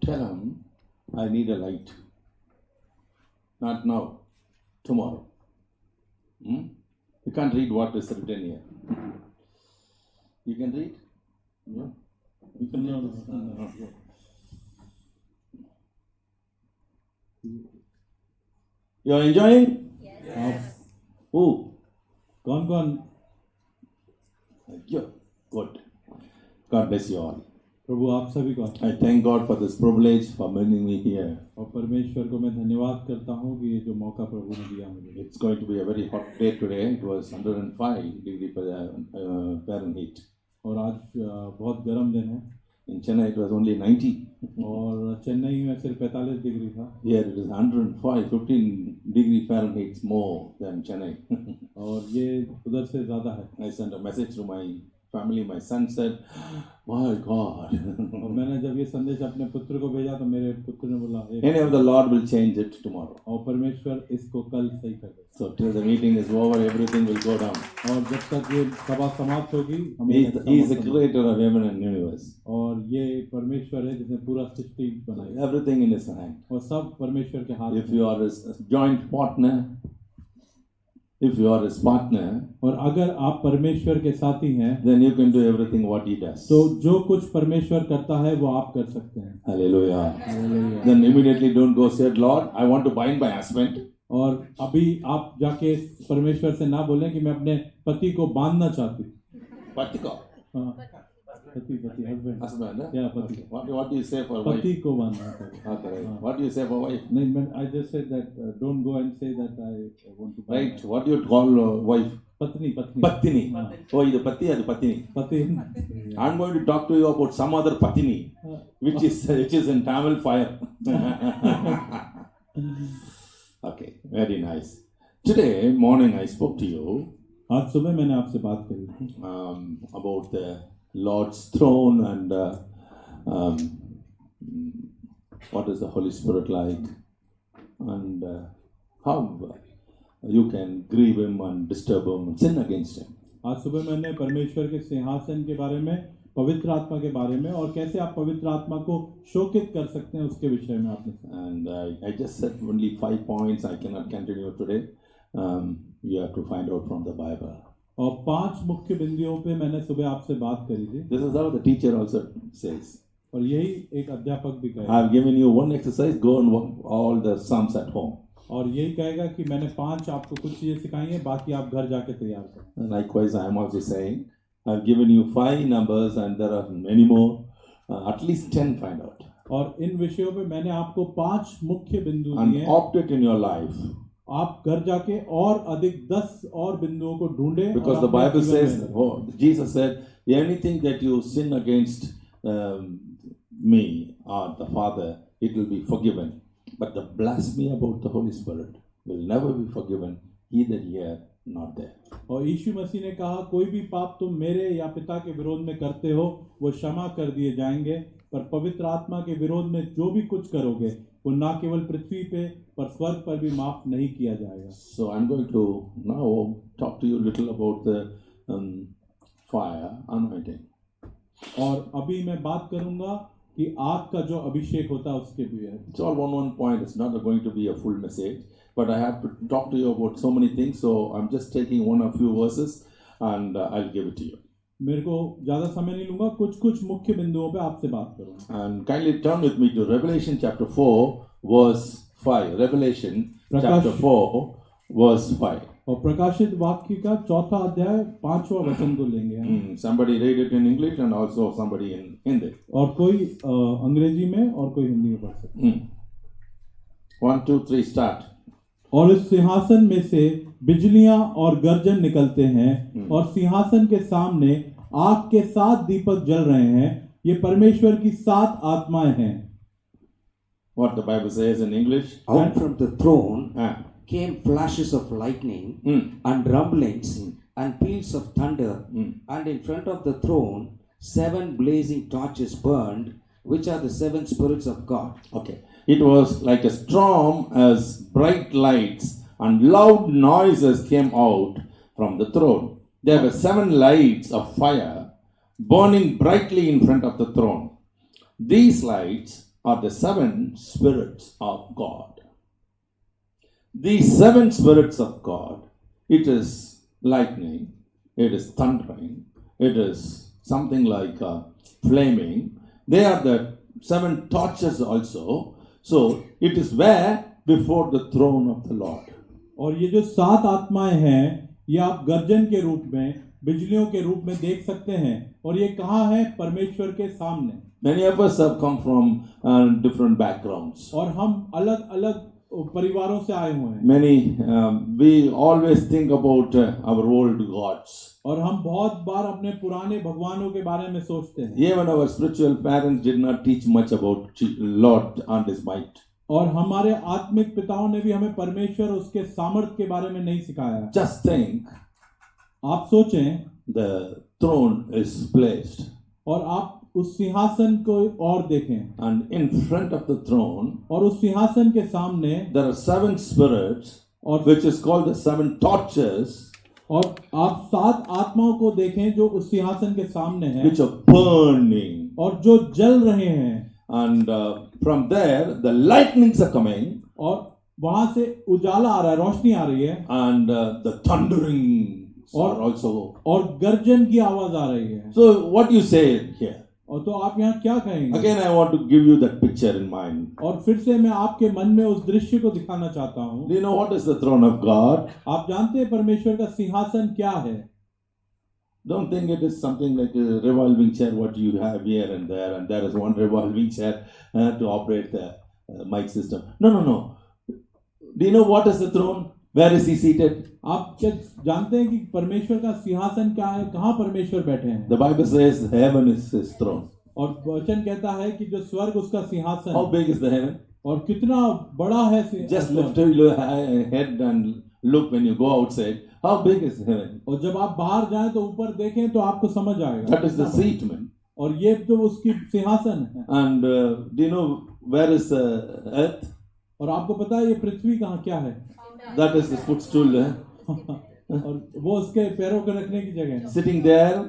tell him, I need a light. Not now, tomorrow. You can't read what is written here. You can read? No? You can read this? No. You are enjoying? Yes. Who? कौन Good. God bless you all. प्रभु आप सभी को I thank God for this privilege for bringing me here. और परमेश्वर को मैं धन्यवाद करता हूँ कि ये जो मौका प्रभु ने दिया मुझे. It's going to be a very hot day today. It was 105 degree Fahrenheit. और आज बहुत गर्म दिन है. In Chennai it was only 90. और चेन्नई में सिर्फ 45 डिग्री था. Here it is 105, 15 degree Fahrenheit more than Chennai. और ये उधर से ज़्यादा है. I sent a message to my family. My son said, "My God." और मैंने जब ये संदेश अपने पुत्र को भेजा तो मेरे पुत्र ने बोला Any of the Lord will change it tomorrow. और परमेश्वर इसको कल सही कर देगा. So till the meeting is over, everything will go down. और जब तक ये सभा समाप्त होगी He is the creator of heaven and universe. और ये परमेश्वर है जिसने पूरा सृष्टि बनाई. Everything in his hand. और सब परमेश्वर के हाथ. If you are his joint partner, if you are his partner, और अगर आप परमेश्वर के साथी हैं then you can do everything what he does. तो जो कुछ परमेश्वर करता है वो आप कर सकते हैं. Hallelujah. Hallelujah. Then immediately don't go say, "Lord, I want to bind my husband." और अभी आप जाके परमेश्वर से ना बोलें कि मैं अपने पति को बांधना चाहती हूँ. पति को? हाँ, पति हस्बैंड. Husband, huh? Yeah, पति. Okay. What do you say for wife? पति को बांधना चाहिए. Okay, right. हाँ. What do you say for wife? नहीं, मैं I just said that don't go and say that I want to. Right. What do you call wife? पत्नी. Patini. हाँ. Oh, the pati or the patini? पति. I'm going to talk to you about some other patini, which is in Tamil fire. Okay, very nice. Today morning I spoke to you आज सुबह मैंने आपसे बात करी about the Lord's throne and what is the Holy Spirit like, and how you can grieve him and disturb him and sin against him. आज सुबह मैंने परमेश्वर के सिंहासन के बारे में, पवित्र आत्मा के बारे में और कैसे आप पवित्र आत्मा को शोकित कर सकते हैं उसके विषय में आपने. And I just said only 5 points. I cannot continue today. You have to find out from the Bible. और 5 मुख्य बिंदुओं पे मैंने सुबह आपसे बात करी थी. This is how the teacher also says. और यही एक अध्यापक भी I कहेगा. have given you one exercise. Go and work all the sums at home. और यही कहेगा कि मैंने 5 आपको कुछ चीजें सिखाई हैं, बाकी आप घर जाके तैयार करें. And likewise, I am also saying, I have given you 5 numbers, and there are many more. At least 10 find out. और इन विषयों पे मैंने आपको 5 मुख्य बिंदु And दिए हैं. opt it in your life. आप घर जाके और अधिक 10 और बिंदुओं को ढूंढें. Because the Bible says, Jesus said, anything that you sin against me or the Father, it will be forgiven. But the blasphemy about the Holy Spirit will never be forgiven, either here, not there. और यीशु मसीह ने कहा, कोई भी पाप तुम मेरे या पिता के विरोध में करते हो वो क्षमा कर दिए जाएंगे, पर पवित्र आत्मा के विरोध में जो भी कुछ करोगे वो ना केवल पृथ्वी पे पर स्वर्ग पर भी माफ नहीं किया जाएगा. So I'm going to now talk to you a little about the fire anointing. और अभी मैं बात करूंगा कि आग का जो अभिषेक होता है उसके भी है. It's all one point. It's not going to be a full message, but I have to talk to you about so many things. So I'm just taking one or few verses, and I'll give it to you. मेरे को ज्यादा समय नहीं लूंगा, कुछ मुख्य बिंदुओं पे आपसे बात करूंगा. And kindly turn with me to Revelation chapter 4, verse 5. Revelation chapter 4, verse 5. और प्रकाशित वाक्य का 4था अध्याय 5वां वचन को लेंगे हम. Somebody read it in English and also somebody in Hindi. और कोई अंग्रेजी में और कोई हिंदी में पढ़ सकता है. 1, 2, 3, start. और इस सिंहासन में से बिजलियां और गर्जन निकलते हैं और सिंहासन के सामने आग के 7 दीपक जल रहे हैं. ये परमेश्वर की 7 आत्माएं हैं. What the Bible says in English? Out from the throne Ah. came flashes of lightning and rumblings and peals of thunder, and in front of the throne 7 blazing torches burned, which are the 7 spirits of God. Okay. It was like a storm as bright lights and loud noises came out from the throne. There were 7 lights of fire burning brightly in front of the throne. These lights are the seven spirits of God. These seven spirits of God, it is lightning, it is thundering, it is something like flaming. They are the seven torches also. So it is where before the throne of the Lord. और ये जो सात आत्माएं हैं, ये आप गर्जन के रूप में, बिजलियों के रूप में देख सकते हैं, और ये कहाँ है? परमेश्वर के सामने. Many of us have come from different backgrounds. और हम अलग अलग परिवारों से आए हुए हैं. Many, we always think about our old gods. और हम बहुत बार अपने पुराने भगवानों के बारे में सोचते हैं. Even our spiritual parents did not teach much about Lord and His might. और हमारे आत्मिक पिताओं ने भी हमें परमेश्वर उसके सामर्थ्य के बारे में नहीं सिखाया. Just think, आप सोचें, the throne is placed, और आप उस सिंहासन को और देखें, and in front of the throne और उस सिंहासन के सामने there are seven spirits, और which is called the seven torches, और आप सात आत्माओं को देखें जो उस सिंहासन के सामने हैं, which are burning. और जो जल रहे हैं. And from there, the lightnings are coming, और वहां से उजाला आ रहा है, रोशनी आ रही है, and the thunderings Or- are also. और गर्जन की आवाज आ रही है. So, what you say here? और तो आप यहाँ क्या कहेंगे? Again, I want to give you that picture in mind. और फिर से मैं आपके मन में उस दृश्य को दिखाना चाहता हूँ. Do you know what is the throne of God? आप जानते हैं परमेश्वर का सिंहासन क्या है? Don't think it is something like a revolving chair, what you have here and there is one revolving chair to operate the mic system. No, no, no. Do you know what is the throne? Where is He seated? आप क्या जानते हैं कि परमेश्वर का सिंहासन क्या है? कहाँ परमेश्वर बैठे हैं? The Bible says heaven is His throne. और वचन कहता है कि जो स्वर्ग उसका सिंहासन How है. big is the heaven? और कितना बड़ा है Just स्वर्ग. lift your head and look when you go outside. How big is heaven? और जब आप बाहर जाएं तो ऊपर देखें तो आपको समझ आएगा. That is the seat, man. और ये तो उसकी सिंहासन है. And do you know where is earth? और आपको पता है ये पृथ्वी कहाँ क्या है? That is the footstool. और वो उसके पैरों को रखने की जगह है. Sitting there,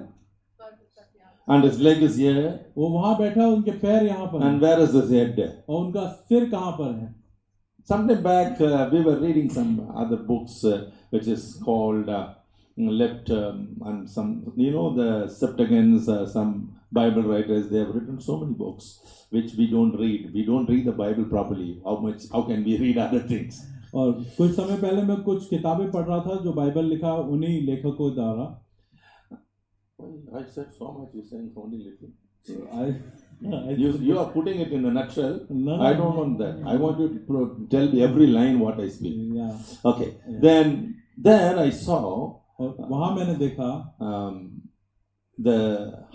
and his leg is here. वो वहां बैठा है, उनके पैर यहाँ पर And हैं, where is his head? और उनका सिर कहाँ पर है? Sometime back, we were reading some other books, which is called Left and some, you know, the Septuagint, some Bible writers, they have written so many books which we don't read. We don't read the Bible properly. How can we read other things? और कुछ समय पहले मैं कुछ किताबें पढ़ रहा था जो बाइबल लिखा उन्हीं लेखकों द्वारा. I said so much, you're saying only little. I- You are putting it in a nutshell. No, I no. don't want that. I want you to tell me every line what I speak. Yeah. Okay. Then I saw और वहां मैंने देखा the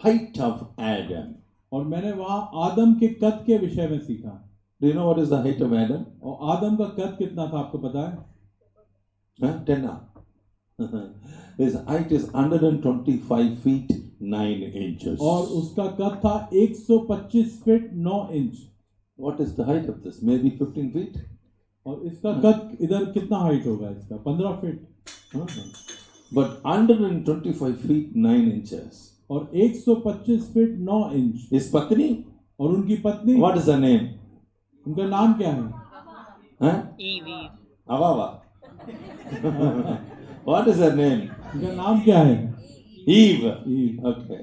height of Adam. और मैंने वहां आदम के कद के विषय में सीखा. Do you know what is the height of Adam? और आदम का कद कितना था आपको पता है? 10 up. His height is 125 feet 9 inches. और उसका कद था 125 feet 9 inch. What is the height of this? Maybe 15 feet? और इसका कद इधर कितना हाइट होगा इसका? 15 फीट. But 125 feet 9 inches. और 125 फीट 9 इंच. His patni? और उनकी पत्नी, What is her name? उनका नाम क्या है? Huh? Eve. Avava. What is her name? उनका नाम क्या है? Eve. Eve. Okay.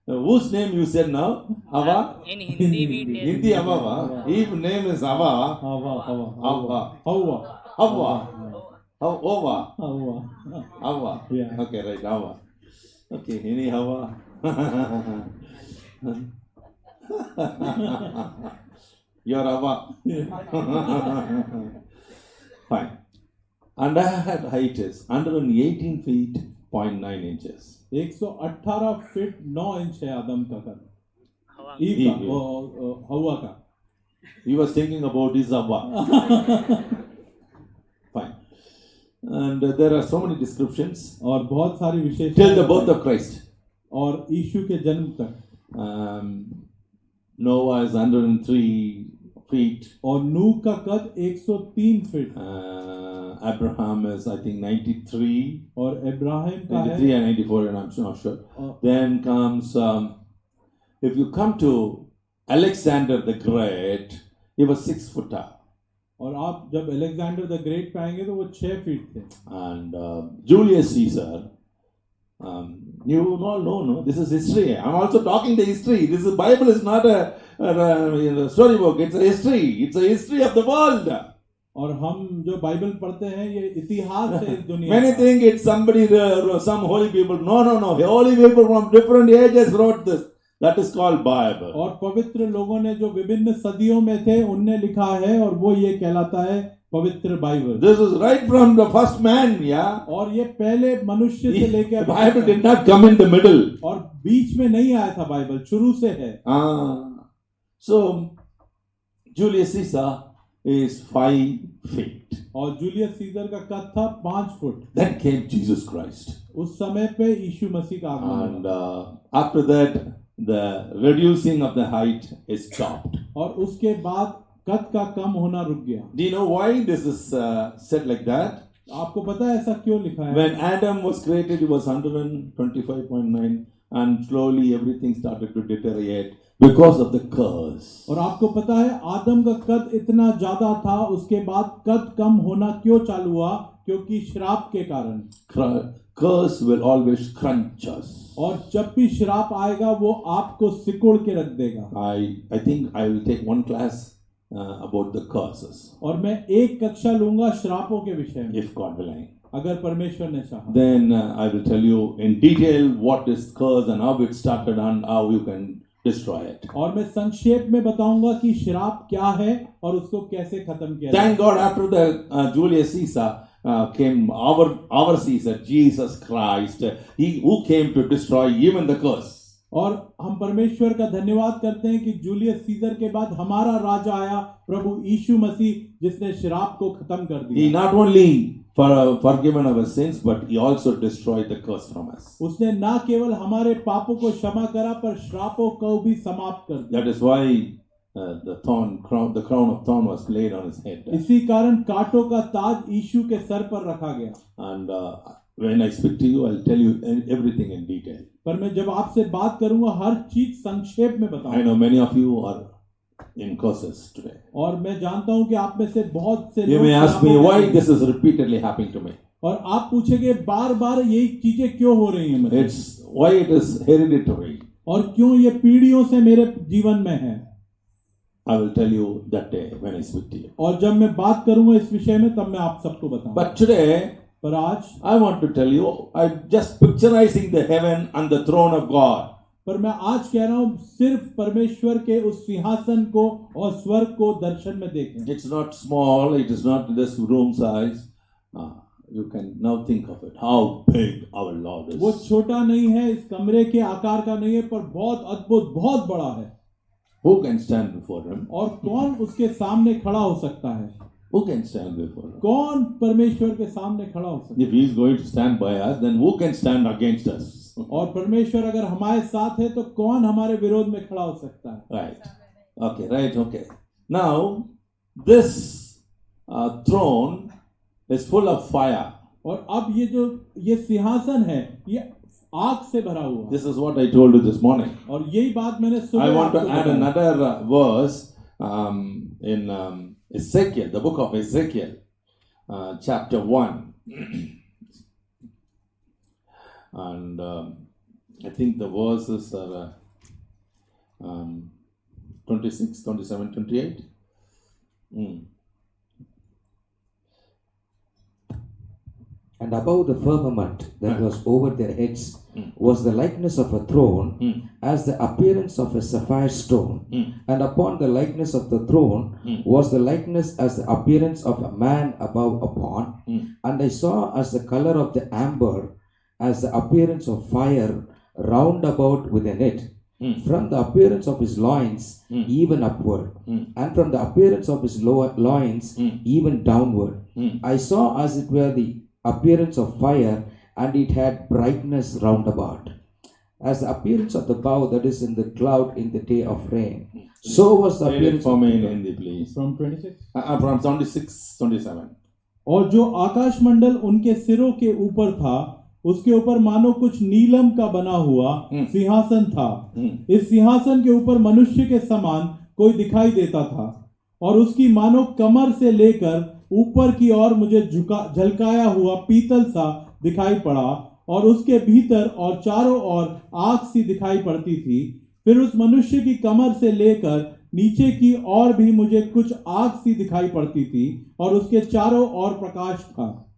Whose name you said now? Ava? In Hindi we tell Hindi Avava. Eve name is Ava. हवा हवा हवा. हवा Ava. Ova. हवा. Ava. Yeah. Okay, right. Ava. Okay. Any Ava? You're Ava. Fine. And her height is 118 feet 0.9 inches. 118 feet 9 inch है आदम का कद. हवा ewe ewe, का, हवा का. He was thinking about his Ava. Fine. And there are so many descriptions और बहुत सारी विशेषताएं till the birth of Christ. और यीशु के जन्म तक. Noah is 103 feet. और नूह का कद 103 feet. Abraham is, I think, 93. और इब्राहिम का 93 है. and 94, and I'm not sure. और Then comes, if you come to Alexander the Great, he was 6 foot. और आप जब अलेक्जेंडर द ग्रेट पे आएंगे तो वो 6 फीट थे And Julius Caesar, you all know, no? This is history. I'm also talking the history. This is Bible is not a storybook. It's a history. It's a history of the world. और हम जो Bible पढ़ते हैं ये इतिहास है इस दुनिया Many का। think it's somebody, some holy people. No, no, no. Holy people from different ages wrote this. That is called Bible. और पवित्र लोगों ने जो विभिन्न सदियों में थे उनने लिखा है और वो ये कहलाता है पवित्र Bible. This is right from the first man, yeah. और ये पहले मनुष्य से लेके The अभी Bible तक did not come in the middle. और बीच में नहीं आया था बाइबल, शुरू से है। So Julius Caesar is 5 feet. और जूलियस सीजर का कद था 5 foot. Then came Jesus Christ. उस समय पे यीशु मसीह का आगमन And हुआ। after that, the reducing of the height is stopped. और उसके बाद कद का कम होना रुक गया। Do you know why this is said like that? आपको पता है ऐसा क्यों लिखा है? When Adam was created, he was 125.9, and slowly everything started to deteriorate because of the curse. और आपको पता है आदम का कद इतना ज्यादा था, उसके बाद कद कम होना क्यों चालू हुआ? क्योंकि श्राप के कारण। Curse will always crunch us. और जब भी श्राप आएगा वो आपको सिकुड़ के रख देगा। I think I will take one class about the curses, और मैं एक कक्षा लूंगा श्रापों के विषय में, if God willing. अगर परमेश्वर ने चाहा। Then I will tell you in detail what is curse and how it started and how you can destroy it. और मैं संक्षेप में बताऊंगा कि श्राप क्या है और उसको कैसे खत्म किया जाए। Thank God, after the Julius Caesar came our Caesar, Jesus Christ, he who came to destroy even the curse. और हम परमेश्वर का धन्यवाद करते हैं कि जूलियस सीजर के बाद हमारा राजा आया, प्रभु यीशु मसीह, जिसने श्राप को खत्म कर He दिया। not only forgiven our sins, but he also destroyed the curse from us. उसने ना केवल हमारे पापों को क्षमा करा पर श्रापों को भी समाप्त कर दिया। That is why the crown of thorn was laid on his head. इसी कारण कांटों का ताज यीशु के सर पर रखा गया। And when I speak to you, I'll tell you everything in detail. पर मैं जब आपसे बात करूंगा हर चीज संक्षेप में I बताऊंगा। know many of you are in curses today. और मैं जानता हूं कि आप में से बहुत से You लोग may ask me श्रापों why में- this is repeatedly happening to me. और आप पूछेंगे बार बार यही चीजें क्यों हो रही हैं मुझे, It's why it is hereditary. और क्यों ये पीढ़ियों से मेरे जीवन में है। I will tell you that day when I speak to you. और जब मैं बात करूंगा इस विषय में तब मैं आप सबको बताऊंगा। But today, पर आज I want to tell you, I'm just picturizing the heaven and the throne of God. पर मैं आज कह रहा हूं सिर्फ परमेश्वर के उस सिंहासन को और स्वर्ग को दर्शन में देखें। It's not small, it is not this room size. You can now think of it, how big our Lord वो is. छोटा नहीं है, इस कमरे के आकार का नहीं है, पर बहुत अद्भुत, बहुत बड़ा है। Who can stand before him? और कौन उसके सामने खड़ा हो सकता है? Who can stand before him? कौन परमेश्वर के सामने खड़ा हो सकता है? If he is going to stand by us, then who can stand against us? और परमेश्वर अगर हमारे साथ है तो कौन हमारे विरोध में खड़ा हो सकता है? Right, okay. Now, this throne is full of fire. और अब ये सिंहासन है, ये आग से भरा हुआ है। This is what I told you this morning. और यही बात मैंने सुबह I want to आपको add बताई। another verse in Ezekiel, the book of Ezekiel, chapter 1. And I think the verses are 26, 27, 28. And above the firmament that was over their heads was the likeness of a throne, as the appearance of a sapphire stone. And upon the likeness of the throne was the likeness as the appearance of a man above upon. And I saw as the color of the amber, as the appearance of fire round about within it. From the appearance of his loins, even upward, and from the appearance of his loins, even downward. I saw as it were the appearance of fire, and it had brightness round about, as the appearance of the bow that is in the cloud in the day of rain. So was the Read it appearance for of me in the Hindi, please. From 26 From 26, 27. और जो आकाशमंडल उनके सिरों के ऊपर था उसके ऊपर मानो कुछ नीलम का बना हुआ सिंहासन था। इस सिंहासन के ऊपर मनुष्य के समान कोई दिखाई देता था और उसकी मानो कमर से लेकर ऊपर की ओर मुझे झलकाया हुआ पीतल सा दिखाई पड़ा और उसके भीतर और चारों ओर आग सी दिखाई पड़ती थी। फिर उस मनुष्य की कमर से लेकर नीचे की ओर भी मुझे कुछ आग सी दिखाई पड़ती थी और उसके चारों ओर प्रकाश था।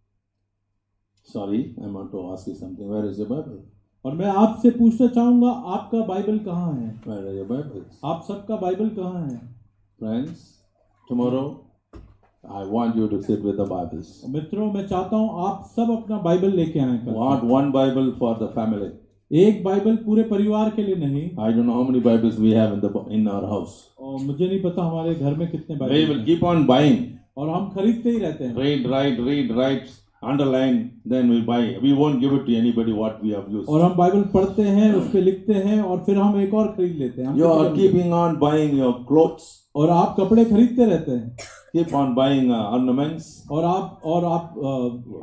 Sorry, I want to ask you something. Where is your Bible? और मैं आपसे पूछना चाहूंगा, आपका बाइबल कहाँ है? Where are your Bibles? आप सबका बाइबल कहाँ है? Friends, tomorrow I want you to sit with the Bibles. मित्रों, मैं चाहता हूँ आप सब अपना बाइबल लेके आए कल। Want one Bible for the family. एक बाइबल पूरे परिवार के लिए नहीं। I don't know how many Bibles we have in our house. और मुझे नहीं पता हमारे घर में कितने We बाइबल will हैं। keep on buying. और हम खरीदते ही रहते हैं। Read, write, underline, then we buy. We won't give it to anybody what we have used. और हम बाइबल पढ़ते हैं, उस पे लिखते हैं और फिर हम एक और खरीद लेते हैं। हम You are किसी को- keeping on buying your clothes. और आप कपड़े खरीदते रहते हैं। Keep on buying ornaments. और आप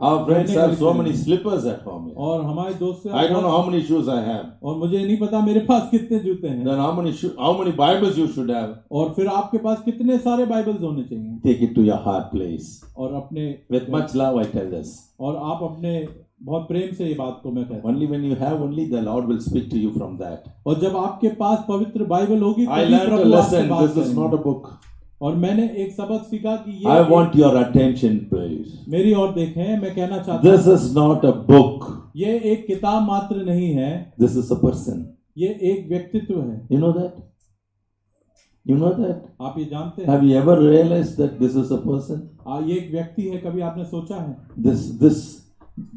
Our friends गहने have so खरीदते many हैं। slippers at home. और हमारे दोस्त I don't know how many shoes I have. और मुझे नहीं पता मेरे पास कितने जूते हैं। Then how many Bibles you should have. और फिर आपके पास कितने सारे बाइबल्स होने चाहिए। Take it to your heart, please. और अपने With much love, I tell this. और आप अपने बहुत प्रेम से ये बात को मैं कहता हूँ। Only when you have, only the Lord will speak to you from that. और जब आपके पास पवित्र बाइबल होगी I तभी learned a प्रभु आपसे lesson. बात This is करेंगे। not a book. और मैंने एक सबक सीखा कि ये I want your attention, please. मेरी ओर देखें, मैं कहना चाहता This हूँ is not a book. ये एक किताब मात्र नहीं है, This is a person. ये एक व्यक्तित्व है। You know that? You know that? आप ये जानते हैं? Have you ever realized that this is a person? ये एक व्यक्ति है, कभी आपने सोचा है? This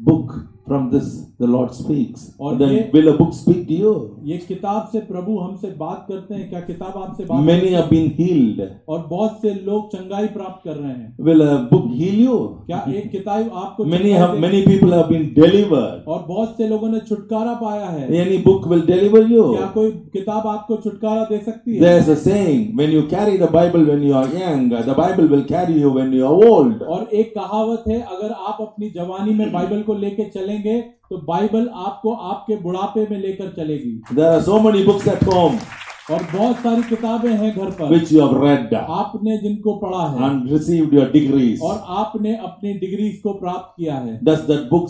book, from this the Lord speaks. और Then ये- will a book speak to you? ये किताब से प्रभु हमसे बात करते हैं। क्या किताब आपसे बात Many करती है? have been healed. और बहुत से लोग चंगाई प्राप्त कर रहे हैं। Will a book heal you? क्या एक किताब आपको Many चंगाई दे- many people have been delivered. और बहुत से लोगों ने छुटकारा पाया है। Any book will deliver क्या you. कोई किताब आपको छुटकारा दे सकती है? There's a saying, when you carry the Bible when you are young, the Bible will carry you when you are old. और एक कहावत है, अगर आप अपनी जवानी में बाइबल को लेके चलेंगे तो बाइबल आपको आपके बुढ़ापे में लेकर चलेगी। There are so many books at home और बहुत सारी किताबें हैं घर पर, which you have read आपने जिनको पढ़ा है and received your degrees. और आपने अपनी डिग्रीज को प्राप्त किया है। Does that books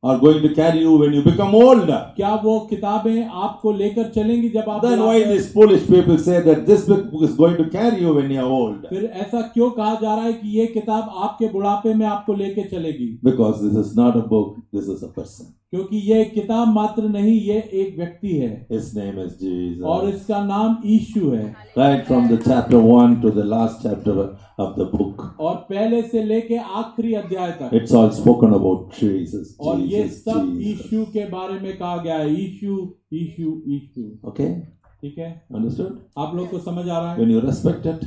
are going to carry you when you become old? क्या वो किताबें आपको लेकर चलेंगी जब आप Then why बुढ़ापे- these foolish people say that this book is going to carry you when you are old? फिर ऐसा क्यों कहा जा रहा है कि ये किताब आपके बुढ़ापे में आपको लेके चलेगी? Because this is not a book, this is a person. क्योंकि ये किताब मात्र नहीं, ये एक व्यक्ति है His name is Jesus. और इसका नाम यीशु है। Right from the chapter 1 to the last chapter of the book, और पहले से लेके आखिरी अध्याय तक it's all spoken about Jesus. और ये Jesus, सब Jesus. यीशु के बारे में कहा गया है। यीशु यीशु यीशु। Okay? ठीक है, Understood? आप लोग को समझ आ रहा है? When you respect it,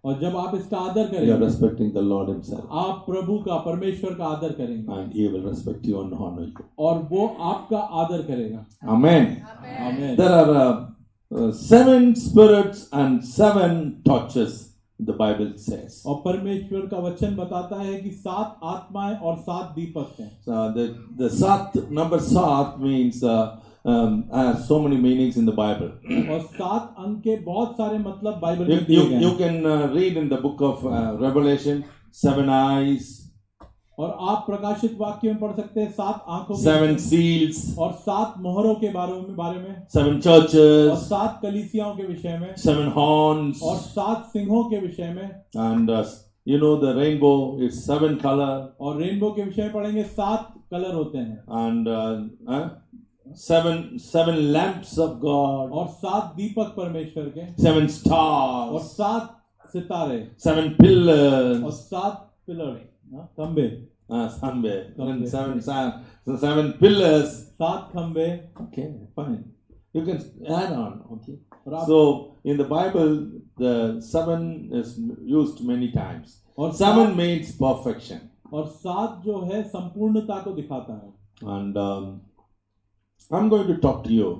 और जब आप इसका आदर you are करेंगे, respecting the Lord Himself. आप प्रभु का, परमेश्वर का आदर करेंगे And He will respect you and honor you. और वो आपका आदर करेगा। Amen. आमीन। There are 7 spirits and 7 torches, the Bible says. और परमेश्वर का वचन बताता है कि 7 आत्माएं और 7 दीपक हैं। So the Sat, number Sat means has so many meanings in the Bible. और 7 अंक के बहुत सारे मतलब बाइबल You, में दिए you, गए you हैं। can read in the book of Revelation, 7 eyes, और आप प्रकाशित वाक्य में पढ़ सकते हैं 7 आंखों के 7 seals, और 7 मोहरों के बारे में 7 और churches, 7 कलीसियाओं के विषय में 7 horns, और 7 सिंहों के विषय में and you know the rainbow is 7 color, और रेनबो के विषय में पढ़ेंगे। 7 कलर होते हैं and 7 lamps of God, और 7 दीपक परमेश्वर के 7 और stars, 7 सितारे 7 और pillars, 7 पिलर खंबे, and 7 pillars. 7 खंबे। Okay, fine. You can add on. Okay. और आप- So in the Bible, the 7 is used many times. और 7 means perfection. और 7 जो है संपूर्णता को दिखाता है। And I'm going to talk to you.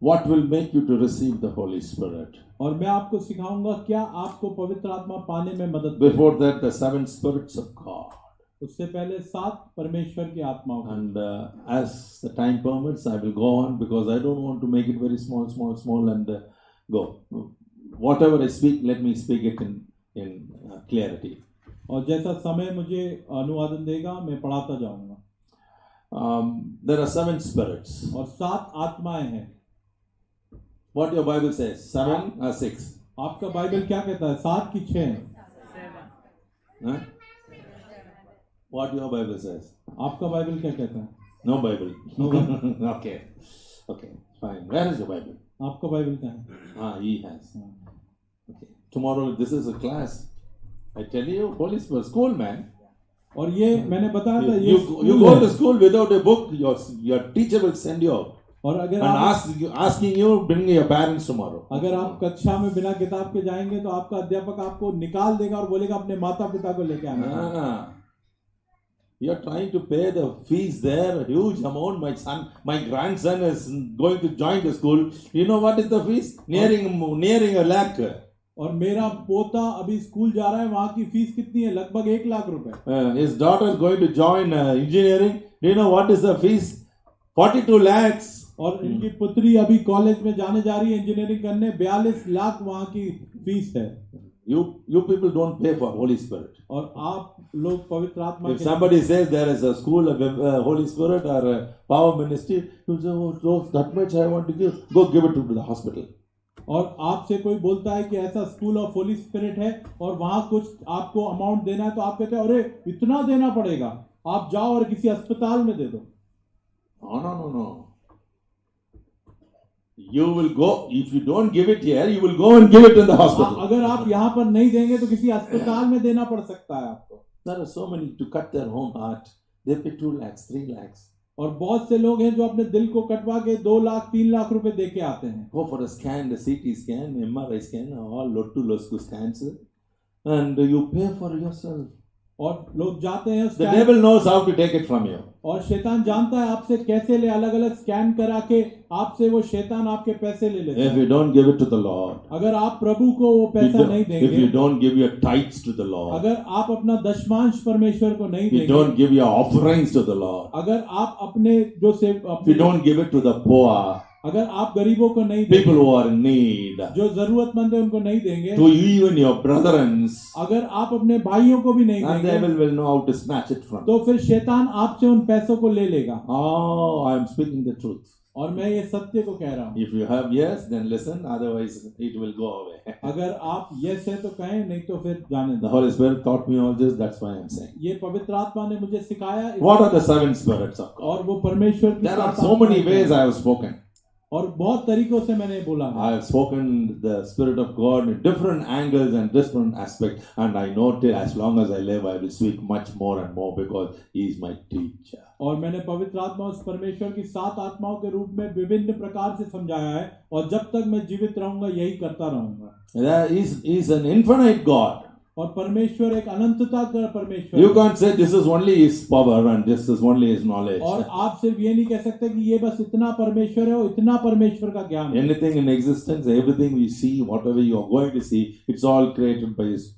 What will make you to receive the Holy Spirit? और मैं आपको सिखाऊंगा क्या आपको पवित्र आत्मा पाने में मदद करेगा। Before that, the 7 spirits of God. उससे पहले 7 परमेश्वर की आत्माओं को। And as the time permits, I will go on because I don't want to make it very small and go. Whatever I speak, let me speak it in clarity. और जैसा समय मुझे अनुवादन देगा मैं पढ़ाता जाऊंगा। There are 7 spirits. और 7 आत्माएं हैं। What your Bible says? 7 or 6? आपका बाइबल क्या कहता है? 7 की 6 हैं? Huh? What your Bible says? आपका बाइबल क्या कहता है? No Bible. No Bible. Okay, fine. Where is your Bible? आपका बाइबल क्या है? He has. Okay. Tomorrow, this is a class. I tell you, Holy Spirit, school man. और ये मैंने बताया था, ये You स्कूल go है। to school without a book, your teacher will send you out. और अगर And आप asking you, bring your parents tomorrow. अगर आप कक्षा में बिना किताब के जाएंगे तो आपका अध्यापक आपको निकाल देगा और बोलेगा अपने माता पिता को लेके आना। You are trying to pay the fees there, a huge amount. My grandson is going to join the school. You know what is the fees? Nearing a lakh. और मेरा पोता अभी स्कूल जा रहा है, वहां की फीस कितनी है? लगभग 1 लाख रुपए। His daughter is going to join engineering. Do you know what is the fees? 42 lakhs. और इनकी पुत्री अभी कॉलेज में जाने जा रही है इंजीनियरिंग करने, 42 लाख वहां की फीस है। You people don't pay for Holy Spirit. और आप लोग पवित्र आत्मा If के somebody says there is a school of Holy Spirit or a power ministry, you say, oh, that much I want to give. Go give it to the hospital. और आपसे कोई बोलता है कि ऐसा स्कूल ऑफ होली स्पिरिट है और वहां कुछ आपको अमाउंट देना है, तो आप कहते हैं अरे इतना देना पड़ेगा, आप जाओ और किसी अस्पताल में दे दो। No. You will go, if you don't give it here, you will go and give it in the hospital. अगर आप यहाँ पर नहीं देंगे तो किसी अस्पताल में देना पड़ सकता है आपको। There are so many to cut their own heart. They pay 2 lakhs, 3 lakhs. और बहुत से लोग हैं जो अपने दिल को कटवा के 2 लाख 3 लाख रुपए दे के आते हैं। Go for a scan, the CT scan, MRI scan, all lot scans, and you pay for yourself. और लोग जाते हैं The devil knows how to take it from you. और शैतान जानता है आपसे कैसे ले, अलग अलग स्कैन करा के आपसे वो शैतान आपके पैसे ले लेता If है। you don't give it to the Lord, अगर आप प्रभु को वो पैसा नहीं if you देंगे, don't give your tithes to the Lord, अगर आप अपना दशमांश परमेश्वर को नहीं if you देंगे, don't give your offerings to the Lord, अगर आप अपने जो से if you don't give it to the poor, अगर आप गरीबों को नहीं people देंगे, who are in need, जो जरूरतमंद है उनको नहीं देंगे, to even your brethren, अगर आप अपने भाइयों को भी नहीं and the देंगे, devil will know how to snatch it from you. तो फिर शैतान आपसे उन पैसों को ले लेगा। Oh, I am speaking the truth. और मैं ये सत्य को कह रहा हूँ। If you have yes, then listen, otherwise it will go away. अगर आप यस है तो कहें, नहीं तो फिर जाने The दो। Holy Spirit taught me all this, that's why I am saying. ये पवित्र आत्मा ने मुझे सिखाया। What are the 7 spirits of God? और वो परमेश्वर की There are सात so many आत्माएं ways हैं। I have spoken. और बहुत तरीकों से मैंने बोला है। I have spoken the Spirit of God in different angles and different aspects, and I know till as long as I live, I will speak much more and more because He is my teacher. और मैंने पवित्र आत्मा उस परमेश्वर की 7 आत्माओं के रूप में विभिन्न प्रकार से समझाया है, और जब तक मैं जीवित रहूंगा यही करता रहूंगा। He is an infinite God. और परमेश्वर एक अनंतता का परमेश्वर You है। can't say this is only His power and this is only His knowledge. और आप सिर्फ ये नहीं कह सकते कि ये बस इतना परमेश्वर है और इतना परमेश्वर का ज्ञान है। Anything in existence, everything we see, whatever you are going to see, it's all created by His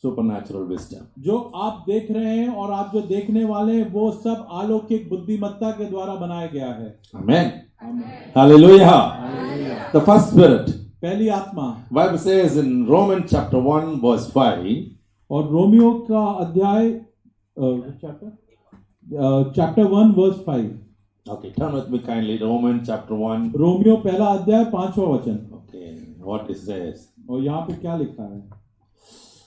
supernatural wisdom. जो आप देख रहे हैं और आप जो देखने वाले हैं वो सब अलौकिक बुद्धिमत्ता के द्वारा बनाया गया है। Amen. आमीन। Hallelujah. The first spirit. पहली आत्मा, Bible says in Romans chapter 1 verse 5. और रोमियो का अध्याय chapter 1 verse 5। Okay, turn with me kindly. Romans chapter 1. Romeo पहला अध्याय 5वां वचन। Okay, what it says. और यहाँ पे क्या लिखा है?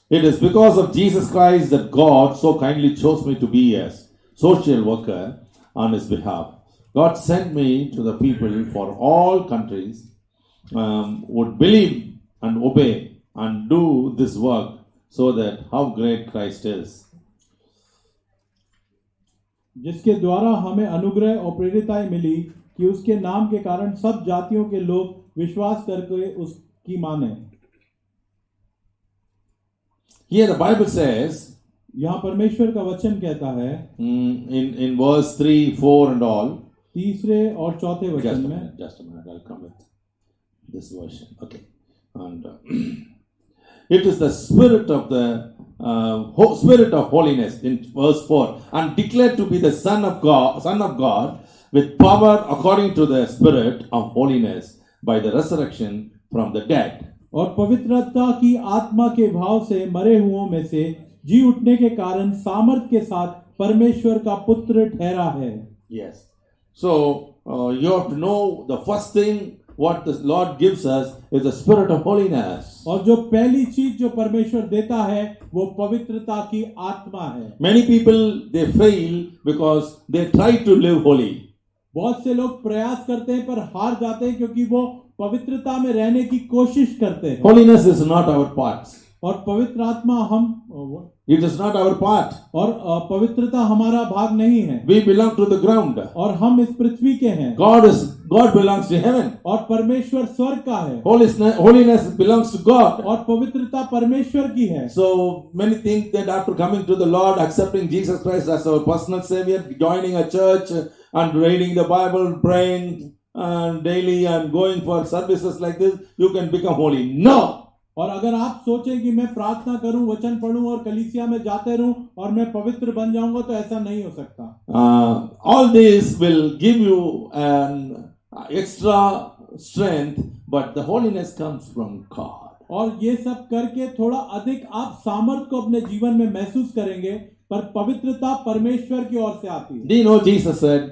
It is because of Jesus Christ that God so kindly chose me to be a social worker on His behalf. God sent me to the people for all countries would believe and obey and do this work, so that how great Christ is. जिसके द्वारा हमें अनुग्रह और प्रेरिताई मिली कि उसके नाम के कारण सब जातियों के लोग विश्वास करके उसकी माने। Here the Bible says यहाँ परमेश्वर का वचन कहता है in verse 3, 4 and all. तीसरे और चौथे वचन में, Just a minute, I'll come with this version. Okay. And it is the spirit of the spirit of holiness in verse 4, and declared to be the Son of God with power according to the Spirit of holiness by the resurrection from the dead. और पवित्रता की आत्मा के भाव से मरे हुओं में से जी उठने के कारण सामर्थ के साथ परमेश्वर का पुत्र ठहरा है. Yes. So you have to know the first thing what the Lord gives us is the spirit of holiness. और जो पहली चीज जो परमेश्वर देता है वो पवित्रता की आत्मा है. Many people they fail because they try to live holy. बहुत से लोग प्रयास करते हैं पर हार जाते हैं क्योंकि वो पवित्रता में रहने की कोशिश करते हैं. Holiness is not our part. और पवित्र आत्मा It is not our part. और पवित्रता हमारा भाग नहीं है. We belong to the ground. और हम इस पृथ्वी के हैं. God belongs to heaven. और परमेश्वर स्वर्ग का है. Holiness belongs to God. और पवित्रता परमेश्वर की है. So many think that after coming to the Lord, accepting Jesus Christ as our personal Savior, joining a church and reading the Bible, praying daily and going for services like this, you can become holy. No! और अगर आप सोचें कि मैं प्रार्थना करूं, वचन पढ़ूं और कलीसिया में जाते रहूं और मैं पवित्र बन जाऊंगा तो ऐसा नहीं हो सकता. All this will give you an extra strength, but the holiness comes from God. और ये सब करके थोड़ा अधिक आप सामर्थ को अपने जीवन में महसूस करेंगे, पर पवित्रता परमेश्वर की ओर से आती है. Do you know Jesus said,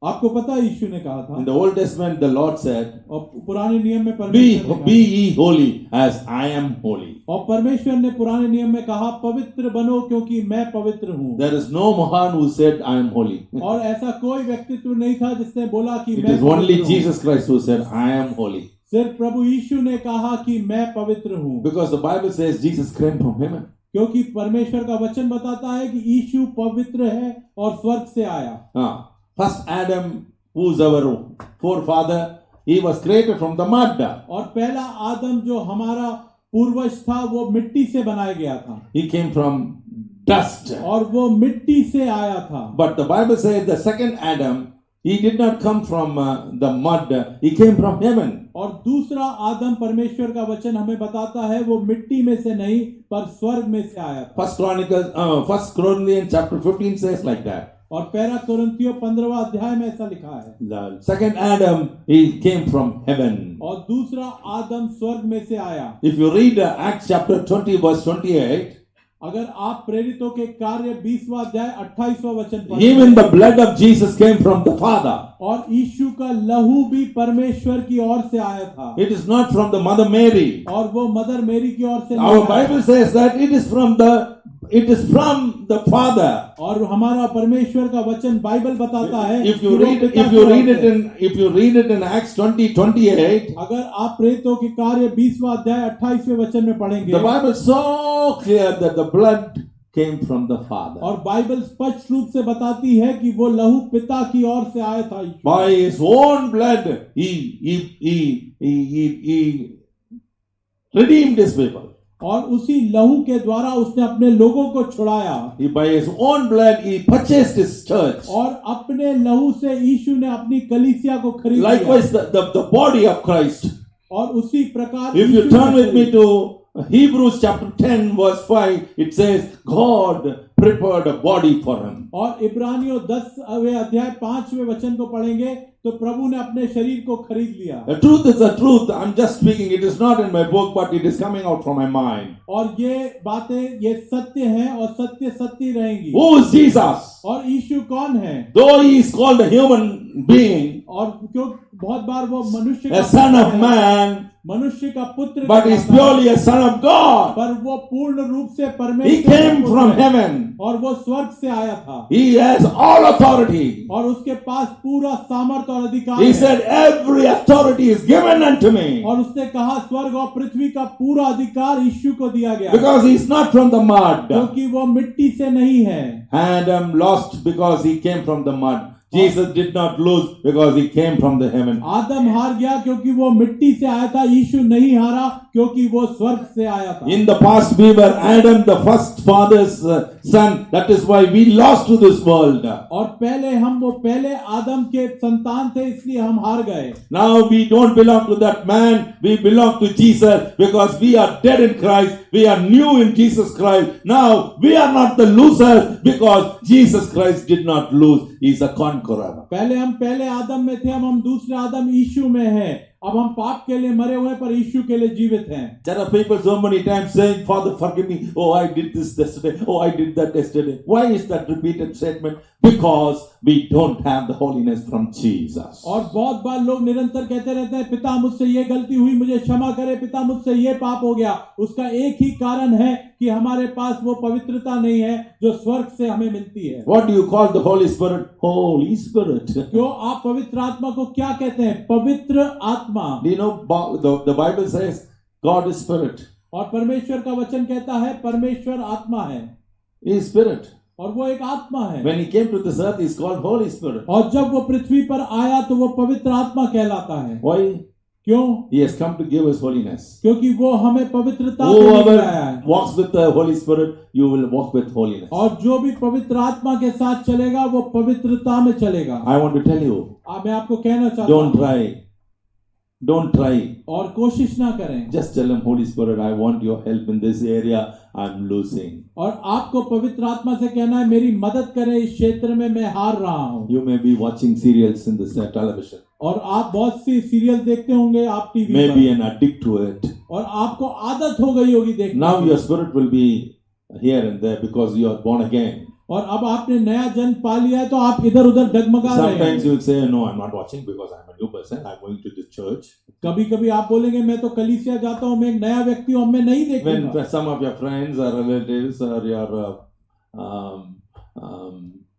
आपको पता है यीशु ने कहा था in the Old Testament the Lord said, और पुराने नियम में be परमेश्वर ने ye holy as I am holy. कहा, और परमेश्वर ने पुराने नियम में कहा पवित्र बनो क्योंकि मैं पवित्र हूँ. There is no Mahan who said I am holy. और ऐसा कोई व्यक्तित्व नहीं था जिसने बोला कि It मैं is only पवित्र हूँ. Jesus Christ who said I am holy. सिर्फ प्रभु यीशु ने कहा कि मैं पवित्र हूँ. Because the Bible says Jesus came from heaven. क्योंकि परमेश्वर का वचन बताता है कि यीशु पवित्र है और स्वर्ग से आया. First Adam, who's our forefather, he was created from the mud. और पहला आदम जो हमारा पूर्वज था वो मिट्टी से बनाया गया था. He came from dust. और वो मिट्टी से आया था. But the Bible says the second Adam, he did not come from the mud, he came from heaven. और दूसरा आदम परमेश्वर का वचन हमें बताता है वो मिट्टी में से नहीं पर स्वर्ग में से आया था. First Corinthians chapter 15 says like that. और पहला कुरिन्थियों 15वां अध्याय में ऐसा लिखा है. The second Adam, he came from heaven. और दूसरा आदम स्वर्ग में से आया. If you read Acts chapter 20 verse 28, अगर आप प्रेरितों के कार्य 20वां अध्याय 28वां वचन पढ़ें, even the blood of Jesus came from the Father. और यीशु का लहू भी परमेश्वर की ओर से आया था. It is not from the Mother Mary. और वो मदर मेरी की ओर से नहीं Our आया. Bible says that it is from the Father. और हमारा परमेश्वर का वचन बाइबल बताता है If you कि वो read पिता की ओर से. if you read it in Acts 20:28, अगर आप प्रेरितों के कार्य 20वां अध्याय 28वें वचन में पढ़ेंगे, the Bible is so clear that the blood came from the Father. और बाइबल स्पष्ट रूप से बताती है कि वो लहू पिता की ओर से आया था. By his own blood, he redeemed his people. और उसी लहू के द्वारा उसने अपने लोगों को छुड़ाया. By his own blood, he purchased his church. और अपने लहू से यीशु ने अपनी कलीसिया को खरीद लिया. Likewise, the body of Christ. और उसी प्रकार If you यीशु turn का with me शरीर. to Hebrews chapter 10 verse 5, it says God prepared a body for him. और इब्रानियों 10वें अध्याय 5वें वचन को पढ़ेंगे तो प्रभु ने अपने शरीर को खरीद लिया. The truth is the truth. I'm just speaking. It is not in my book, but it is coming out from my mind. और ये बातें ये सत्य हैं और सत्य सत्य रहेंगी. Who is Jesus? और यीशु कौन है? Though he is called a human being, और क्यों बहुत बार वो मनुष्य a का son पुत्र of है, man, मनुष्य का पुत्र but he is कहलाता है, purely a son of God. पर वो पूर्ण रूप से He परमेश्वर का came पुत्र from है, heaven. और वो स्वर्ग से आया था. He has all authority. और उसके पास पूरा सामर्थ्य और अधिकार He है. said, every authority is given unto me. और उसने कहा स्वर्ग और पृथ्वी का पूरा अधिकार यीशु को दिया गया, Because he is not from the mud. क्योंकि वो मिट्टी से नहीं है. Adam lost because he came from the mud. Jesus did not lose because he came from the heaven. आदम हार गया क्योंकि वो मिट्टी से आया था, यीशु नहीं हारा क्योंकि वो स्वर्ग से आया था। In the past we were Adam, the first father's son. That is why we lost to this world. और पहले हम वो पहले आदम के संतान थे, इसलिए हम हार गए। Now we don't belong to that man. We belong to Jesus because we are dead in Christ. We are new in Jesus Christ. Now we are not the losers because Jesus Christ did not lose. He is a conqueror. पहले हम पहले आदम में थे, अब हम दूसरे आदम यीशु में हैं। अब हम पाप के लिए मरे हुए पर यीशु के लिए जीवित हैं। There are people so many times saying, Father, forgive me. Oh, I did this yesterday. Oh, I did that yesterday. Why is that repeated statement? Because we don't have the holiness from Jesus. और बहुत बार लोग निरंतर कहते रहते हैं, पिता मुझसे ये गलती हुई, मुझे क्षमा करे, पिता मुझसे ये पाप हो गया। उसका एक ही कारण है कि हमारे पास वो पवित्रता नहीं है जो स्वर्ग से हमें मिलती है। What do you call the Holy Spirit? Holy Spirit. क्यों आप पवित्र आत्मा को क्या कहते हैं? पवित्र आत्मा। Do you know the Bible says God is Spirit. और परमेश्वर का वचन कहता है परमेश्वर आत्मा है। He is Spirit. और वो एक आत्मा है। When he came to this earth, he is called Holy Spirit. और जब वो पृथ्वी पर आया तो वो पवित्र आत्मा कहलाता है। Why? क्यों? He has come to give us holiness. क्योंकि वो हमें पवित्रता देने Whoever आया है। walks with the Holy Spirit, you will walk with holiness. और जो भी पवित्र आत्मा के साथ चलेगा वो पवित्रता में चलेगा। I want to tell you, मैं आपको कहना चाहता don't हूँ, try. Don't try. और कोशिश ना करें। Just tell him, Holy Spirit, I want your help in this area. I'm losing. और आपको पवित्र आत्मा से कहना है, मेरी मदद करें, इस क्षेत्र में मैं हार रहा हूँ। You may be watching serials in the television. और आप बहुत सी सीरियल देखते होंगे आप टीवी May be पर, an addict to it. और आपको आदत हो गई होगी देखने Now की। your spirit will be here and there because you are born again. और अब आपने नया जन्म पा लिया है तो आप इधर उधर डगमगा रहे Sometimes हैं। you will say, no, I'm not watching because I'm a new person. I'm going to the church. कभी कभी आप बोलेंगे मैं तो कलीसिया जाता हूँ, मैं एक नया व्यक्ति हूँ, मैं नहीं When देखूंगा। some of your friends or relatives or your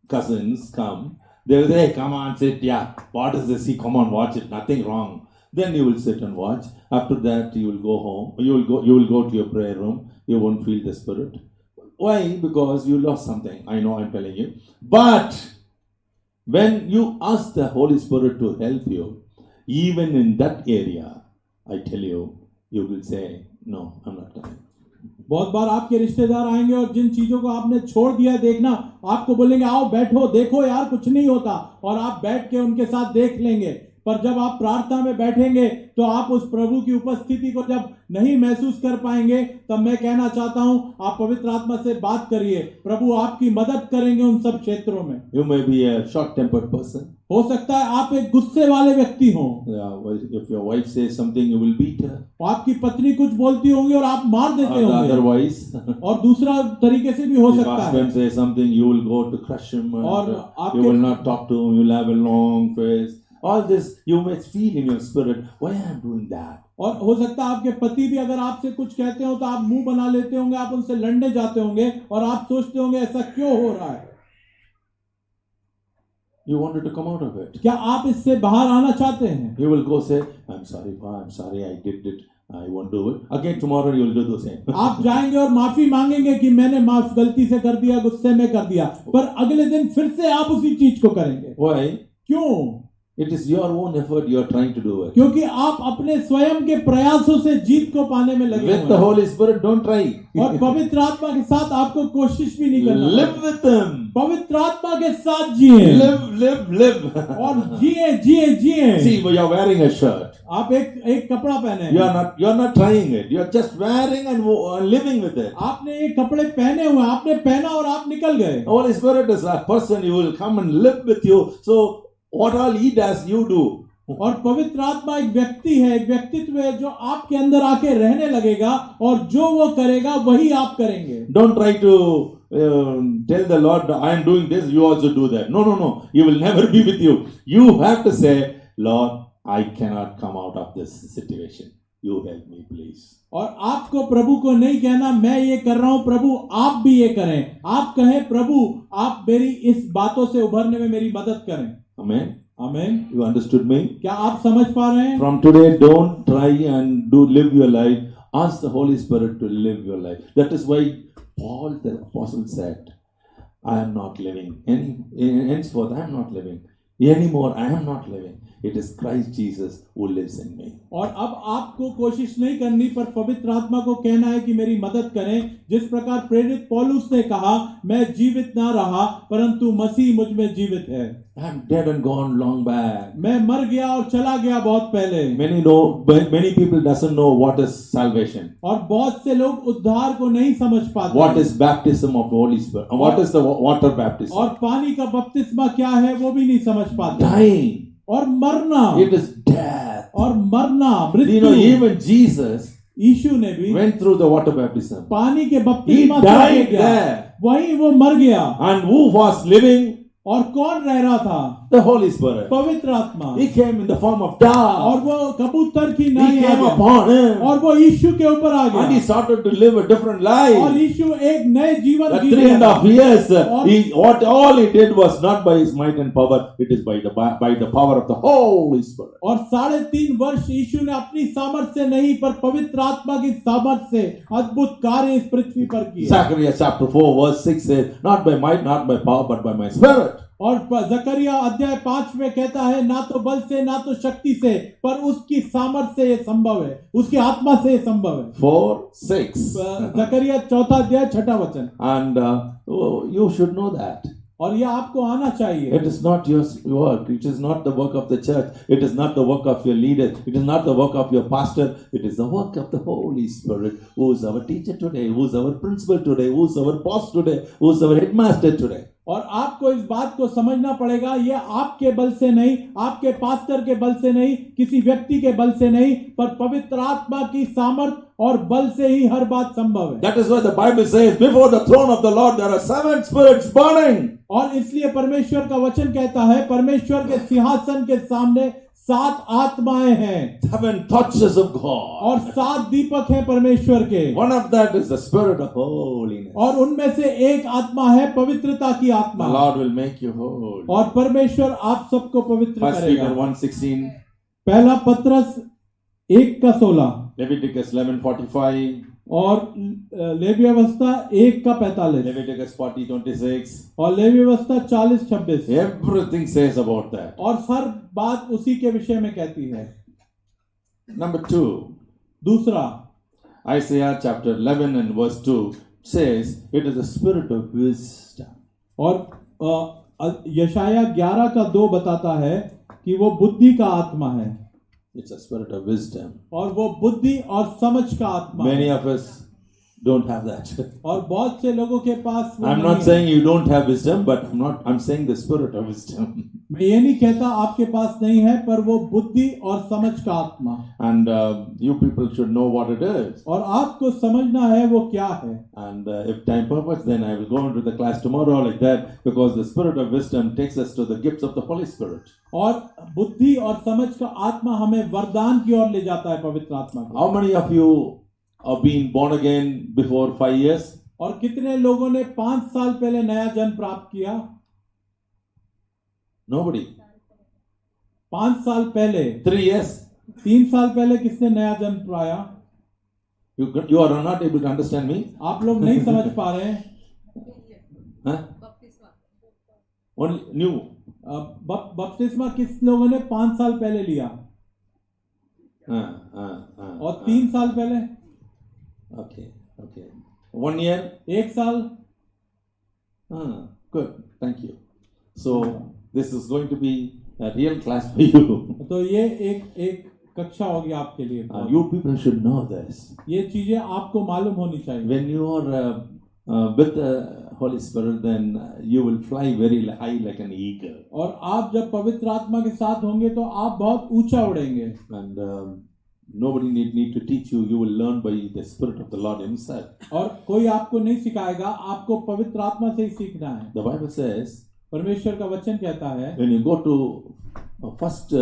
cousins come, they will say, hey, come on, sit, yeah. What is this? Come on, watch it. Nothing wrong. Then you will sit and watch. After that, you will go home. You will go to your prayer room. You won't feel the Spirit. Why? Because you lost something. I know, I'm telling you. But when you ask the Holy Spirit to help you, even in that area, I tell you, you will say, no, I'm not coming. बहुत बार आपके रिश्तेदार आएंगे और जिन चीजों को आपने छोड़ दिया देखना, आपको बोलेंगे आओ बैठो, देखो यार कुछ नहीं होता, और आप बैठ के उनके साथ देख लेंगे। पर जब आप प्रार्थना में बैठेंगे तो आप उस प्रभु की उपस्थिति को जब नहीं महसूस कर पाएंगे, तब मैं कहना चाहता हूं आप पवित्र आत्मा से बात करिए, प्रभु आपकी मदद करेंगे उन सब क्षेत्रों में। You may be a short-tempered person. हो सकता है आप एक गुस्से वाले व्यक्ति हो, Yeah, well, if your wife says something, you will beat her. आपकी पत्नी कुछ बोलती होंगी और आप मार देते होंगे, Otherwise, और दूसरा तरीके से भी हो if सकता है। husband says something, you will go to crush him. And, और you आपके will not talk to him. You will have a long face. All this you may feel in your spirit. Why I am doing that? और हो सकता है आपके पति भी अगर आपसे कुछ कहते हो तो आप मुंह बना लेते होंगे, आप उनसे लड़ने जाते होंगे और आप सोचते होंगे ऐसा क्यों हो रहा है। You wanted to come out of it. क्या आप इससे बाहर आना चाहते हैं? You will go say, I'm sorry, Pa, I'm sorry, I did it. I won't do it. Again tomorrow you will do the same. आप जाएंगे और माफी मांगेंगे कि मैंने माफ गलती से कर दिया, गुस्से में कर दिया, पर अगले दिन फिर से आप उसी चीज को करेंगे। Why? क्यों? It is your own effort you are trying to do it. क्योंकि आप अपने स्वयं के प्रयासों से जीत को पाने में लगे With the हुए हैं। Holy Spirit, don't try. और पवित्र आत्मा के साथ आपको कोशिश भी नहीं करना। Live with Him. पवित्र आत्मा के साथ जिए। Live. और जिए। See, you are wearing a shirt. आप एक कपड़ा पहने हैं। You are not trying it. You are just wearing and living with it. आपने ये कपड़े पहने हुए, आपने पहना और आप निकल गए। Holy Spirit is a person. He will come and live with you. So what all He does, you do. और पवित्र आत्मा एक व्यक्ति है, एक व्यक्तित्व है जो आपके अंदर आके रहने लगेगा और जो वो करेगा वही आप करेंगे। Don't try to tell the Lord, I am doing this, you also do that. No. He will never be with you. You have to say, Lord, I cannot come out of this situation. You help me, please. और आपको प्रभु को नहीं कहना मैं ये कर रहा हूं, प्रभु आप भी ये करें। आप कहें प्रभु आप मेरी इस बातों से उभरने में मेरी मदद करें। Amen. आमीन। You understood me? क्या आप समझ पा रहे हैं? From today, don't try and live your life. Ask the Holy Spirit to live your life. That is why Paul the apostle said, I am not living. Henceforth, I am not living. anymore I am not living. It is Christ Jesus who lives in me. और अब आपको कोशिश नहीं करनी पर पवित्र आत्मा को कहना है कि मेरी मदद करें। जिस प्रकार प्रेरित पौलुस ने कहा, मैं जीवित ना रहा परंतु मसीह मुझ में जीवित है। I am dead and gone long back. मैं मर गया और चला गया बहुत पहले। Many people doesn't know what is salvation. और बहुत से लोग उद्धार को नहीं समझ पाते। What is baptism of the Holy Spirit? What is the water baptism? और पानी का बपतिस्मा क्या है वो भी नहीं समझ पाते। Dying. और मरना। It is death. और मरना, You know, मृत्यु। even Jesus यीशु ने भी went through the water baptism. पानी के He बपतिस्मा से died गया। there. वहीं वो मर गया। And who was living? और कौन रह रहा था? The Holy Spirit. पवित्र आत्मा। He came in the form of dove. और वो कबूतर की He नाई आ came गया। upon him. और वो यीशु के ऊपर आ And he गया। started to live a different और life. यीशु एक नए जीवन The जीने 3.5 लगा। years, what all he did was not by his might and power. It is by the power of the Holy Spirit. और 3.5 वर्ष यीशु ने अपनी सामर्थ्य से नहीं पर पवित्र आत्मा की सामर्थ्य से अद्भुत कार्य इस पृथ्वी पर किए। Zechariah chapter 4 verse 6 says, not by might, not by power, but by my spirit. और जकरिया अध्याय 5 में कहता है, ना तो बल से ना तो शक्ति से पर उसकी सामर्थ्य से ये संभव है, उसकी आत्मा से ये संभव है। 4:6. जकरिया 4 अध्याय 6 वचन। And you should know that. और ये आपको आना चाहिए। It is not your work. It is not the work of the church. It is not the work of your leader. It is not the work of your pastor. It is the work of the Holy Spirit, who is our teacher today, who is our principal today, who is our boss today, who is our headmaster today. और आपको इस बात को समझना पड़ेगा, ये आपके बल से नहीं, आपके पास्टर के बल से नहीं, किसी व्यक्ति के बल से नहीं, पर पवित्र आत्मा की सामर्थ और बल से ही हर बात संभव है। That is why the Bible says, before the throne of the Lord there are 7 spirits burning. और इसलिए परमेश्वर का वचन कहता है, परमेश्वर के सिंहासन के सामने 7 आत्माएं हैं। 7 touches of God. और 7 दीपक हैं परमेश्वर के। One of that is the spirit of holiness. और उनमें से एक आत्मा है पवित्रता की The आत्मा। Lord will make you holy. और परमेश्वर आप सबको पवित्र 1 करेगा। Peter 1:16. पहला पत्रस 1:16 Leviticus 11:45. और लेवी अवस्था 1:45 Leviticus 40:26. और लेवी अवस्था 40:26 Everything says about that. और हर बात उसी के विषय में कहती है। Number 2, दूसरा, Isaiah chapter 11 and verse 2 says it is the spirit of wisdom. और यशाया 11:2 बताता है कि वो बुद्धि का आत्मा है। It's a spirit of wisdom. और वो बुद्धि और समझ का आत्मा Many है। of us don't have that. और बहुत से लोगों के पास वो I'm नहीं not है। saying you don't have wisdom, but I'm saying the spirit of wisdom. मैं ये नहीं कहता आपके पास नहीं है, पर वो बुद्धि और समझ का आत्मा। And you people should know what it is. और आपको समझना है वो क्या है। And if time permits, then I will go into the class tomorrow like that, because the spirit of wisdom takes us to the gifts of the Holy Spirit. और बुद्धि और समझ का आत्मा हमें वरदान की ओर ले जाता है, पवित्र आत्मा को। How many of you have been born again before 5 years? और कितने लोगों ने 5 साल पहले नया जन्म प्राप्त किया? Nobody. 5 साल पहले। 3 years? 3 साल पहले किसने नया जन्म पाया? You are not able to understand me? आप लोग नहीं समझ पा रहे हैं। Huh? Only new. बपतिस्मा किस लोगों ने 5 साल पहले लिया? और 3 साल पहले? Okay. 1 year? 1 साल? Good. Thank you. So this is going to be a real class for you. तो ये एक कक्षा होगी आपके लिए। You people should know this. ये चीजें आपको मालूम होनी चाहिए। When you are with the Holy Spirit, then you will fly very high like an eagle. और आप जब पवित्र आत्मा के साथ होंगे तो आप बहुत ऊंचा उड़ेंगे। And nobody need to teach you. You will learn by the Spirit of the Lord Himself. और कोई आपको नहीं सिखाएगा, आपको पवित्र आत्मा से ही सीखना है। The Bible says, परमेश्वर का वचन कहता है, when you go to 1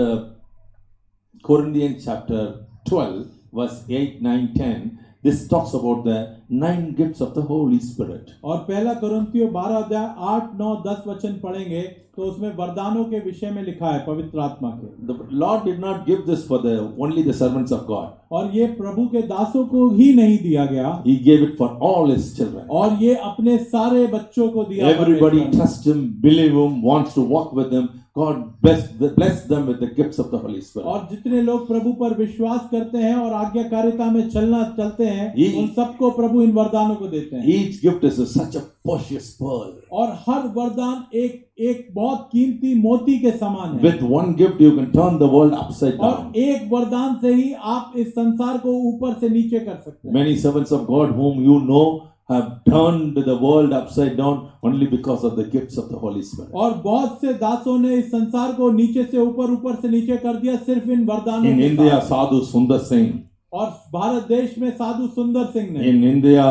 Corinthians chapter 12, verse 8, 9, 10, this talks about the 9 gifts of the Holy Spirit. और पहला कुरिन्थियों 12 अध्याय 8, 9, 10 वचन पढ़ेंगे तो उसमें वरदानों के विषय में लिखा है पवित्र आत्मा के। The Lord did not give this for only the servants of God. और ये प्रभु के दासों को ही नहीं दिया गया, He gave it for all His children. और ये अपने सारे बच्चों को दिया। Everybody परमेश्वर ने। trusts Him, believe Him, wants to walk with Him. God bless them with the gifts of the Holy Spirit. और जितने लोग प्रभु पर विश्वास करते हैं और आज्ञाकारिता में चलते हैं, उन सबको प्रभु इन वरदानों को देते हैं। Each gift is such a precious pearl. और हर वरदान एक बहुत कीमती मोती के समान है। With one gift you can turn the world upside down. और एक वरदान से ही आप इस संसार को ऊपर से नीचे कर सकते हैं। Many servants of God whom you know have turned the world upside down only because of the gifts of the Holy Spirit. और बहुत से दासों ने इस संसार को नीचे से ऊपर से नीचे कर दिया सिर्फ इन वरदानों In के India, साथ। Sadhu Sundar Singh. और भारत देश में साधु सुंदर सिंह ने, In India,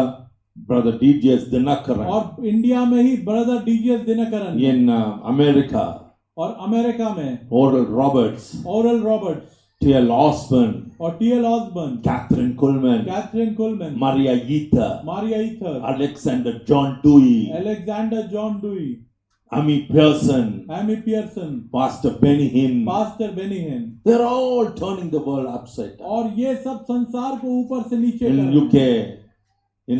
Brother D.J.S. Dinakaran. और इंडिया में ही ब्रदर डीजीएस दिनकरन ने, In America, और अमेरिका में Oral Roberts, Oral Roberts T.L. Osborne, और TL Osborne, Catherine Kuhlman, Catherine Kuhlman, Maria Yita, Maria ईथर, Alexander John Dewey, Alexander John Dowie, Amy Pearson, Amy Pearson, Pastor Benny Hinn. Pastor Benny Hinn, They're all turning the world upside down. और ये सब संसार को ऊपर से नीचे In कर, UK, in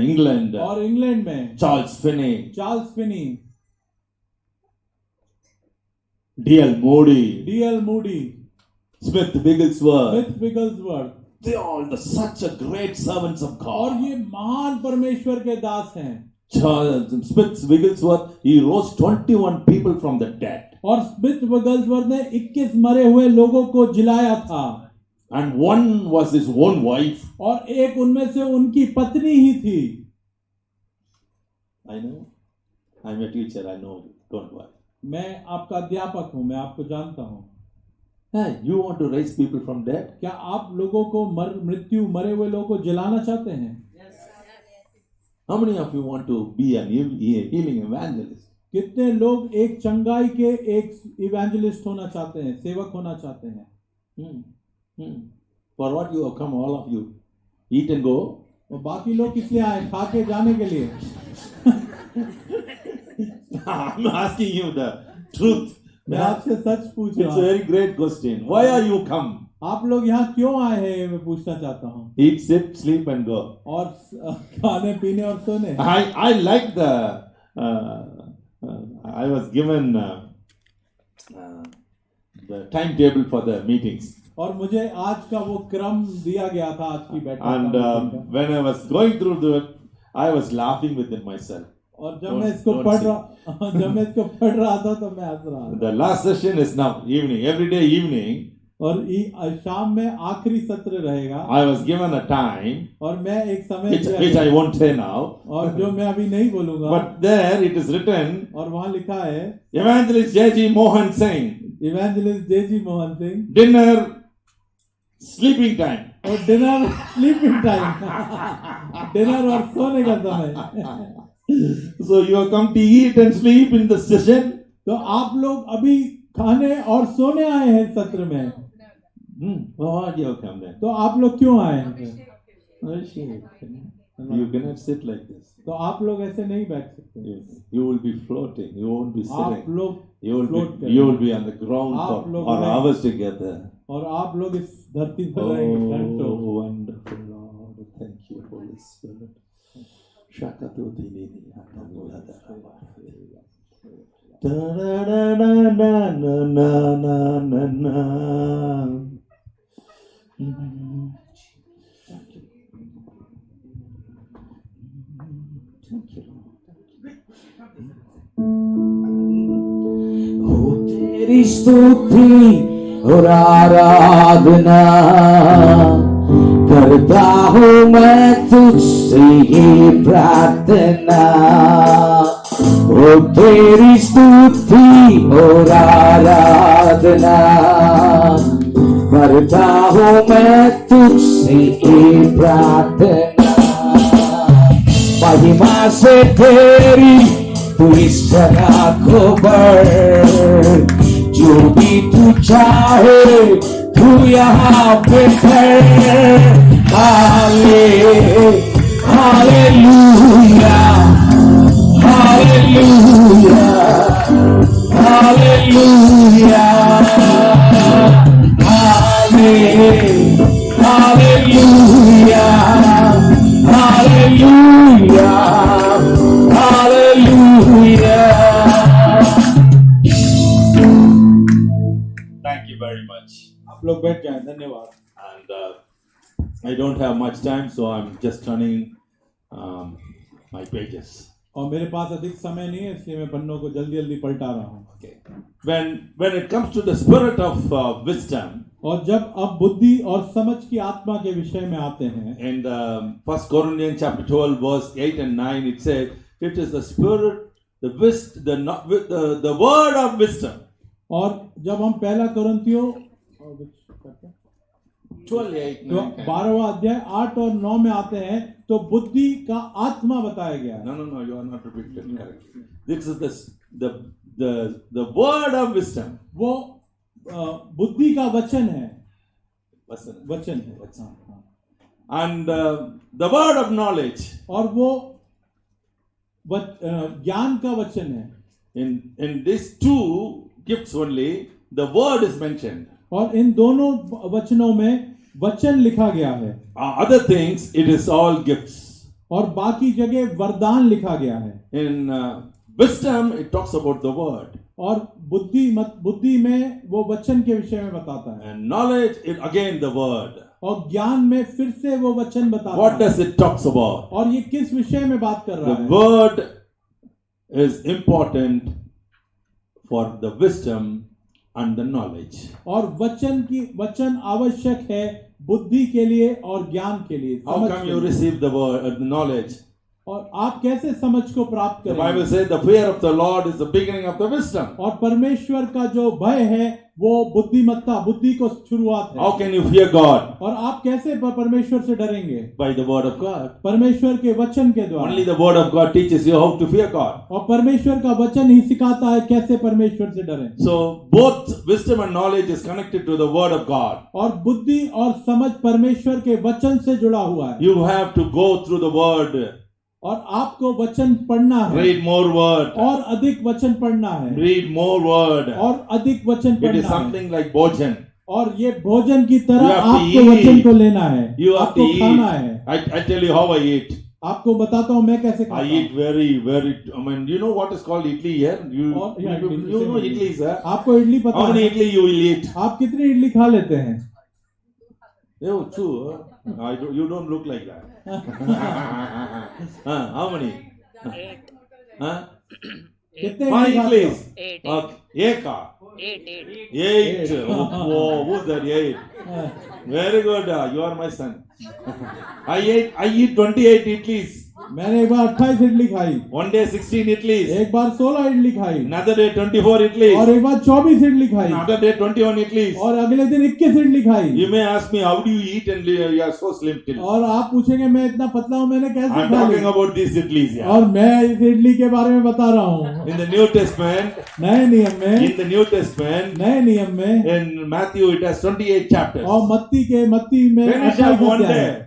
England, और इंग्लैंड में Charles Finney, Charles Finney, D.L. Moody, DL Moody, Smith Wigglesworth. Smith Wigglesworth, They all such a great servants of और God. ये महान परमेश्वर के दास हैं। Charles Smith Wigglesworth, he rose 21 people from the dead. और Smith Wigglesworth ने 21 मरे हुए लोगों को जिलाया था, And one was his own wife. और एक उनमें से उनकी पत्नी ही थी। I know. I'm a teacher, I know. Don't worry. मैं आपका अध्यापक हूं, मैं आपको जानता हूं। Hey, you want to raise people from dead? क्या आप लोगों को मरे हुए लोगों को जलाना चाहते हैं? How many of you want to be a healing evangelist? कितने लोग एक चंगाई के एक इवेंजलिस्ट होना चाहते हैं, सेवक होना चाहते हैं? For what you have come, all of you? Eat and go? और बाकी लोग किस लिए आए? खा के जाने के लिए। I'm asking you the truth. मैं आपसे सच पूछ It's रहा a हूँ, very great question. Why are you come? आप लोग यहाँ क्यों आए हैं, ये मैं पूछना चाहता हूँ। Eat, sit, sleep and go. और खाने पीने और सोने। I like the. I was given the timetable for the meetings, और मुझे आज का वो क्रम दिया गया था, आज की बैठक and का। when I was going through it, I was laughing within myself. और जब मैं इसको पढ़ रहा था तो मैं हंस रहा था। The last session is now evening. Every day evening, और शाम में आखिरी सत्र रहेगा, I was given a time और मैं एक समय दिया which गया, I won't say now. और जो मैं अभी नहीं बोलूंगा, But there it is written, और वहां लिखा है Evangelist J.G. Mohan Singh, evangelist JG Mohan Singh, dinner, sleeping time. और डिनर स्लीपिंग टाइम, डिनर और सोने का समय। So you have come to eat and sleep in the session. तो आप लोग अभी खाने और सोने आए हैं सत्र में, Why do you have come then? तो आप लोग क्यों आए हैं? You cannot sit like this. तो आप लोग ऐसे नहीं बैठ सकते, You will be floating. You won't be आप sitting. लोग You float will करेंगे। you will be on the ground आप for लोग hours together. और आप लोग इस धरती पर रहेंगे घंटों। Oh, wonderful Lord. Thank you, Holy Spirit. Shakatu dini हो तेरी स्तुति और आराधना करता हूँ मैं तुझसे ही प्रार्थना। हो तेरी स्तुति और आराधना करता हूँ मैं तुझसे ही प्रार्थना। महिमा से तेरी तू इस जगह को बढ़, जो भी तू चाहे तू यहाँ पे कर। Hallelujah hallelujah don't have much time, so I'm just turning my pages. और मेरे पास अधिक समय नहीं है, इसलिए मैं पन्नों को जल्दी जल्दी पलटा रहा हूँ. Okay. When it comes to the spirit of wisdom, और जब अब बुद्धि और समझ की आत्मा के विषय में आते हैं, in the 1 Corinthians chapter 12, verse 8 and 9, it says, it is the spirit, the word of wisdom. और जब हम पहला कोरिन्थियों 12वां अध्याय 8 और 9 में आते हैं, तो बुद्धि का आत्मा बताया गया है. No, you are not repeating correctly. This is the word of wisdom. वो बुद्धि का वचन है. वचन है. हाँ. And the word of knowledge. और वो ज्ञान का वचन है. In these two gifts only, the word is mentioned. और इन दोनों वचनों में वचन लिखा गया है. Other things, it is all gifts. और बाकी जगह वरदान लिखा गया है. In wisdom, it talks about the word. और बुद्धि में वो वचन के विषय में बताता है. And knowledge, it again the word. और ज्ञान में फिर से वो वचन बताता What है. does it talks about? और ये किस विषय में बात कर रहा The है? word is important for the wisdom and the knowledge. और वचन आवश्यक है बुद्धि के लिए और ज्ञान के लिए. How समझ come के you लिए. receive the word, the knowledge? और आप कैसे समझ को प्राप्त The Bible करेंगे? says the fear of the Lord is the beginning of the wisdom. और परमेश्वर का जो भय है वो बुद्धि को शुरुआत है. How can you fear God? और आप कैसे परमेश्वर से डरेंगे? By the word of God. परमेश्वर के वचन के द्वारा. Only the word of God teaches you how to fear God. और परमेश्वर का वचन ही सिखाता है कैसे परमेश्वर से डरें. So both wisdom and knowledge is connected to the word of God. और बुद्धि और समझ परमेश्वर के वचन से जुड़ा हुआ है. You have to go through the word. और आपको वचन पढ़ना है. Read more word. और अधिक वचन पढ़ना है. Read more word. और अधिक वचन It is पढ़ना है. something like bhojan. और ये भोजन की You तरह have to आपको eat. वचन को लेना है. You have to आपको eat. खाना है. I tell you how I eat. आपको बताता हूँ मैं कैसे खाता I हूँ. eat very. I mean, you know what is called idli here? You know idli, sir. आपको इडली पता How many है? idli you will eat? आप कितनी इडली खा लेते हैं? Oh, true. You don't look like that. How many? 8, Huh? कितने 5 इडली खाते हो? idlis. 8, Okay. Eka. 8. 8. Oh, who's that? 8. Very good. You are my son. I eat 28 idlis. मैंने एक बार 28 इडली खाई. One day 16 idlis. एक बार 16 इडली खाई. Another day 24 idlis. और एक बार 24 इडली खाई. Another day 21 idlis. और अगले दिन 21 इडली खाई. You may ask me, how do you eat and you are so slim till? और आप पूछेंगे मैं इतना पतला हूँ मैंने कैसे I'm खा talking Lee? about these idlis. Yeah. और मैं इस इडली के बारे में बता रहा हूँ. In the New Testament, नए नियम में नए नियम में in Matthew, it has 28 chapters. और मत्ती में Finish 28 up one अध्याय है. day.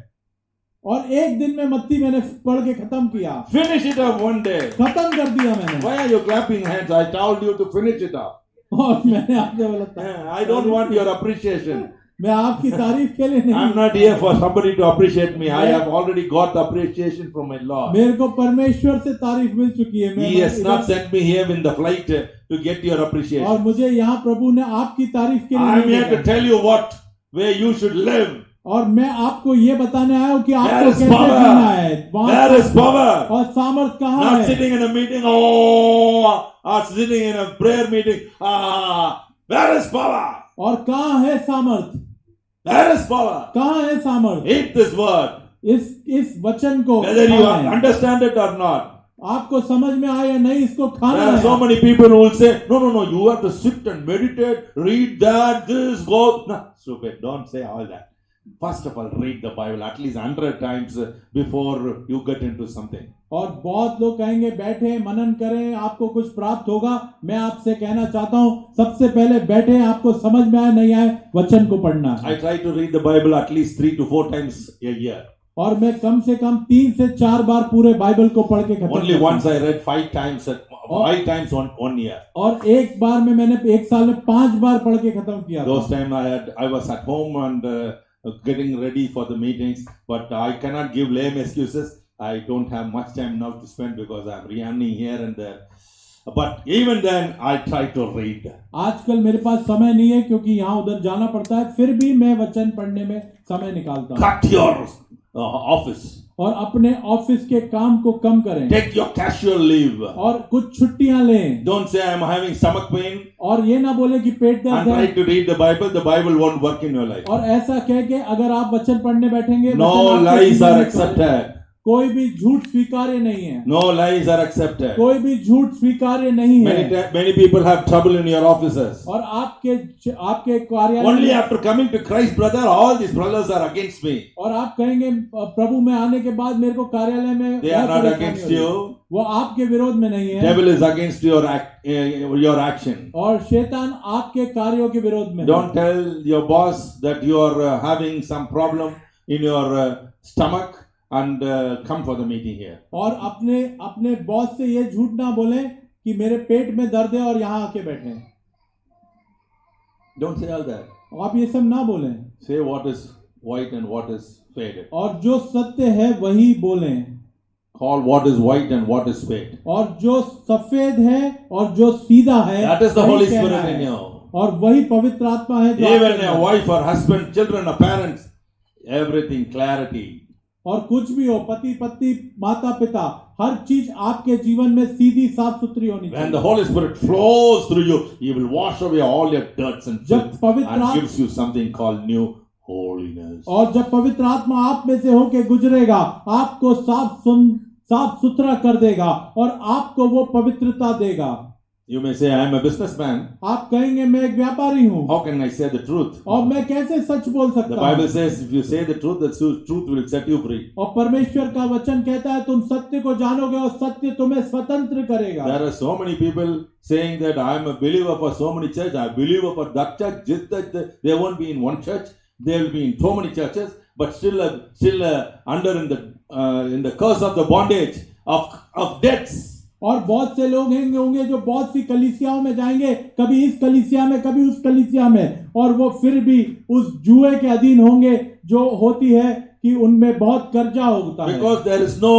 और एक दिन में मत्ती मैंने पढ़ के खत्म किया. Finish it up one day. खत्म कर दिया मैंने. Why are you clapping hands? I told you to finish it up. और मैंने आपसे बोला था I don't want your appreciation. मैं आपकी तारीफ के लिए I'm नहीं. not here for somebody to appreciate me. I have already got the appreciation from my Lord. मेरे को परमेश्वर से तारीफ मिल चुकी है. He has not sent me here in the flight to get your और appreciation. मुझे यहाँ प्रभु ने आपकी तारीफ के लिए I'm नहीं here to भेजा. tell you where you should live. और मैं आपको ये बताने आया हूँ कि There आपको is कैसे power. जीना है. There is power. और सामर्थ कहाँ Not है? sitting in a meeting, or sitting in a prayer meeting. There is power. और कहाँ है सामर्थ? There is power. कहाँ है सामर्थ? Eat this word. इस वचन को Whether you खाना है. understand it or not. आपको समझ में आए या नहीं इसको खाना There are है. so many people who will say, no, you have to sit and meditate, read that, this, go. No, stupid, don't say all that. First of all, read the Bible at least 100 times before you get into something. और बहुत लोग कहेंगे बैठे मनन करें आपको कुछ प्राप्त होगा. मैं आपसे कहना चाहता हूँ सबसे पहले बैठे आपको समझ में आए नहीं आए वचन को पढ़ना है. I try to read the Bible at least 3 to 4 times a year. और मैं कम से कम 3 से 4 बार पूरे बाइबल को पढ़ के खत्म Only करता once हूँ. I read 5 times, 5 times one year. और एक बार में मैंने एक साल में 5 बार पढ़ के खत्म किया Those था. time I was at home and getting ready for the meetings, but I cannot give lame excuses. I don't have much time now to spend because I'm running here and there. But even then, I try to read. आजकल मेरे पास समय नहीं है क्योंकि यहाँ उधर जाना पड़ता है, फिर भी मैं वचन पढ़ने में समय निकालता हूँ। Cut your office. और अपने ऑफिस के काम को कम करें Take your casual leave. और कुछ छुट्टियां लें Don't say I'm having stomach pain और ये ना बोले कि पेट दर्द and है try to read the Bible. The Bible won't work in your life. और ऐसा कह के अगर आप वचन पढ़ने बैठेंगे No वचन आपके lies जीवन are में accepted. कोई भी झूठ स्वीकार्य नहीं है, No lies are accepted. कोई भी झूठ स्वीकार्य नहीं है। Many people have trouble in your offices. और आपके कार्यालय Only में after coming to Christ, brother, all these brothers are against me. और आप कहेंगे प्रभु में आने के बाद मेरे को कार्यालय में They are बहुत not परेशानी against हो रही है। you. वो आपके विरोध में नहीं है Devil is against your action. और शैतान आपके कार्यों के विरोध में है। Don't tell your boss that you are having some problem in your stomach and come for the meeting here. और अपने बॉस से ये झूठ ना बोलें कि मेरे पेट में दर्द है और यहाँ आके बैठे। Don't say all that. आप ये सब ना बोलें Say what is white and what is faded. और जो सत्य है वही बोलें Call what is white and what is faded. और जो सफेद है और जो सीधा है That is the वही Holy कहना Spirit है। in you. और वही पवित्र आत्मा है जो आपके Even अंदर a है। wife or husband, children or parents, everything clarity. और कुछ भी हो, पति पत्नी माता पिता, हर चीज आपके जीवन में सीधी साफ सुथरी होनी When चाहिए। the Holy Spirit flows through you, He will wash away all your dirts and जब filth पवित्र and आत्मा gives you something called new holiness. और जब पवित्र आत्मा आप में से होके गुजरेगा आपको साफ सुथरा कर देगा और आपको वो पवित्रता देगा। You may say, I am a businessman. आप कहेंगे मैं एक व्यापारी हूँ How can I say the truth? और मैं कैसे सच बोल The सकता Bible हूँ? says, if you say the truth will set you free. और परमेश्वर का वचन कहता है तुम सत्य को जानोगे और सत्य तुम्हें स्वतंत्र करेगा। There are so many people saying that I am a believer for so many churches. I believe for that church. Just that they won't be in one church. They will be in so many churches, but still under in the curse of the bondage of debts. और बहुत से लोग होंगे जो बहुत सी कलीसियाओं में जाएंगे, कभी इस कलीसिया में कभी उस कलीसिया में, और वो फिर भी उस जुए के अधीन होंगे जो होती है कि उनमें बहुत कर्जा होता है। Because there is no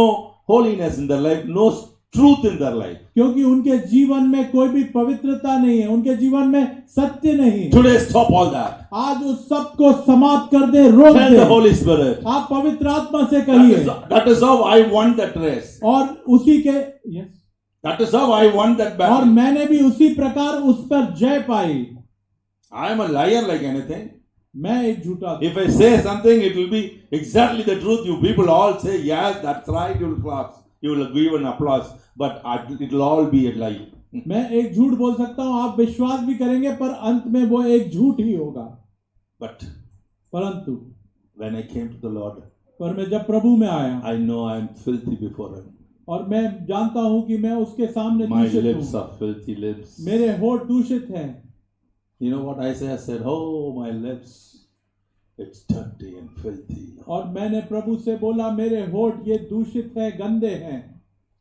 holiness in their life, no truth in their life. क्योंकि उनके जीवन में कोई भी पवित्रता नहीं है, उनके जीवन में सत्य नहीं है। Today stop all that. आज उस सब को समाप्त कर दे, रोक Tell they. the Holy Spirit. आप पवित्र आत्मा से कहिए। That is how I won that race. और उसी के That is how I won that और battle. मैंने भी उसी प्रकार उस पर जय पाई। I am a liar like anything. मैं एक झूठा था। If I say something, it will be exactly the truth. You people all say, yes, that's right, you will clap. You will give an applause. But it will all be a lie. मैं एक झूठ बोल सकता हूँ, आप विश्वास भी करेंगे, पर अंत में वो एक झूठ ही होगा। But परंतु when I came to the Lord, पर मैं जब प्रभु में आया I know I am filthy before Him. और मैं जानता हूं कि मैं उसके सामने My दूषित lips हूं, are filthy lips. मेरे होठ दूषित हैं। You know what I say? I said, oh, my lips, it's dirty and filthy. और मैंने प्रभु से बोला मेरे होठ ये दूषित है, गंदे हैं।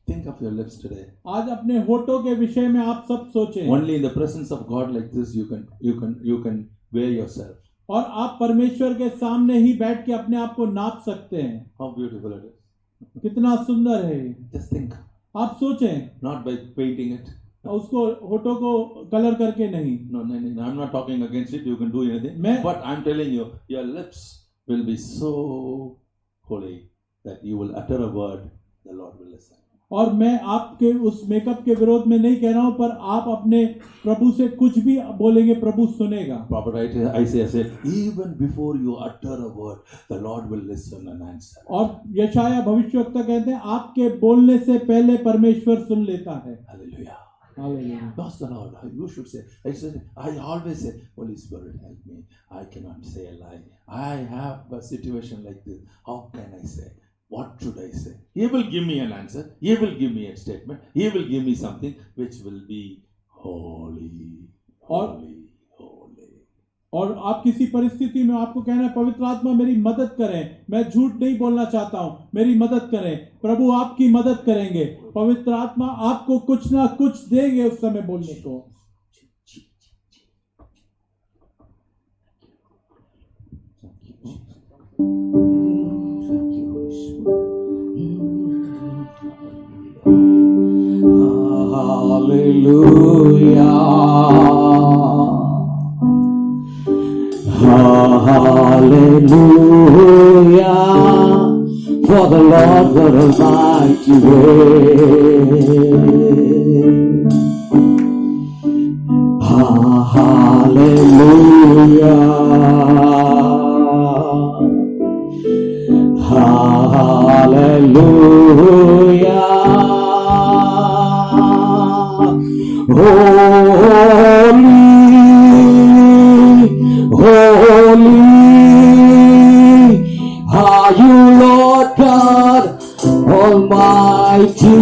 Think of your lips today. आज अपने होठों के विषय में आप सब सोचें। Only in the presence of God like this you can wear yourself. और आप परमेश्वर के सामने ही बैठ के अपने आप को नाप सकते हैं। How beautiful it is. कितना सुंदर है। Just think. आप सोचें, Not by painting it. उसको होठों को कलर करके नहीं। No, I'm not talking against it. You can do anything. But I'm telling you, your lips will be so holy that you will utter a word, the Lord will listen. और मैं आपके उस makeup के विरोध में नहीं कह रहा हूं, पर आप अपने प्रभु से कुछ भी बोलेंगे प्रभु सुनेगा। Prophet Isaiah said, even before you utter a word, the Lord will listen and answer. और यशाया भविष्यवक्ता कहते हैं आपके बोलने से पहले परमेश्वर सुन लेता है। Hallelujah. Hallelujah. Ask the Lord. You should say. I always say, Holy Spirit, help me. I cannot say a lie. I have a situation like this. How can I say? What should I say? He will give me an answer. He will give me a statement. He will give me something which will be holy, holy, holy. और आप किसी परिस्थिति में आपको कहना है पवित्र आत्मा मेरी मदद करें, मैं झूठ नहीं बोलना चाहता हूं, मेरी मदद करें। प्रभु आपकी मदद करेंगे। पवित्र आत्मा आपको कुछ ना कुछ देंगे उस समय बोलने को। Hallelujah, for the Lord God Almighty reigns. Hallelujah, hallelujah, holy are you, Lord God Almighty.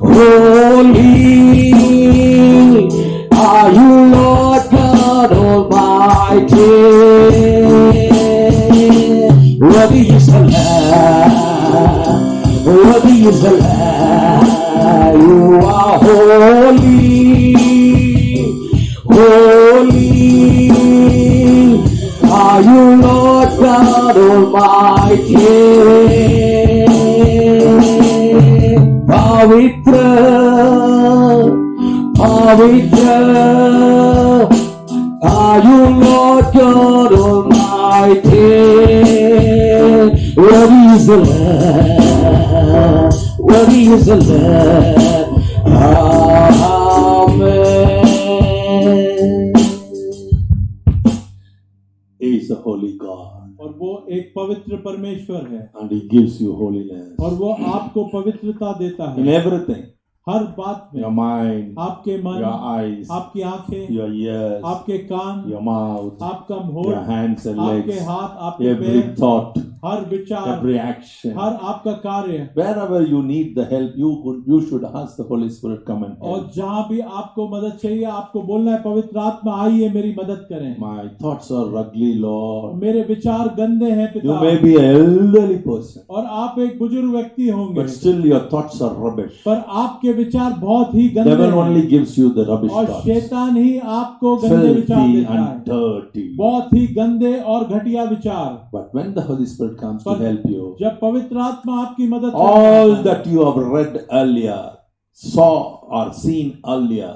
Holy are you, Lord God Almighty. Worthy is the Lamb, worthy is the Lamb. You are holy are you, Lord God Almighty. Pavitra, Pavitra are you, Lord God Almighty. Worthy is the Lamb, worthy is the Lamb. Amen. He is a holy God और वो एक पवित्र परमेश्वर है and He gives you holiness और वो आपको पवित्रता देता in है everything. हर बात Your में, mind, आपके मन, your eyes, आपकी आंखें, your ears, आपके कान, your mouth, आपका your मुंह, hands and आपके legs, हाथ, आपके every पैर, thought, हर विचार, every action. हर आपका कार्य, Wherever you need the help, you should ask the Holy Spirit come and और help. जहां भी आपको मदद चाहिए आपको बोलना है पवित्र आत्मा आइए मेरी मदद करें। My thoughts are ugly, Lord. मेरे विचार गंदे हैं You पिता, may be an elderly person, और आप एक बुजुर्ग व्यक्ति होंगे, but still your thoughts are rubbish. पर आपके विचार बहुत ही गंदे Devil हैं only gives you the rubbish और thoughts, शैतान ही आपको गंदे विचार filthy देता and है, dirty. बहुत ही गंदे और घटिया विचार। But when the Holy Spirit comes to पर help you, जब पवित्र आत्मा आपकी मदद all करता है, that you have read earlier, saw or seen earlier,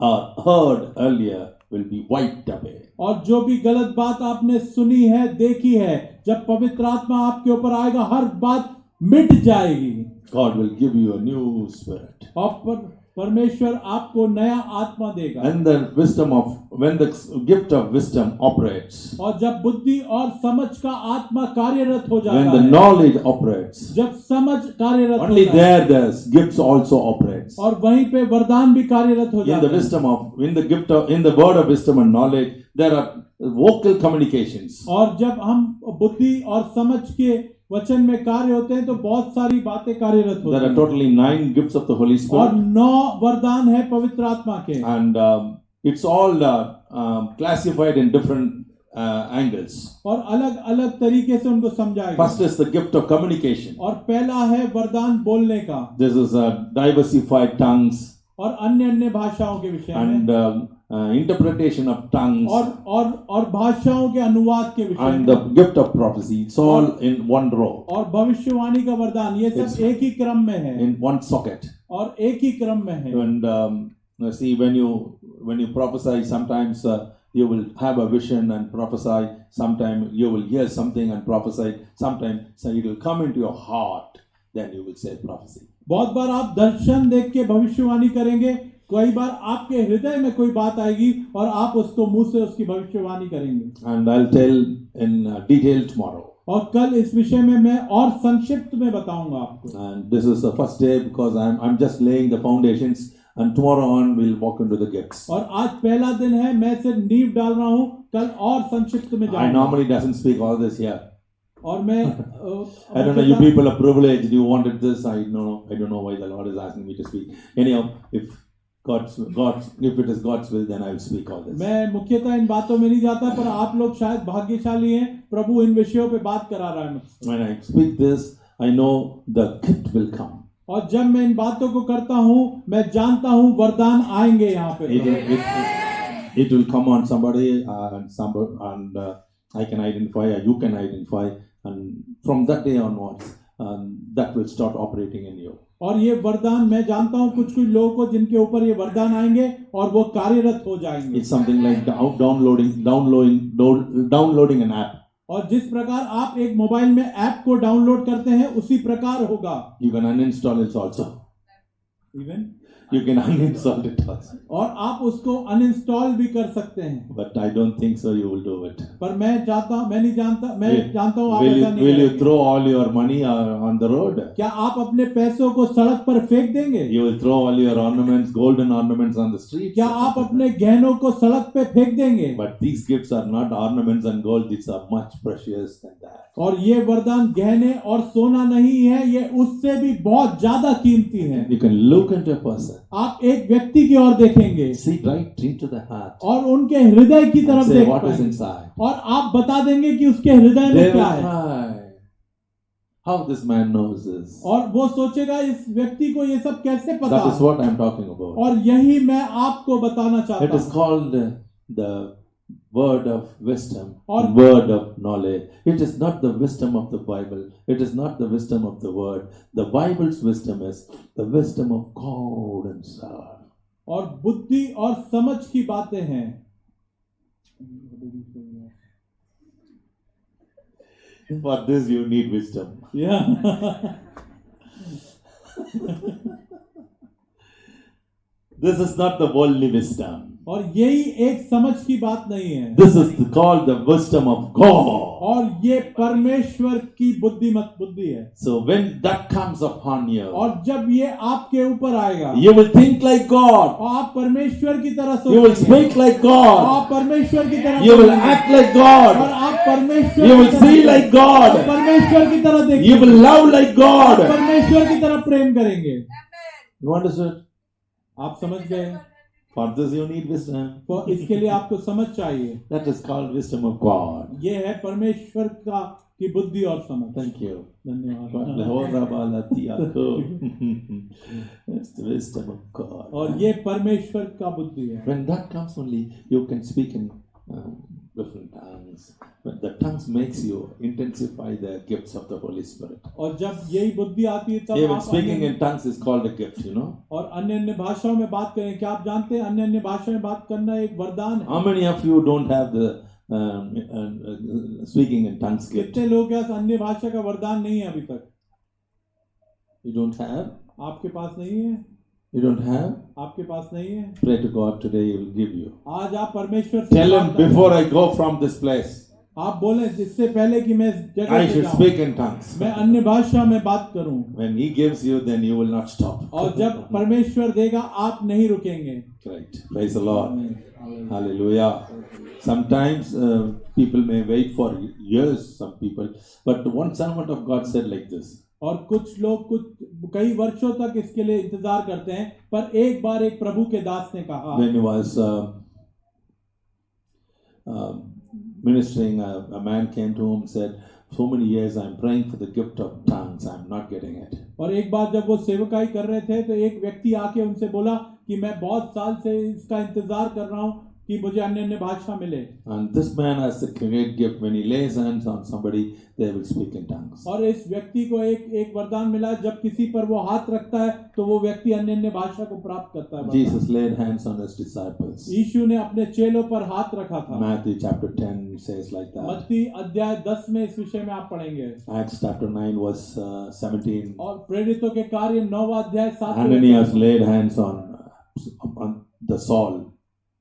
or heard earlier will be wiped away. और जो भी गलत बात आपने सुनी है, देखी है, जब पवित्र आत्मा आपके ऊपर आएगा हर बात मिट जाएगी God will give you a new spirit. और परमेश्वर आपको नया आत्मा देगा। And the wisdom of, when the gift of wisdom operates, और जब बुद्धि और समझ का आत्मा कार्यरत हो when जाता the है, knowledge operates, जब समझ कार्यरत only होता है, there the gifts also operates. और वहीं पे वरदान भी कार्यरत हो In जाता the है। wisdom of, in the gift of, in the word of wisdom and knowledge, there are vocal communications. और जब हम बुद्धि और समझ के वचन में कार्य होते हैं तो बहुत सारी बातें कार्यरत होती There are हैं, totally 9 gifts of the Holy और Spirit, 9 वरदान है पवित्र आत्मा के, and it's all classified in different angles. और अलग अलग तरीके से उनको समझाएगा। First is the gift of communication. और पहला है वरदान बोलने का, This is diversified tongues और अन्य अन्य भाषाओं के विषय में, and interpretation of tongues और भाषाओं के अनुवाद के विषय and में, the gift of prophecy. It's all in one row, और भविष्यवाणी का वरदान, ये सब एक ही क्रम में है in one socket. और एक ही क्रम में है। And see, when you prophesy, sometimes you will have a vision and prophesy. Sometimes you will hear something and prophesy. Sometimes so it will come into your heart. Then you will say prophecy. बहुत बार आप दर्शन देख के भविष्यवाणी करेंगे, कई बार आपके हृदय में कोई बात आएगी और आप उसको मुंह से उसकी भविष्यवाणी करेंगे। And I'll tell in detail tomorrow. और कल इस विषय में मैं और संक्षिप्त में बताऊंगा आपको। And this is the first day because I'm just laying the foundations. And tomorrow on we'll walk into the gifts. और आज पहला दिन है, मैं सिर्फ नींव डाल रहा हूँ, कल और संक्षिप्त में I जाऊंगा। normally doesn't speak all this here. और मैं I don't know. You people are privileged. You wanted this. I don't know why the Lord is asking me to speak. Anyhow, if it is God's will, then I will speak all this. मैं मुख्यतः इन बातों में नहीं जाता, पर आप लोग शायद भाग्यशाली हैं, प्रभु इन विषयों पे बात करा रहा है मुझसे। When I speak this, I know the gift will come. और जब मैं इन बातों को करता हूँ, मैं जानता हूँ वरदान आएंगे यहाँ पे। It will come on somebody, and I can identify, or you can identify, and from that day onwards, that will start operating in you. और ये वरदान मैं जानता हूँ कुछ कुछ लोगों को जिनके ऊपर ये वरदान आएंगे और वो कार्यरत हो जाएंगे। It's something like downloading an app. और जिस प्रकार आप एक मोबाइल में ऐप को डाउनलोड करते हैं उसी प्रकार होगा। You can uninstall it also. Even You can uninstall it also. और आप उसको अनइंस्टॉल भी कर सकते हैं। But I don't think so you will do it. पर मैं जानता हूँ आप Will ऐसा you, नहीं will you करेंगे। throw all your money on the road? क्या आप अपने पैसों को सड़क पर फेंक देंगे? You will throw all your ornaments, golden ornaments on the street? क्या आप अपने गहनों को सड़क पे फेंक देंगे? But these gifts are not ornaments and gold. These are much precious than that. और ये वरदान गहने और सोना नहीं है, ये उससे भी बहुत ज्यादा कीमती है। You can look into a person, आप एक व्यक्ति की ओर देखेंगे see right into the heart, और उनके हृदय की and तरफ say देख what is पाएंगे inside. और आप बता देंगे कि उसके हृदय They में will क्या है। cry. How this man knows this? और वो सोचेगा इस व्यक्ति को ये सब कैसे पता। That is what I am talking about. और यही मैं आपको बताना चाहता It is हूँ। called the word of wisdom, Or- word of knowledge. It is not the wisdom of the Bible. It is not the wisdom of the word. The Bible's wisdom is the wisdom of God Himself. और बुद्धि और समझ की baतें हैं। For this you need wisdom. Yeah. This is not the worldly wisdom. और यही एक समझ की बात नहीं है। This is called the wisdom of God. और ये परमेश्वर की बुद्धि है। So when that comes upon you, और जब ये आपके ऊपर आएगा, you will think like God. और आप परमेश्वर की तरह You will सोचेंगे, speak like और God. आप परमेश्वर की तरह You will बोलेंगे, act like और God. आप परमेश्वर You की will तरह see like और God. परमेश्वर की तरह You देखेंगे, will love like और God. परमेश्वर की तरह प्रेम करेंगे। You understood? आप समझ गए? For this you need wisdom. तो इसके लिए आपको समझ चाहिए। That is called wisdom of God. ये है परमेश्वर की बुद्धि और समझ। Thank you. धन्यवाद। It's the wisdom of God. और ये परमेश्वर का बुद्धि है। When that comes only, you can speak in different tongues. But the tongues makes you intensify the gifts of the Holy Spirit. और जब यही बुद्धि आती है तब Even आप speaking in tongues is called a gift, you know. और अन्य अन्य भाषाओं में बात करें। क्या आप जानते हैं अन्य अन्य भाषा में बात करना एक वरदान है? How many of you don't have the speaking in tongues gift? कितने लोग के पास अन्य भाषा का वरदान नहीं है अभी तक? You don't have? आपके पास नहीं है? You don't have? आपके पास नहीं है? Pray to God today, He will give you. आज आप परमेश्वर से Tell Him प्रार्थना before I go from this place, आप बोले जिससे पहले कि मैं इस I जगह से should जाऊं, speak in tongues. मैं अन्य भाषा में बात करूं। When He gives you, then you will not stop. और जब परमेश्वर देगा आप नहीं रुकेंगे। Great. Praise the Lord. Hallelujah. Sometimes people may wait for years, some people, but one servant of God said like this. और कुछ लोग कई वर्षों तक इसके लिए इंतजार करते हैं, पर एक बार एक प्रभु के दास ने कहा, When he was ministering, a man came to him and said, so many years I'm praying for the gift of tongues, I'm not getting it. और एक बार जब वो सेवकाई कर रहे थे तो एक व्यक्ति आके उनसे बोला कि मैं बहुत साल से इसका इंतजार कर रहा हूँ कि मुझे अन्य अन्य भाषा मिले। And this man has a great gift. When he lays hands on somebody, they will speak in tongues. और इस व्यक्ति को एक वरदान मिला, जब किसी पर वो हाथ रखता है तो वो व्यक्ति अन्य अन्य भाषा को प्राप्त करता है। Jesus laid hands on his disciples. यीशु ने अपने चेलों पर हाथ रखा था। Matthew chapter 10 says like that. मत्ती अध्याय 10 में इस विषय में आप पढ़ेंगे। Acts chapter 9 verse 17. और प्रेरितों के कार्य 9वां अध्याय 7 Ananias laid hands on the Saul,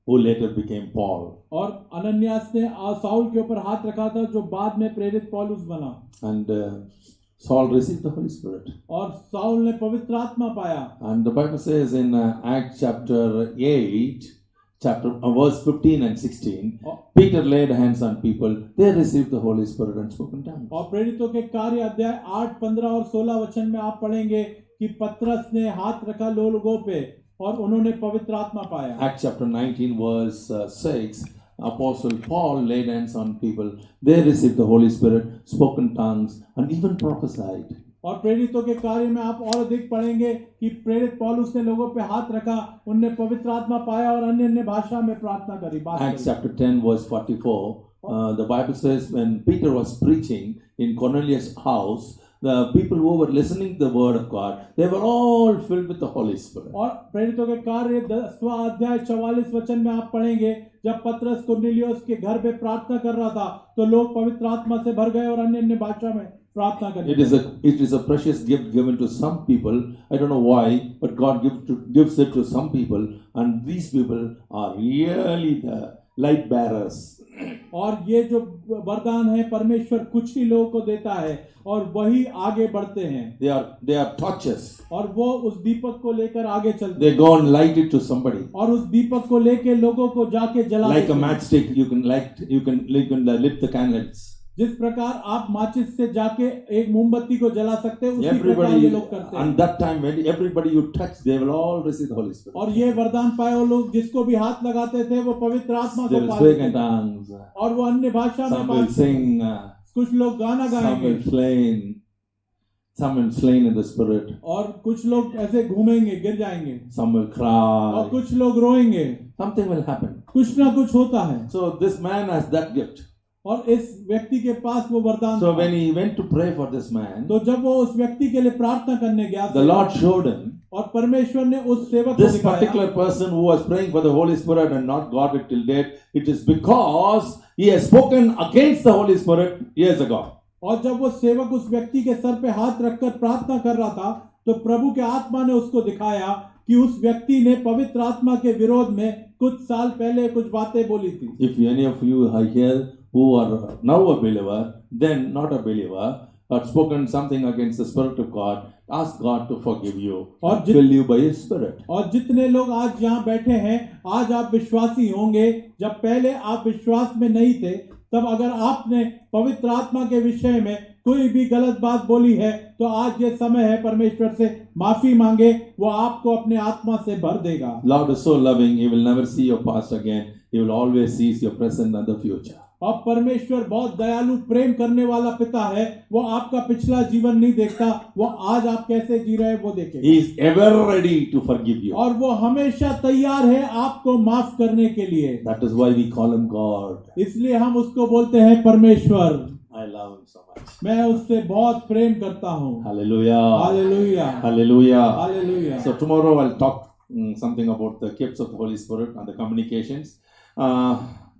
who later became Paul. और अनन्यास ने साउल के ऊपर हाथ रखा था जो बाद में प्रेरित पौलुस बना। And Saul received the Holy Spirit. और साउल ने पवित्र आत्मा पाया। And the Bible says in Acts chapter 8, verse 15 and 16, Peter laid hands on people, they received the Holy Spirit and spoke in tongues. और प्रेरितों के कार्य अध्याय 8, 15 और 16 वचन में आप पढ़ेंगे कि पतरस ने हाथ रखा लोगों पे और उन्होंने पवित्र आत्मा पाया। Acts chapter 19 verse 6, Apostle Paul laid hands on people, they received the Holy Spirit, spoke in tongues and even prophesied. और प्रेरितों के कार्य में आप और अधिक पढ़ेंगे कि प्रेरित पौलुस ने लोगों पे हाथ रखा, उनने पवित्र आत्मा पाया और अन्य अन्य भाषा में प्रार्थना करी। Acts chapter 10 verse 44, the Bible says when Peter was preaching in Cornelius' house, the people who were listening to the word of God, they were all filled with the Holy Spirit. और प्रेरितों के कार्य 10वां अध्याय 44 वचन में आप पढ़ेंगे, जब पतरस कुरनेलियुस के घर पे प्रार्थना कर रहा था तो लोग पवित्र आत्मा से भर गए और अन्य अन्य भाषा में प्रार्थना करने लगे। It is a precious gift given to some people. I don't know why, but God gives it to some people, and these people are really the light bearers. और ये जो वरदान है परमेश्वर कुछ ही लोगों को देता है और वही आगे बढ़ते हैं। They are torches. और वो उस दीपक को लेकर आगे चलते They हैं go and light it to somebody. और उस दीपक को लेके लोगों को जाके जला Like देते a हैं। matchstick, you can lit the candles. जिस प्रकार आप माचिस से जाके एक मोमबत्ती को जला सकते हैं, उसी प्रकार ये लोग करते हैं। And that time when everybody you touch, they will all receive the Holy Spirit. और ये वरदान पाए वो लोग जिसको भी हाथ लगाते थे वो पवित्र आत्मा They को will पा speak लेते in थे। tongues. और वो अन्य भाषा में Some बात will करते हैं। sing. कुछ लोग गाना Some गाएंगे will slain. Some will slain in the spirit. और कुछ लोग ऐसे घूमेंगे, गिर जाएंगे Some will और cry. कुछ लोग रोएंगे। Something will happen. कुछ ना कुछ होता है So this man has that gift. और इस व्यक्ति के पास वो वरदान So था। when he went to pray for this man, तो जब वो उस व्यक्ति के लिए प्रार्थना करने गया the Lord showed him और परमेश्वर ने उस सेवक को this दिखाया particular person who was praying for the Holy Spirit and not got it till date. It is because he has spoken against the Holy Spirit years ago. और जब वो सेवक उस व्यक्ति के सर पे हाथ रखकर प्रार्थना कर रहा था तो प्रभु के आत्मा ने उसको दिखाया कि उस व्यक्ति ने पवित्र आत्मा के विरोध में कुछ साल पहले कुछ बातें बोली थी। If any of you are here who are now a believer, then not a believer, or spoken something against the Spirit of God, ask God to forgive you and fill you by His Spirit. और जितने लोग आज यहाँ बैठे हैं, आज आप विश्वासी होंगे। जब पहले आप विश्वास में नहीं थे, तब अगर आपने पवित्र आत्मा के विषय में कोई भी गलत बात बोली है तो आज ये समय है परमेश्वर से माफी मांगे, वो आपको अपने आत्मा से भर देगा। Lord is so loving, He will never see your past again. He will always see your present and the future. और परमेश्वर बहुत दयालु प्रेम करने वाला पिता है, वो आपका पिछला जीवन नहीं देखता, वो आज आप कैसे जी रहे हैं वो देखेगा। He is ever ready to forgive you. और वो हमेशा तैयार है आपको माफ करने के लिए। That is why we call Him God. इसलिए हम उसको बोलते हैं परमेश्वर। I love Him so much. मैं उससे बहुत प्रेम करता हूँ। Hallelujah. Hallelujah, Hallelujah. Hallelujah. So tomorrow I'll talk something about the gifts of the Holy Spirit and the communications.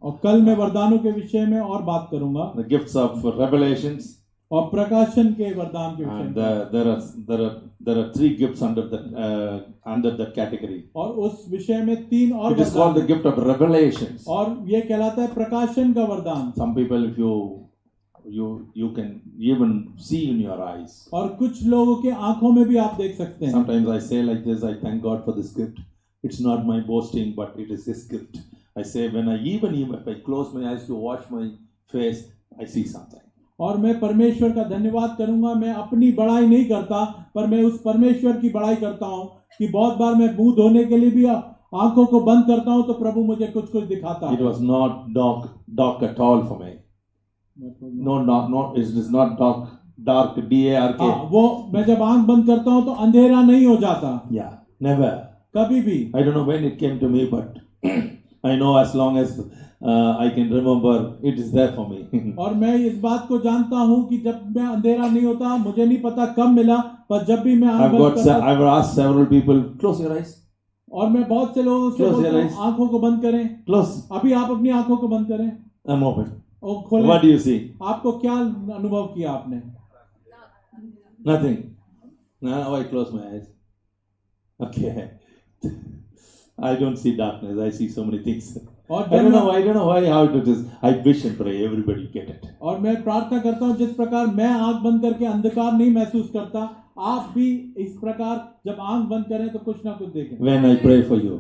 और कल मैं वरदानों के विषय में और बात करूंगा, The gifts of revelations. और प्रकाशन के वरदान के विषय And में। there are three gifts under that category. और उस विषय में 3 और It is called the वरदान, gift of revelations. और ये कहलाता है प्रकाशन का वरदान। Some people, if you can even see in your eyes. और कुछ लोगों के आंखों में भी आप देख सकते हैं। Sometimes I say like this, I thank God for this gift. It's not my boasting, but it is His gift. I say when even if I close my eyes to wash my face, I see something. और मैं परमेश्वर का धन्यवाद करूंगा। मैं अपनी बड़ाई नहीं करता, पर मैं उस परमेश्वर की बड़ाई करता हूं कि बहुत बार मैं मुंह धोने के लिए भी आंखों को बंद करता हूं तो प्रभु मुझे कुछ कुछ दिखाता It है। was not dark at all for me. No, it is not dark, D-A-R-K. हाँ, वो मैं जब आंख बंद करता हूं तो अंधेरा नहीं हो जाता, Yeah, never. कभी भी। I don't know when it came to me, but I know as long as I can remember, it is there for me. और मैं इस बात को जानता हूं कि जब मैं अंधेरा नहीं होता, मुझे नहीं पता कब मिला, पर जब भी मैं आंख बंद करता हूं, I've asked several people, close your eyes. और मैं बहुत से लोगों से Close बोलता your हूं, eyes. आंखों को बंद करें। Close. अभी आप अपनी आंखों को बंद करें I'm open. और खोलें। What do you see? आपको क्या अनुभव किया आपने? Nothing. Now I close my eyes. Okay. I don't see darkness. I see so many things. और I don't know why how it is. I wish and pray everybody get it. और मैं प्रार्थना करता हूँ, जिस प्रकार मैं आंख बंद करके अंधकार नहीं महसूस करता, आप भी इस प्रकार जब आंख बंद करें तो कुछ ना कुछ देखें। When I pray for you,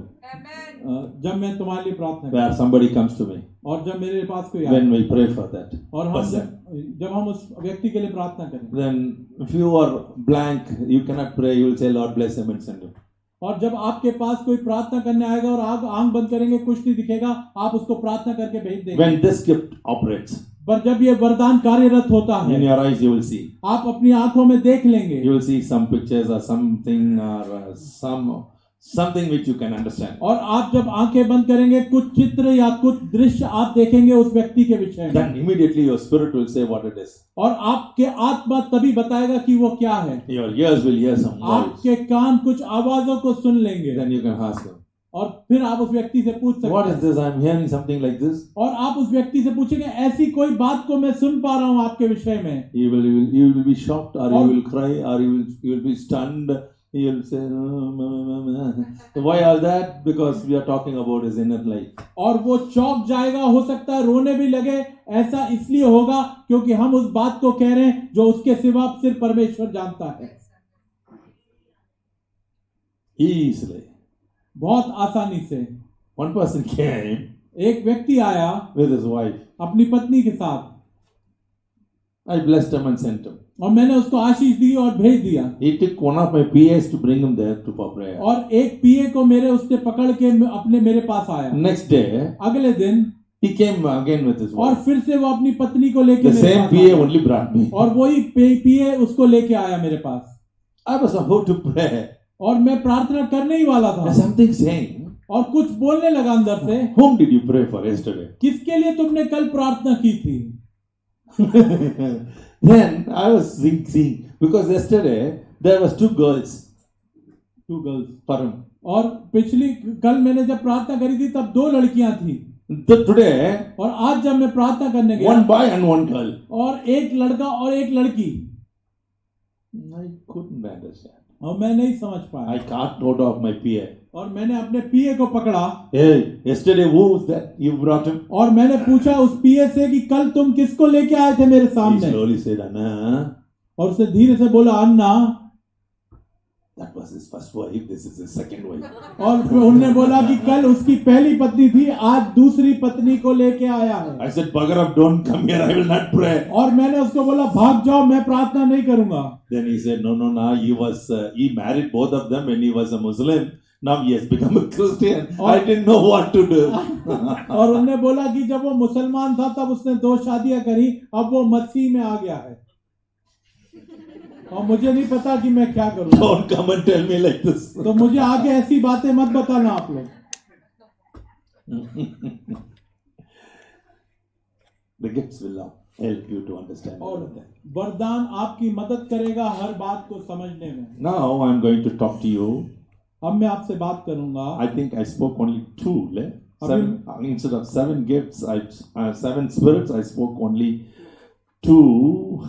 जब मैं तुम्हारे लिए प्रार्थना where करता somebody comes to me, हूं, और जब मेरे पास कोई आए, when we pray for that और हम person, जब हम उस व्यक्ति के लिए प्रार्थना करें, then if you are blank, you cannot pray. You will say, Lord bless him and send him. और जब आपके पास कोई प्रार्थना करने आएगा और आप आंख बंद करेंगे, कुछ नहीं दिखेगा, आप उसको प्रार्थना करके भेज देंगे। When this gift operates, पर जब ये वरदान कार्यरत होता है, in your eyes you will see. आप अपनी आंखों में देख लेंगे, You will see some pictures or something or something which you can understand. और आप जब आंखें बंद करेंगे कुछ चित्र या कुछ दृश्य आप देखेंगे उस व्यक्ति के विषय में, Then immediately your spirit will say what it is. और आपके आत्मा तभी बताएगा कि वो क्या है। Your ears will hear some voice. आपके कान कुछ आवाजों को सुन लेंगे Then you can ask him, और फिर आप उस व्यक्ति से पूछ what सकते is हैं, this? I'm hearing something like this. और आप उस व्यक्ति से पूछेंगे ऐसी कोई बात को मैं सुन पा रहा हूं आपके विषय में। You will be shocked, or you और- will cry, or you will be stunned. You will say, so why all that? Because we are talking about his inner life. और वो चौंक जाएगा, हो सकता है रोने भी लगे। ऐसा इसलिए होगा क्योंकि हम उस बात को कह रहे हैं जो उसके सिवा सिर्फ परमेश्वर जानता है। Easily. बहुत आसानी से One person came एक व्यक्ति आया with his wife. अपनी पत्नी के साथ, I blessed him and sent him. और मैंने उसको आशीष दी और भेज दिया, He took one of my PAs to bring him there for prayer. और एक पीए को मेरे उसने पकड़ के मेरे पास आया। Next day, अगले दिन he came again with his और wife. फिर से वो अपनी पत्नी को लेके The मेरे same पास PA आया, only brought me. और वही पीए उसको लेके आया मेरे पास, I was about to pray. और मैं प्रार्थना करने ही वाला था, There's something saying, और कुछ बोलने लगा अंदर से, whom did you pray for yesterday? किसके लिए तुमने कल प्रार्थना की थी? Then I was seeing, because yesterday there was two girls two girls, for him. और कल मैंने जब प्रार्थना करी थी तब दो लड़कियां थी, Today, और आज जब मैं प्रार्थना करने गया one boy and one girl. और एक लड़का और एक लड़की, I couldn't understand. और मैं नहीं समझ पाया, I caught hold of my PA. और मैंने अपने पीए को पकड़ा Hey, yesterday who was that? You brought him? और मैंने पूछा उस पीए से कि कल तुम किसको लेके आए थे मेरे He सामने, slowly said, Anna, और उसने धीरे से बोला अन्ना, that was his first wife, this is his second wife. और फिर उन्होंने बोला कि कल उसकी पहली पत्नी थी, आज दूसरी पत्नी को लेके आया है। I said, bugger up, don't come here, I will not pray. और मैंने उसको बोला भाग जाओ, मैं प्रार्थना नहीं करूंगा। Then he said, no, he married both of them when he was a Muslim. Now he has become a Christian. I didn't know what to do. और उन्होंने बोला कि जब वो मुसलमान था तब उसने दो शादियां करी, अब वो मसीह में आ गया है और मुझे नहीं पता कि मैं क्या करूं। Don't come and tell me like this. तो मुझे आगे ऐसी बातें मत बताना आप लोग। The gifts will help you to understand और everything. वरदान आपकी मदद करेगा हर बात को समझने में। Now I'm going to talk to you. अब मैं आपसे बात करूंगा। I think I spoke only two. Instead of 7 gifts, 7 spirits, I spoke only 2.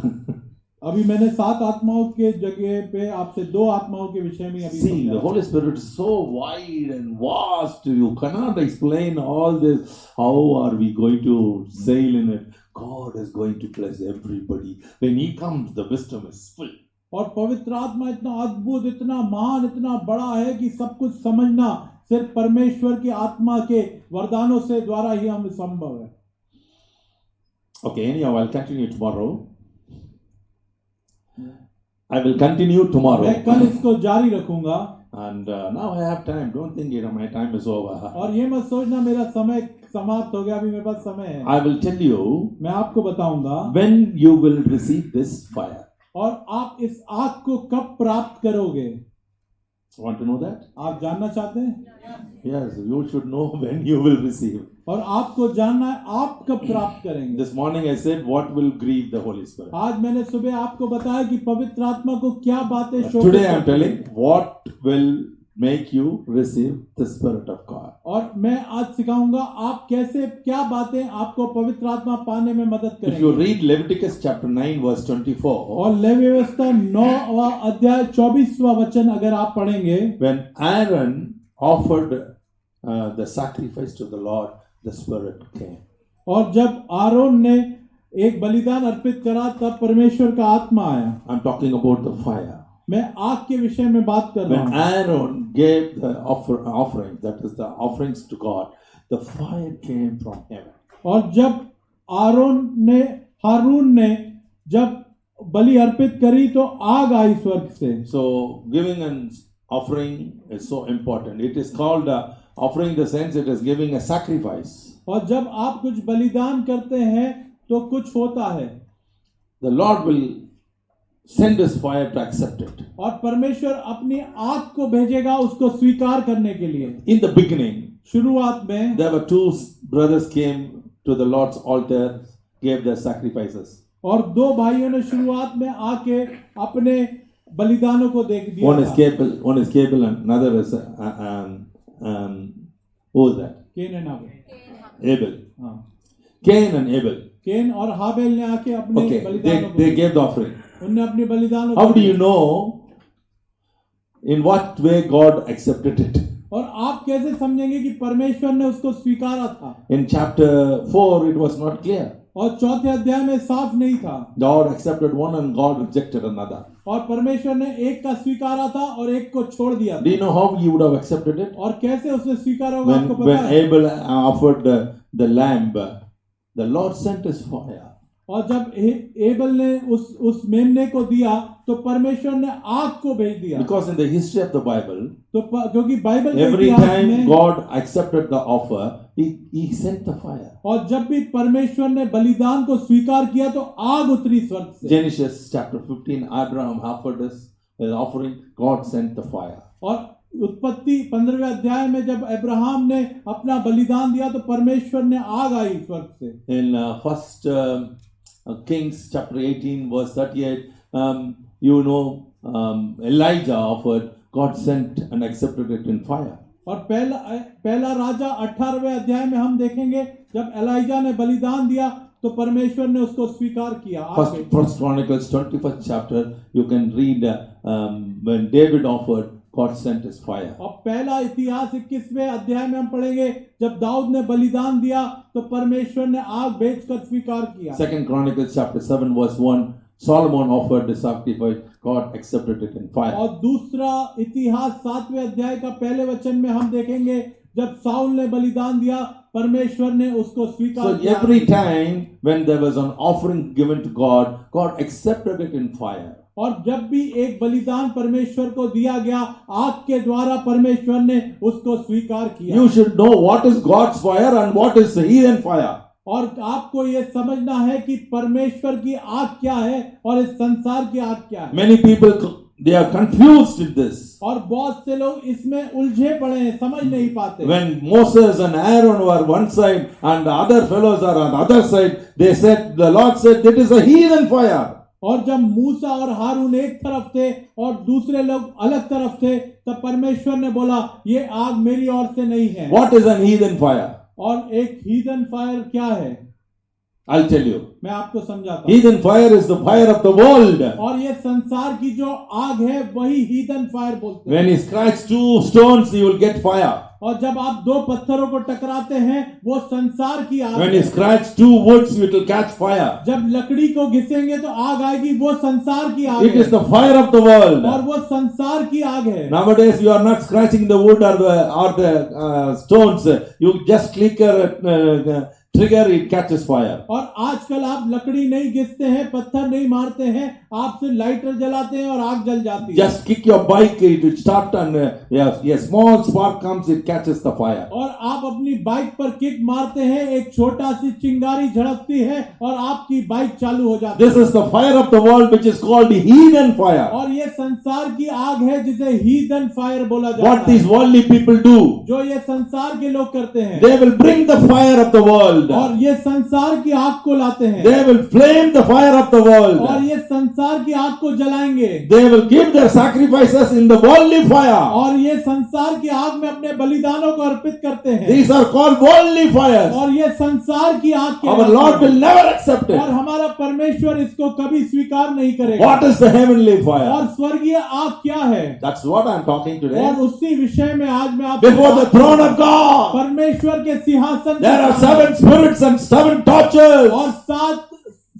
अभी मैंने 7 आत्माओं के जगह पे आपसे 2 आत्माओं के विषय में अभी See, the समझाया। Holy Spirit is so wide and vast. You cannot explain all this. How are we going to sail in it? God is going to bless everybody. When He comes, the wisdom is full. और पवित्र आत्मा इतना अद्भुत, इतना महान, इतना बड़ा है कि सब कुछ समझना सिर्फ परमेश्वर की आत्मा के वरदानों से द्वारा ही हम संभव है। Okay, anyhow, I'll continue tomorrow. I will continue tomorrow. मैं कल इसको जारी रखूंगा। And now I have time. Don't think my time is over. और ये मत सोचना मेरा समय समाप्त हो गया, अभी मेरे पास समय है। I will tell you मैं आपको बताऊंगा when you will receive this fire. और आप इस आग को कब प्राप्त करोगे। Want to know that? आप जानना चाहते हैं? Yes, you should know when you will receive. और आपको जानना है आप कब प्राप्त करेंगे। This morning I said what will grieve the Holy Spirit. आज मैंने सुबह आपको बताया कि पवित्र आत्मा को क्या बातें शोभित Today I am करती हैं। telling what will make you receive the Spirit of God. और मैं आज सिखाऊंगा आप कैसे, क्या बातें आपको पवित्र आत्मा पाने में मदद If you करेंगी। read Leviticus chapter 9 verse 24, और लेवी व्यवस्था 9वां अध्याय 24वां वचन अगर आप पढ़ेंगे, when Aaron offered the sacrifice to the Lord, the Spirit came. और जब आरोन ने एक बलिदान अर्पित करा तब परमेश्वर का आत्मा आया। I'm talking about the fire. मैं आग के विषय में बात कर रहा When हूँ। Aaron gave the offering, that is the offerings to God, the fire came from heaven. और जब हारून ने जब बलि अर्पित करी तो आग आई स्वर्ग से। So giving an offering is so important. It is called offering in the sense it is giving a sacrifice. और जब आप कुछ बलिदान करते हैं तो कुछ होता है। The Lord will send his fire to accept it. और परमेश्वर अपनी आग को भेजेगा उसको स्वीकार करने के लिए। In the beginning, शुरुआत में there were two brothers came to the Lord's altar, gave their sacrifices. और दो भाइयों ने शुरुआत में आके अपने बलिदानों को देख दिया One is था। Abel, and another is who is that? Cain and हाबेल। Abel. हाँ, Cain and Abel. केन और हाबेल ने आके अपने Okay, बलिदानों को they दिया। gave the offering. उनने अपने बलिदानों How को do दिया। you know in what way God accepted it? और आप कैसे समझेंगे कि परमेश्वर ने उसको स्वीकारा था? In chapter 4, it was not clear. और चौथे अध्याय में साफ नहीं था। God accepted one and God rejected another. और परमेश्वर ने एक का स्वीकारा था और एक को छोड़ दिया Do था। you know how he would have accepted it? और कैसे उसने स्वीकारा होगा आपको When पता है? Abel offered the lamb, the Lord sent his fire. और जब एबल ने उस मेमने को दिया तो परमेश्वर ने आग को भेज दिया। Because in the history of the Bible, क्योंकि बाइबल के every इतिहास time में God accepted the offer, he sent the fire. और जब भी परमेश्वर ने बलिदान को स्वीकार किया तो आग उतरी स्वर्ग से। Genesis chapter 15, Abraham offered his offering, God sent the fire. और उत्पत्ति 15वें अध्याय में जब अब्राहम ने अपना बलिदान दिया तो परमेश्वर ने आग आई स्वर्ग से। In first Kings chapter 18 verse 38, Elijah offered, God sent and accepted it in fire. और पहला राजा 18वें अध्याय में हम देखेंगे जब एलाइजा ने बलिदान दिया तो परमेश्वर ने उसको स्वीकार किया। First Chronicles 21st chapter, you can read when David offered, God sent his fire. और पहला इतिहास 21वें अध्याय में हम पढ़ेंगे जब दाऊद ने बलिदान दिया तो परमेश्वर ने आग भेजकर स्वीकार किया। Second Chronicles chapter 7 verse 1, Solomon offered the sacrifice, God accepted it in fire. और दूसरा इतिहास 7वें अध्याय का पहले वचन में हम देखेंगे जब साउल ने बलिदान दिया परमेश्वर ने उसको स्वीकार So किया। every time when there was an offering given to God, God accepted it in fire. और जब भी एक बलिदान परमेश्वर को दिया गया आग के द्वारा परमेश्वर ने उसको स्वीकार किया। You should know what is God's fire and what is the heathen fire. और आपको ये समझना है कि परमेश्वर की आग क्या है और इस संसार की आग क्या है। Many people, they are confused in this. और बहुत से लोग इसमें उलझे पड़े हैं, समझ नहीं पाते। When Moses and Aaron were one side and the other fellows are on the other side, they said, the Lord said, that is a heathen fire. और जब मूसा और हारून एक तरफ थे और दूसरे लोग अलग तरफ थे तब परमेश्वर ने बोला ये आग मेरी ओर से नहीं है। What is an heathen fire? और एक हीदन फायर क्या है I'll tell you. मैं आपको समझाता हूँ। Heathen fire is the fire of the world. और ये संसार की जो आग है वही हीदन फायर बोलते हैं। When he strikes two stones, you will get fire. और जब आप दो पत्थरों को टकराते हैं वो संसार की आग When है। he strikes two woods, it will catch fire. जब लकड़ी को घिसेंगे तो आग आएगी, वो संसार की आग It है। is the fire of the world. और वो संसार की आग है। Nowadays, you are not scratching the wood or the stones. You just click a trigger, it catches fire. और आजकल आप लकड़ी नहीं घिसते हैं, पत्थर नहीं मारते हैं, आप सिर्फ लाइटर जलाते हैं और आग जल जाती है। Just kick your bike, it will start and a small spark comes, it catches the fire. और आप अपनी बाइक पर किक मारते हैं, एक छोटा सी चिंगारी झड़कती है और आपकी बाइक चालू हो जाती है। This is the fire of the world, which is called heathen fire. और ये संसार की आग है जिसे हीदन फायर बोला जाता What है। these worldly people do, जो ये संसार के लोग करते हैं they will bring the fire of the world. और ये संसार की आग को लाते हैं They will flame the fire of the और world. ये संसार की आग को जलाएंगे They will give their sacrifices in the worldly fire. और ये संसार की आग में अपने बलिदानों को अर्पित करते हैं These are called worldly fires. और ये संसार की आग के Our Lord will never accept और it. हमारा परमेश्वर इसको कभी स्वीकार नहीं करेगा। What is the heavenly और fire? स्वर्गीय आग क्या है That's what I'm talking today. और उसी विषय में आज मैं Before the throne of God, परमेश्वर के सिंहासन के there are सामने 7 spirits and 7 torches. और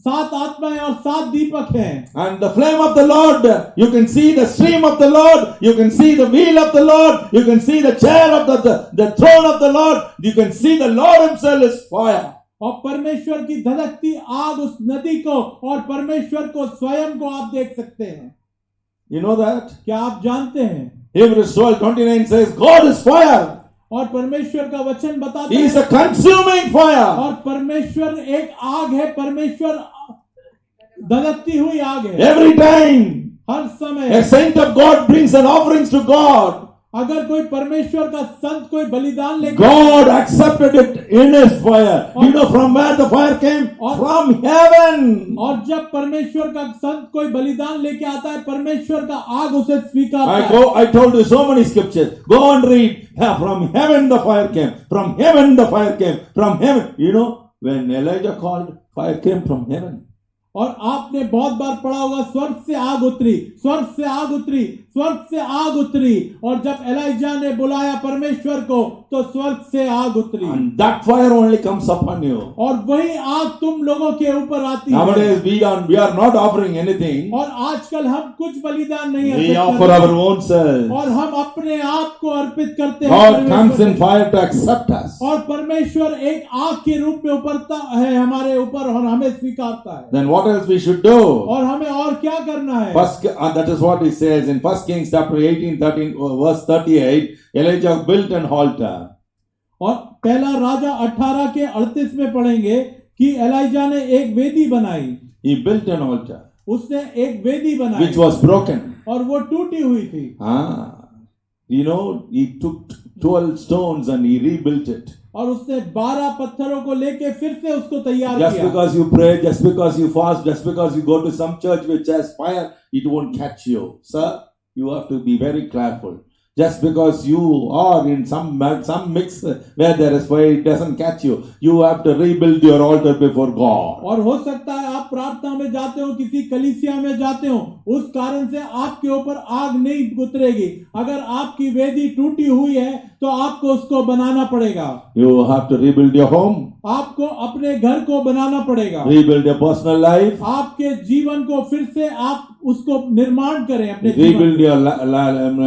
सात आत्माएं और 7 दीपक हैं And the flame of the Lord, you can see the stream of the Lord, you can see the wheel of the Lord, you can see the chair of the throne of the Lord, you can see the Lord himself is fire. और परमेश्वर की धधकती आग उस नदी को और परमेश्वर को स्वयं को आप देख सकते हैं। You know that? क्या आप जानते हैं? Hebrews 12:29 says, God is fire. और परमेश्वर का वचन बताता He is a है consuming fire. और परमेश्वर एक आग है। परमेश्वर धधकती हुई आग है। Every time हर a समय saint of God brings an offerings to God, अगर कोई परमेश्वर का संत कोई बलिदान लेकर God accepted it in his fire. Do you know from where the fire came? From heaven. और जब परमेश्वर का संत कोई बलिदान लेके आता है, परमेश्वर का आग उसे स्वीकारता है। I told you so many scriptures. Go and read. Yeah, from heaven the fire came. From heaven the fire came. From heaven. You know, when Elijah called, fire came from heaven. और आपने बहुत बार पढ़ा होगा, स्वर्ग से आग उतरी, स्वर्ग से आग उतरी, स्वर्ग से आग उतरी। और जब एलाइजा ने बुलाया परमेश्वर को, तो स्वर्ग से आग उतरी। And that fire only comes upon you. और वही आग तुम लोगों के ऊपर आती है। Nowadays we are not offering anything. और आजकल हम कुछ बलिदान नहीं We अर्पित offer करते, our own selves. और हम अपने आप को अर्पित करते हैं God परमेश्वर comes in को। fire to accept us. और परमेश्वर एक आग के रूप में उतरता है हमारे ऊपर और हमें स्वीकारता है। Then what else we should do? और हमें और क्या करना है? First, that is what he says in 1 Kings chapter 18, 13, verse 38. Elijah built an altar. और पहला राजा 18 के 38 में पढ़ेंगे कि एलाइजा ने एक वेदी बनाई। He built an altar उसने एक वेदी बनाई which was broken. और वो टूटी हुई थी। You know, he took 12 stones and he rebuilt it. और उसने 12 पत्थरों को लेके फिर से उसको तैयार Just किया। because you pray, just because you fast, just because you go to some church which has fire, it won't catch you. Sir, you have to be very careful. Just because you are in some mix where there is fire, it doesn't catch you. You have to rebuild your altar before God. और हो सकता है आप प्रार्थना में जाते हो, किसी कलीसिया में जाते हो, उस कारण से आपके ऊपर आग नहीं उतरेगी। अगर आपकी वेदी टूटी हुई है तो आपको उसको बनाना पड़ेगा। You have to rebuild your home, आपको अपने घर को बनाना पड़ेगा, rebuild your personal life, आपके जीवन को फिर से आप उसको निर्माण करें अपने जीवन। rebuild your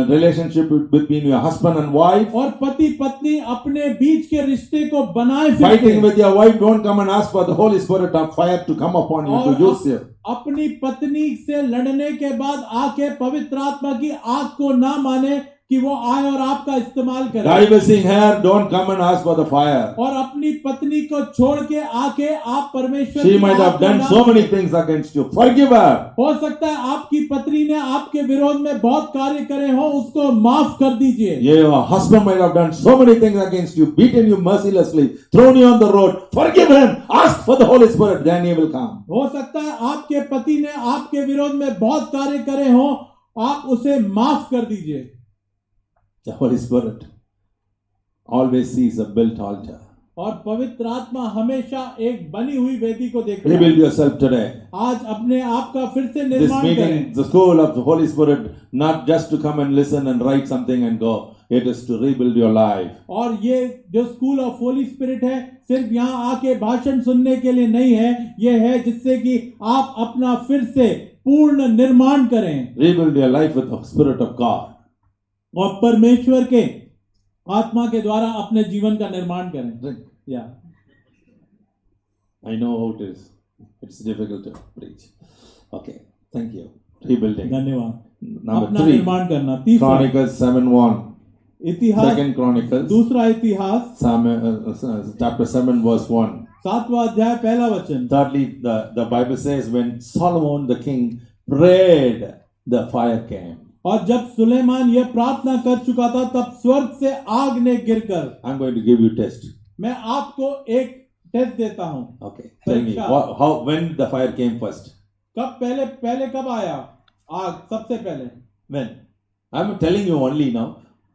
relationship between your husband and wife. और पति पत्नी अपने बीच के रिश्ते को बनाए फिर Fighting से। with your wife, don't come and ask for the Holy Spirit of fire to come upon you to use you. अपनी पत्नी से लड़ने के बाद आके पवित्र आत्मा की आग को ना माने कि वो आए और आपका इस्तेमाल करे। Divorcing her, don't come and ask for the fire. और अपनी पत्नी को छोड़ के आके आप परमेश्वर She की might आग have को done ना- so many things against you. Forgive her. हो सकता है आपकी पत्नी ने आपके विरोध में बहुत कार्य करे हो, उसको माफ कर दीजिए। Your husband might have done so many things against you, beaten you mercilessly, thrown you on the road. Forgive him. Ask for the Holy Spirit, then he will come. हो सकता है आपके पति ने आपके विरोध में बहुत कार्य करे हो, आप उसे माफ कर दीजिए। The Holy Spirit always sees a built altar. और पवित्र आत्मा हमेशा एक बनी हुई वेदी को देखता है। Rebuild yourself today. आज अपने आप का फिर से This निर्माण meeting, करें। the school of the Holy Spirit, not just to come and listen and write something and go. It is to rebuild your life. और ये जो स्कूल ऑफ होली स्पिरिट है, सिर्फ यहाँ आके भाषण सुनने के लिए नहीं है, ये है जिससे कि आप अपना फिर से पूर्ण निर्माण करें Rebuild your life with the Spirit of God. और परमेश्वर के आत्मा के द्वारा अपने जीवन का निर्माण करें। या I know how it is. It's difficult to preach. Okay, thank you. Rebuilding. धन्यवाद। Number अपना 3, निर्माण करना। तीसरा Chronicles 7:1. इतिहास, Second Chronicles, दूसरा इतिहास chapter 7, verse 1. 7वां अध्याय पहला वचन। Thirdly, the Bible says when Solomon the king prayed, the fire came. और जब सुलेमान यह प्रार्थना कर चुका था, तब स्वर्ग से आग ने गिरकर। I'm going to give you a test. मैं आपको एक टेस्ट देता हूं। Okay, tell me when the fire came first. कब पहले कब आया आग? सबसे पहले When? I'm telling you only now.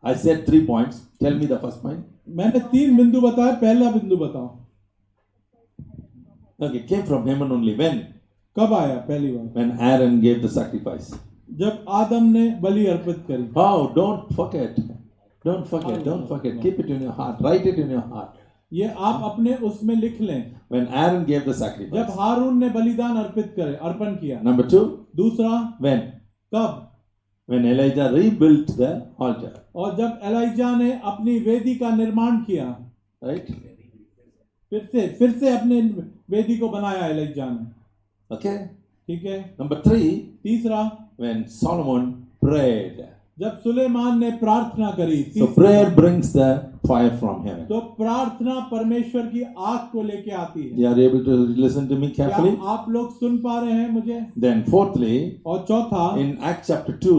I said 3 points. Tell me the first point. मैंने 3 बिंदु बताए, पहला बिंदु बताओ। Okay, came from heaven only. When? कब आया पहली बार? When Aaron gave the sacrifice. जब आदम ने बलि अर्पित करी। Oh, don't forget. Don't forget. Don't forget. Keep it in your heart. Write it in your heart. ये आप अपने उसमें लिख लें। When Aaron gave the जब sacrifice. हारून ने बलिदान अर्पण किया। Number 2. दूसरा When? कब? When Elijah rebuilt the altar. और जब एलाइजा ने अपनी वेदी का निर्माण किया। Right? फिर से अपने वेदी को बनाया एलाइजा ने। Okay. ठीक है। Number 3. तीसरा, When Solomon prayed. जब सुलेमान ने प्रार्थना करी, So prayer brings the fire from heaven. तो प्रार्थना परमेश्वर की आग को लेके आती है। You are able to listen to me क्या carefully? आप लोग सुन पा रहे हैं मुझे? Then fourthly, और चौथा, in Acts chapter 2,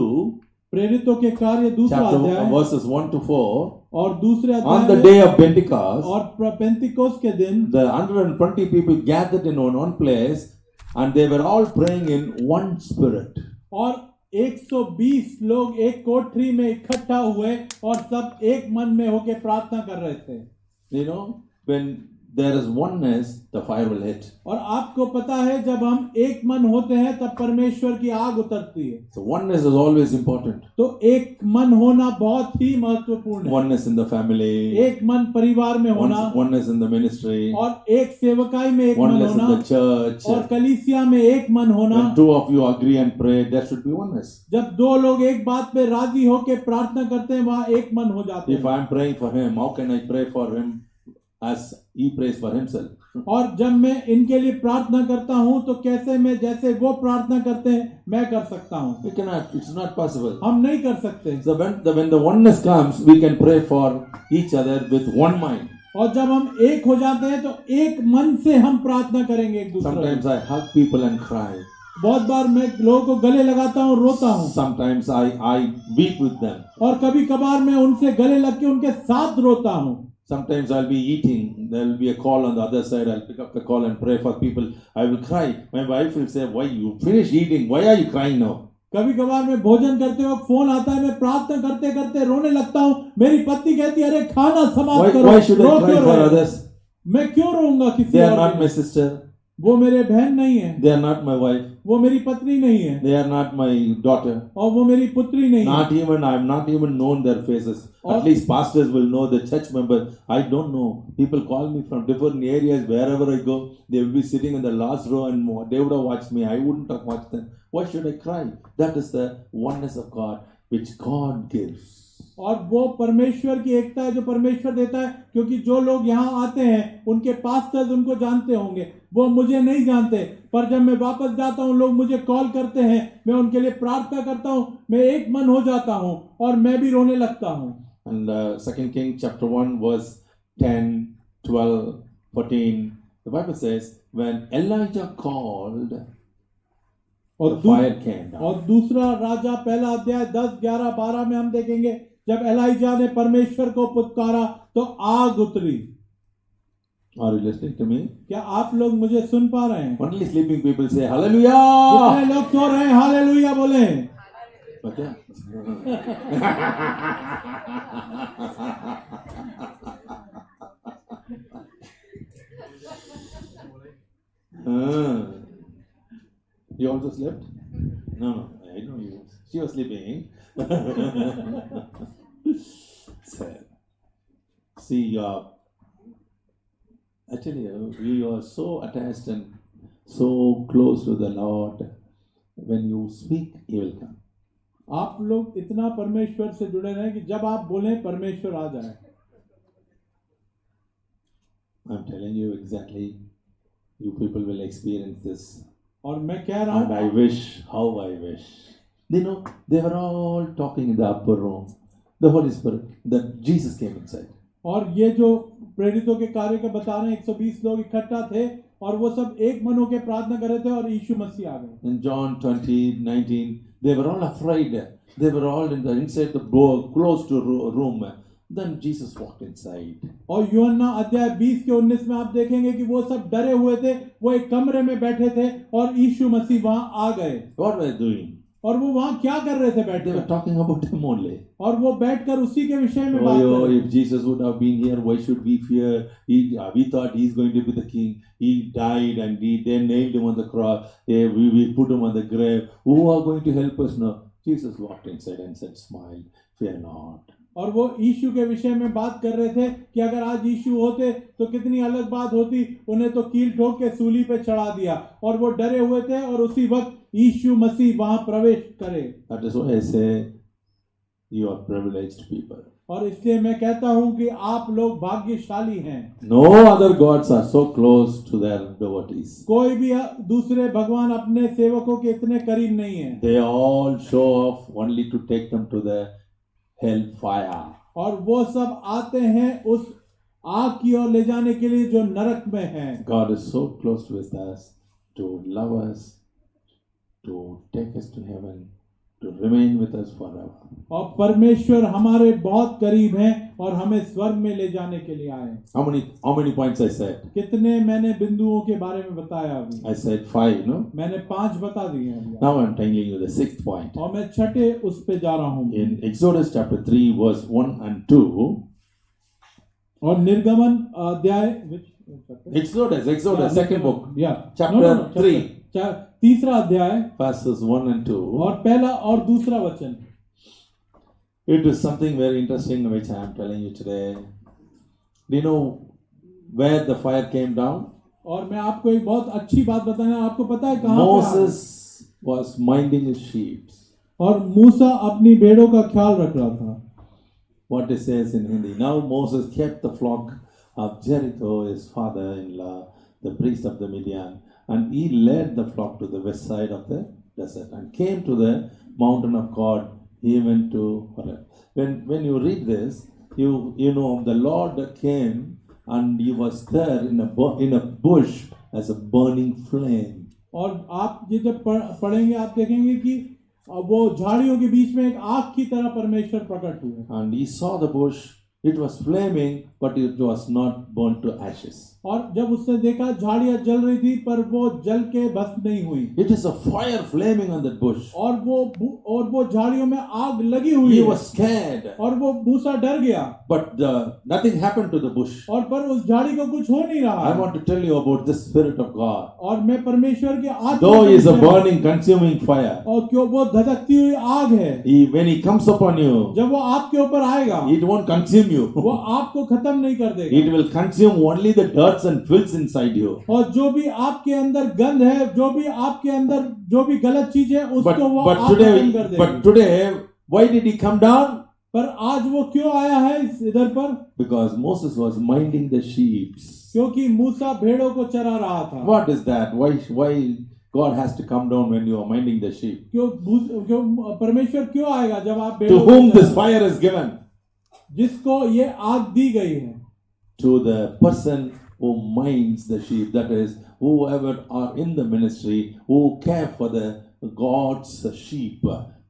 प्रेरितों के कार्य दूसरा chapter अध्याय verses 1 to 4, और दूसरे on अध्याय the में day of Pentecost, और पेंतिकोस के दिन the 120 people gathered in one place and they were all praying in one spirit. और 120 लोग एक कोठरी में इकट्ठा हुए और सब एक मन में होकर प्रार्थना कर रहे थे। You know, when there is oneness, the fire will hit. और आपको पता है जब हम एक मन होते हैं तब परमेश्वर की आग उतरती है। So oneness is always important. तो एक मन होना बहुत ही महत्वपूर्ण है। Oneness in the family, एक मन परिवार में होना oneness in the ministry, और एक सेवकाई में एक मन oneness in होना the church. और कलीसिया में एक मन होना। When two of you agree and pray, there should be oneness. जब दो लोग एक बात पे राजी होके प्रार्थना करते हैं वहां एक मन हो जाते If हैं। I am praying for him, how can I pray for him as he prays for himself? और जब मैं इनके लिए प्रार्थना करता हूं तो कैसे मैं जैसे वो प्रार्थना करते हैं मैं कर सकता हूं? We cannot. It's not possible. हम नहीं कर सकते। So when the oneness comes, we can pray for each other with one mind. और जब हम एक हो जाते हैं तो एक मन से हम प्रार्थना करेंगे एक दूसरे Sometimes को। I hug people and cry. बहुत बार मैं लोगों को गले लगाता हूँ, रोता हूँ। Sometimes I weep with them. और कभी कभार मैं उनसे गले लग के उनके साथ रोता हूँ। Sometimes I'll be eating. There will be a call on the other side. I'll pick up the call and pray for people. I will cry. My wife will say, "Why you finished eating? Why are you crying now?" कभी कभार मैं भोजन करते वक्त phone आता है, मैं प्रार्थना करते करते रोने लगता हूँ। मेरी पत्नी कहती है, अरे खाना समाप्त करो। Why should I row cry क्यों for रहे हो? others? मैं क्यों रोऊंगा किसी They are और not के my लिए? sister. वो मेरे बहन नहीं है, They are not my wife. वो मेरी पत्नी नहीं है They are not my daughter. और वो मेरी पुत्री नहीं है। Not even I have not even known their faces. At least pastors will know, the church member. I don't know. People call me from different areas. Wherever I go, they will be sitting in the last row and they would have watched me. I wouldn't have watched them. Why should I cry? That is the oneness of God which God gives. और वो परमेश्वर की एकता है जो परमेश्वर देता है, क्योंकि जो लोग यहाँ आते हैं उनके पास्टर्स उनको जानते होंगे, वो मुझे नहीं जानते, पर जब मैं वापस जाता हूँ लोग मुझे कॉल करते हैं, मैं उनके लिए प्रार्थना करता हूँ, मैं एक मन हो जाता हूँ और मैं भी रोने लगता हूँ। And 2 Kings chapter 1 verse 10, 12, 14, the Bible says, when Elijah called, और the fire came down. और दूसरा राजा पहला अध्याय 10, 11, 12 में हम देखेंगे जब एलाइजा ने परमेश्वर को पुकारा तो आग उतरी। Are you listening to me? क्या आप लोग मुझे सुन पा रहे हैं? Only sleeping people say hallelujah. कितने लोग सो रहे हैं? हालेलुया बोले। But yeah. You also slept? No, I know you. She was sleeping. So, see, I tell you, you are so attached and so close to the Lord. When you speak, He will come. आप लोग इतना परमेश्वर से जुड़े रहें कि जब आप बोलें परमेश्वर आ जाए। I'm telling you exactly, you people will experience this. और मैं कह रहा And I हूँ, wish, how I wish. You know, they were all talking in the upper room. The Holy Spirit, that Jesus came inside. और ये जो प्रेरितों के कार्य का बता रहे हैं 120 लोग इकट्ठा थे और वो सब एक मन होकर प्रार्थना कर रहे थे और यीशु मसीह आ गए। In John 20:19, they were all afraid. They were all inside the door, close to room. Then Jesus walked inside. और यूहन्ना अध्याय 20 के 19 में आप देखेंगे कि वो सब डरे हुए थे, वो एक कमरे में बैठे थे और यीशु मसीह वहां आ गए। What were they doing? और वो वहां क्या कर रहे थे They were बैठकर? talking about Him only. और वो बैठकर उसी के विषय में बात कर Oh, रहे if Jesus would have been here, why should we fear? We thought He's going to be the King. He died and they nailed Him on the cross. We put Him on the grave. Who are going to help us now? Jesus walked inside and said, "Smile, fear not." और वो यीशु के विषय में बात कर रहे थे कि अगर आज यीशु होते तो कितनी अलग बात होती, उन्हें तो कील ठोक के सूली पे चढ़ा दिया और वो डरे हुए थे और उसी वक्त यीशु मसीह वहां प्रवेश करे। That is why I say, you are privileged people. और इसलिए मैं कहता हूं कि आप लोग भाग्यशाली हैं। No other gods are so close to their devotees. कोई भी दूसरे भगवान अपने सेवकों के इतने करीब नहीं है। They all show off only to take them to the hell fire. और वो सब आते हैं उस आग की ओर ले जाने के लिए जो नरक में है। God is so close with us to love us, to take us to heaven, to remain with us forever. और परमेश्वर हमारे बहुत करीब हैं और हमें स्वर्ग में ले जाने के लिए आए। How many points I said? कितने मैंने बिंदुओं के बारे में बताया अभी? I said 5, no? मैंने 5 बता दिए हैं। Now I'm telling you the 6th point. और मैं छठे उस पे जा रहा हूँ। In Exodus chapter 3 verse 1 and 2. और निर्गमन अध्याय Exodus, second book, या chapter 3, तीसरा अध्याय verses 1 and 2. और पहला और दूसरा वचन। It is something very interesting which I am telling you today. Do you know where the fire came down? और मैं आपको एक बहुत अच्छी बात बताना, आपको पता है कहाँ पे Moses was minding his sheep. और मूसा अपनी भेड़ों का ख्याल रख रहा था। What it says in Hindi. Now Moses kept the flock of Jericho, his father-in-law, the priest of the Midian, and he led the flock to the west side of the desert and came to the mountain of God, even to Horeb. When you read this, you know the Lord came and he was there in a bush as a burning flame. और आप ये जब पढ़ेंगे आप देखेंगे कि वो झाड़ियों के बीच में एक आग की तरह परमेश्वर प्रकट हुए। And he saw the bush, it was flaming, but it was not burnt to ashes. और जब उसने देखा झाड़ियां जल रही थी पर वो जल के भस्म नहीं हुई। It is a fire flaming on that bush. और वो झाड़ियों में आग लगी हुई He है। was scared, और वो मूसा डर गया। but nothing happened to the bush. और पर उस झाड़ी को कुछ हो नहीं रहा। I want to tell you about the Spirit of God. और मैं परमेश्वर के आत्मा Though he is a burning, consuming fire, और क्यों वो धधकती हुई आग है। when he comes upon you, जब वो आपके ऊपर आएगा it won't consume you. वो आपको खत्म नहीं कर देगा। It will consume only the dirt and filth inside you. और जो भी आपके अंदर गंध है, जो भी आपके अंदर जो भी गलत चीज है उसको वो आप खत्म कर देगा। But today, why did he come down? पर आज वो क्यों आया है इधर पर? Because Moses was minding the sheep. क्योंकि मूसा भेड़ों को चरा रहा था। What is that? Why God has to come down when you are minding the sheep? क्यों परमेश्वर क्यों आएगा जब आप To भेड़ों whom को this fire is given? जिसको ये आग दी गई है। To the person who minds the sheep, that is, whoever are in the ministry, who care for the God's sheep,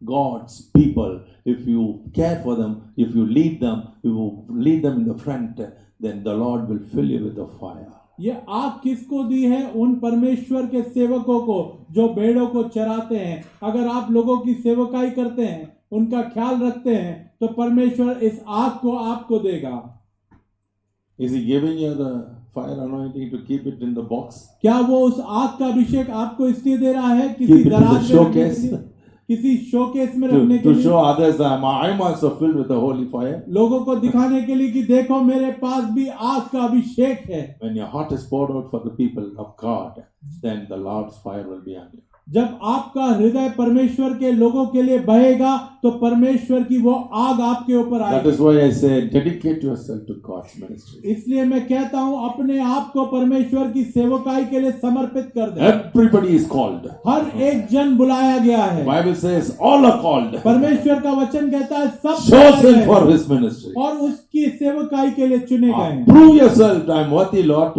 God's people. If you care for them, if you lead them in the front, then the Lord will fill you with the fire. ये आग किसको दी है? उन परमेश्वर के सेवकों को जो भेड़ों को चराते हैं। अगर आप लोगों की सेवकाई करते हैं, उनका ख्याल रखते हैं, तो परमेश्वर इस आग को आपको देगा। Is he giving you the fire anointing to keep it in the box? क्या वो उस आग का अभिषेक आपको इसलिए दे रहा है Keep किसी it in the दराज में रखने showcase. के लिए? किसी शोकेस में रखने के To लिए? show others that I am also filled with the holy fire. लोगों को दिखाने के लिए कि देखो मेरे पास भी आग का अभिषेक है। When your heart is poured out for the people of God, then the Lord's fire will be on you. जब आपका हृदय परमेश्वर के लोगों के लिए बहेगा तो परमेश्वर की वो आग आपके ऊपर That आएगी। is why I say dedicate yourself to God's ministry. इसलिए मैं कहता हूँ अपने आप को परमेश्वर की सेवकाई के लिए समर्पित कर दे। Everybody is called. हर एक जन बुलाया गया है। Bible says all are called. परमेश्वर का वचन कहता है सब बुलाए Chosen गए for हैं His ministry. और उसकी सेवकाई के लिए चुने गए हैं। Prove yourself. I am worthy, Lord,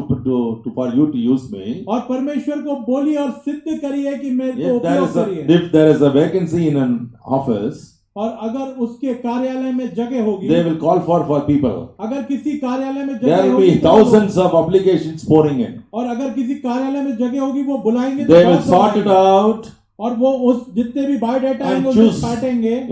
for you to use me. और परमेश्वर को बोलिए और सिद्ध करिए कि मेरे को उपयोग करिए। If there is a vacancy in an office, और अगर उसके कार्यालय में जगह होगी, they will call for people. अगर किसी कार्यालय में There जगह will होगी be thousands of applications pouring in. और अगर किसी कार्यालय में जगह होगी वो बुलाएंगे They will बहुत sort it out और वो उस जितने भी बायोडाटा and आएंगे choose, उसे काटेंगे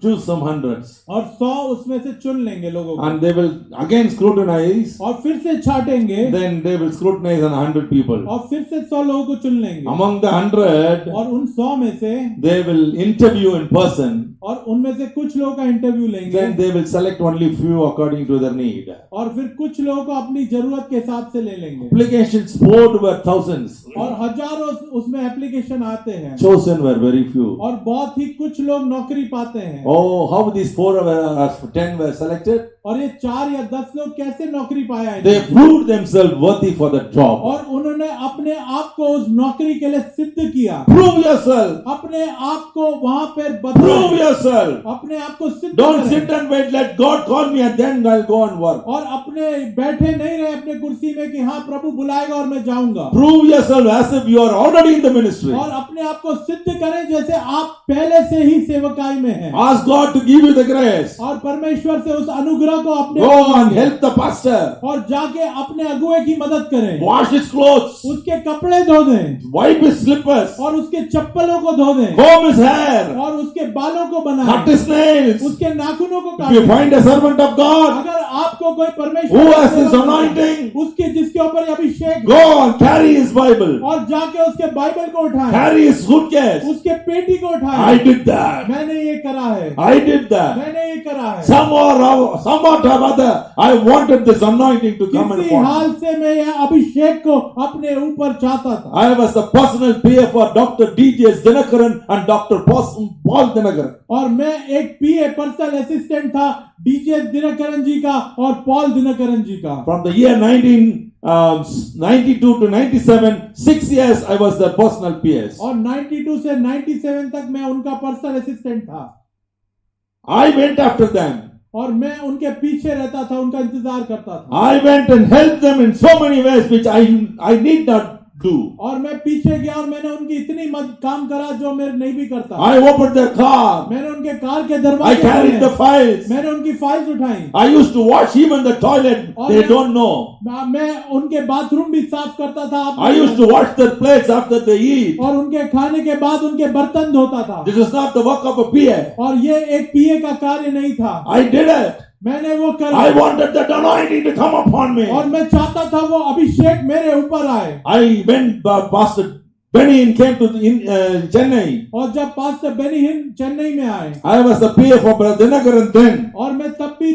choose some hundreds. और 100 उसमें से चुन लेंगे लोगों को And they will again scrutinize. और फिर से छाटेंगे Then they will scrutinize on 100 people. और फिर से 100 लोगों को चुन लेंगे Among the 100, और उन 100 में से they will interview in person. और उनमें से कुछ लोगों का इंटरव्यू लेंगे Then they will select only few according to their need. और फिर कुछ लोगों को अपनी जरूरत के हिसाब से ले लेंगे Applications poured were thousands. और हजारों उसमें एप्लीकेशन आते हैं chosen were very few. और बहुत ही कुछ लोग नौकरी पाते हैं। Oh, how these 10 were selected? और ये 4 या 10 लोग कैसे नौकरी पाया है? They proved themselves worthy for the job. और उन्होंने अपने आप को उस नौकरी के लिए सिद्ध किया, Prove yourself. अपने आप को वहां पर Prove बताया, yourself. अपने आप को सिद्ध Don't करें। sit and wait. Let God call me and then I'll go and work. और अपने बैठे नहीं रहे अपने कुर्सी में कि हाँ प्रभु बुलाएगा और मैं जाऊंगा। Prove yourself as if you are already in the ministry. और अपने आप को सिद्ध करें जैसे आप पहले से ही सेवकाई में हैं। Ask God to give you the grace. और परमेश्वर से उस अनुग्रह को अपने Go and help the pastor. और जाके अपने अगुए की मदद करें, Wash his clothes. उसके कपड़े धो दें Wipe his slippers. और उसके चप्पलों को धो दें Comb his hair. और उसके बालों को Cut बनाएं, his nails. उसके नाखूनों को If you काटें। find a servant of God अगर आपको कोई परमेश्वर who का has this सेवक anointing, उसके जिसके ऊपर ये अभिषेक go and carry his Bible. और जाके उसके बाइबल को उठाएं, Carry his suitcase. उसके पेटी को I उठाएं। did that. मैंने ये करा है, I did that. मैंने ये करा है। Somewhat or other, I wanted this anointing to come किसी upon me. हाल से मैं यह अभिषेक को अपने ऊपर चाहता था। I was the personal PA for Dr. D.J. Dinakaran and Dr. Paul Dinakaran. और मैं एक पीए पर्सनल असिस्टेंट था डीजे दिनकरन जी का और पॉल दिनकरन जी का। From the year 1992 to 97, 6 years I was their personal PS. और 92 से 97 तक मैं उनका पर्सनल असिस्टेंट था I went after them. और मैं उनके पीछे रहता था, उनका इंतजार करता था I went and helped them in so many ways which I need not do. और मैं पीछे गया और मैंने उनकी इतनी काम करा जो मैं नहीं भी करता। I opened their car. मैंने उनके कार के I दरवाजे carried खोले, the files. मैंने उनकी फाइल्स उठाई, I used to wash even the toilet. They don't know. मैं उनके बाथरूम भी साफ करता था I used to wash their plates after they eat. और उनके खाने के बाद उनके बर्तन धोता था। This is not the work of a PA. और ये एक पीए का कार्य नहीं था, I did it. मैंने वो करा I wanted that anointing to come upon me. और मैं चाहता था वो अभिषेक मेरे ऊपर आए। I went, Pastor Benny came to Chennai. और जब पास्टर बेनी हिन चेन्नई में आए I was the PA for Brother Dinakaran then. और मैं तब भी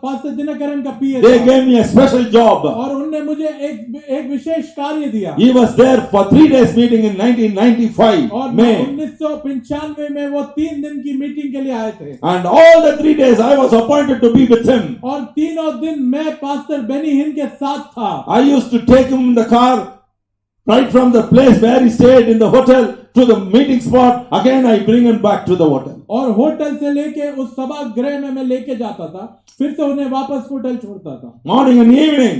पास्टर दिनकरन का पीए They था gave me a special job. और उनने मुझे एक विशेष कार्य दिया He was there for 3 days meeting in 1995 और May. 1995 में वो 3 दिन की मीटिंग के लिए आए थे And all the 3 days I was appointed to be with him. और तीनों दिन मैं पास्टर बेनी हिन के साथ था। I used to take him in the car right from the place where he stayed in the hotel to the meeting spot. Again I bring him back to the hotel. और hotel से लेके उस सभागृह में मैं लेके जाता था, फिर से उन्हें वापस होटल छोड़ता था, Morning and evening.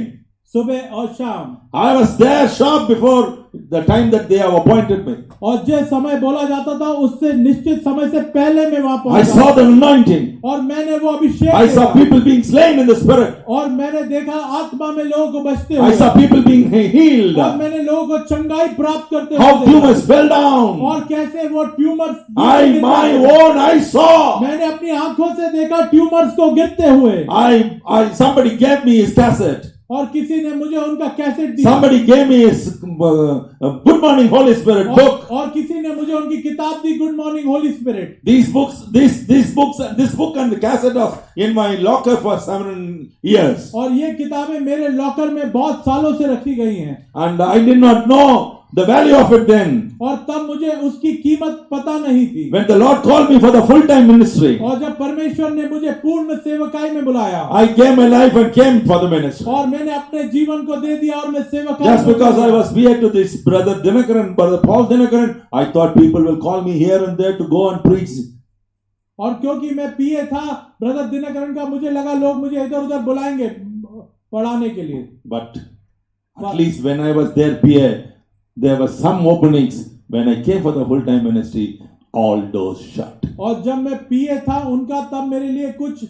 सुबह और शाम। I was there sharp before the time that they have appointed me. और जो समय बोला जाता था उससे निश्चित समय से पहले मैं वहां I पहुंचा saw the anointing. और मैंने वो अभिषेक I saw देखा people being slain in the spirit. और मैंने देखा आत्मा में लोगों को बचते I हुए saw people being healed. और मैंने लोगों को चंगाई प्राप्त करते How हुए tumors देखा fell down. और कैसे वो tumours My own I saw. मैंने अपनी आंखों से देखा ट्यूमर्स को गिरते हुए। Somebody gave me his cassette. और किसी ने मुझे उनका कैसेट दिया Somebody gave me his Good Morning Holy Spirit book. और किसी ने मुझे उनकी किताब दी good morning Holy Spirit. These books, this book and the cassette was in my locker for 7 years. और ये किताबें मेरे लॉकर में बहुत सालों से रखी गई हैं And I did not know the value of it then. और तब मुझे उसकी कीमत पता नहीं थी। When the Lord called me for the full-time ministry, और जब परमेश्वर ने मुझे पूर्ण सेवकाई में बुलाया I gave my life and came for the ministry. और मैंने अपने जीवन को दे दिया और मैं सेवकाई Just में because I बुलाया। was PA to this brother Dinakaran, brother Paul Dinakaran, I thought people will call me here and there to go and preach. और क्योंकि मैं पीए था ब्रदर दिनकरन का, मुझे लगा लोग मुझे इधर उधर बुलाएंगे पढ़ाने के लिए। But at least when I was there PA, there were some openings. When I came for the full-time ministry, all doors shut. और जब मैं पीए था उनका तब मेरे लिए कुछ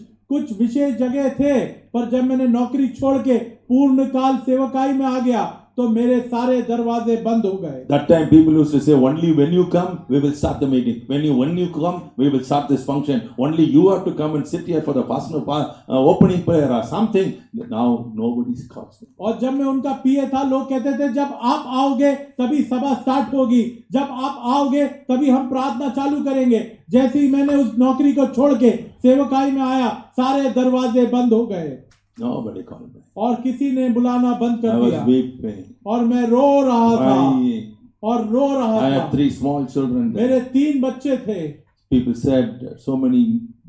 विशेष जगह थे, पर जब मैंने नौकरी छोड़ के पूर्ण काल सेवकाई में आ गया तो मेरे सारे दरवाजे बंद हो गए। That time people used to say, only when you come, we will start the meeting. When you come, we will start this function. Only you have to come and sit here for the first opening prayer or something. Now nobody calls me. और जब मैं उनका पीए था लोग कहते थे जब आप आओगे तभी सभा स्टार्ट होगी, जब आप आओगे तभी हम प्रार्थना चालू करेंगे। जैसे ही मैंने उस नौकरी को छोड़ के सेवकाई में आया सारे दरवाजे बंद हो गए। Nobody called me. और किसी ने बुलाना बंद I कर was दिया weeping. और मैं रो रहा था Crying. और रो रहा I था। had 3 small children there. मेरे 3 बच्चे थे People said so many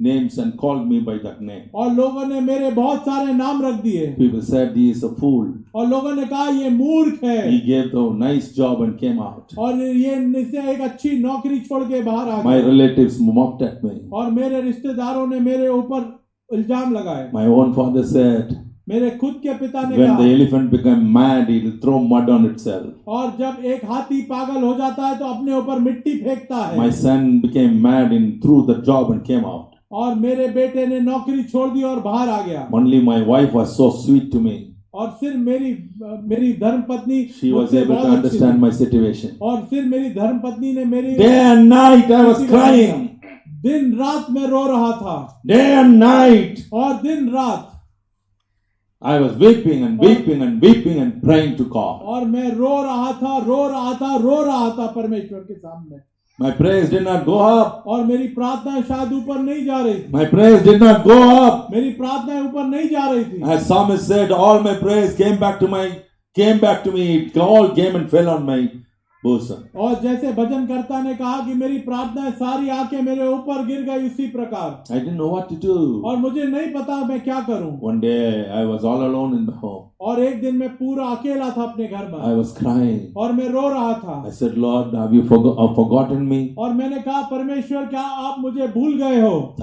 names and called me by that name. और लोगों ने मेरे बहुत सारे नाम रख दिए People said he is a fool. और लोगों ने कहा ये मूर्ख है He gave a nice job and came out. और ये इससे एक अच्छी नौकरी छोड़ के बाहर आ My गया relatives mocked at me. और मेरे रिश्तेदारों ने मेरे ऊपर इल्जाम लगाए। My own father said, मेरे खुद के पिता ने when the कहा elephant became mad, he will throw mud on itself. और जब एक हाथी पागल हो जाता है तो अपने ऊपर मिट्टी फेंकता है। My son became mad and threw the job and came out. और मेरे बेटे ने नौकरी छोड़ दी और बाहर आ गया Only my wife was so sweet to me. और फिर मेरी धर्मपत्नी She was मुझसे able to बहुत अच्छी understand थी। my situation. और फिर मेरी धर्मपत्नी ने मेरी Day and night I was crying. दिन रात में रो रहा था Day and night और दिन रात I was weeping and weeping and weeping and praying to God. और मैं रो रहा था परमेश्वर के सामने My prayers did not go up. और मेरी प्रार्थना शायद ऊपर नहीं जा रही थी। My prayers did not go up. मेरी प्रार्थनाएं ऊपर नहीं जा रही थी। As psalmist said, all my prayers came back to me. It all came and fell on my bosom. और जैसे भजनकर्ता ने कहा कि मेरी प्रार्थनाएं सारी आके मेरे ऊपर गिर गई, उसी प्रकार I didn't know what to do. और मुझे नहीं पता मैं क्या करूं। One day I was all alone in my home. और एक दिन मैं पूरा अकेला था अपने घर I में was crying. और मैं रो रहा था I said, Lord, have you forgotten me? और मैंने कहा परमेश्वर क्या आप मुझे भूल गए हो?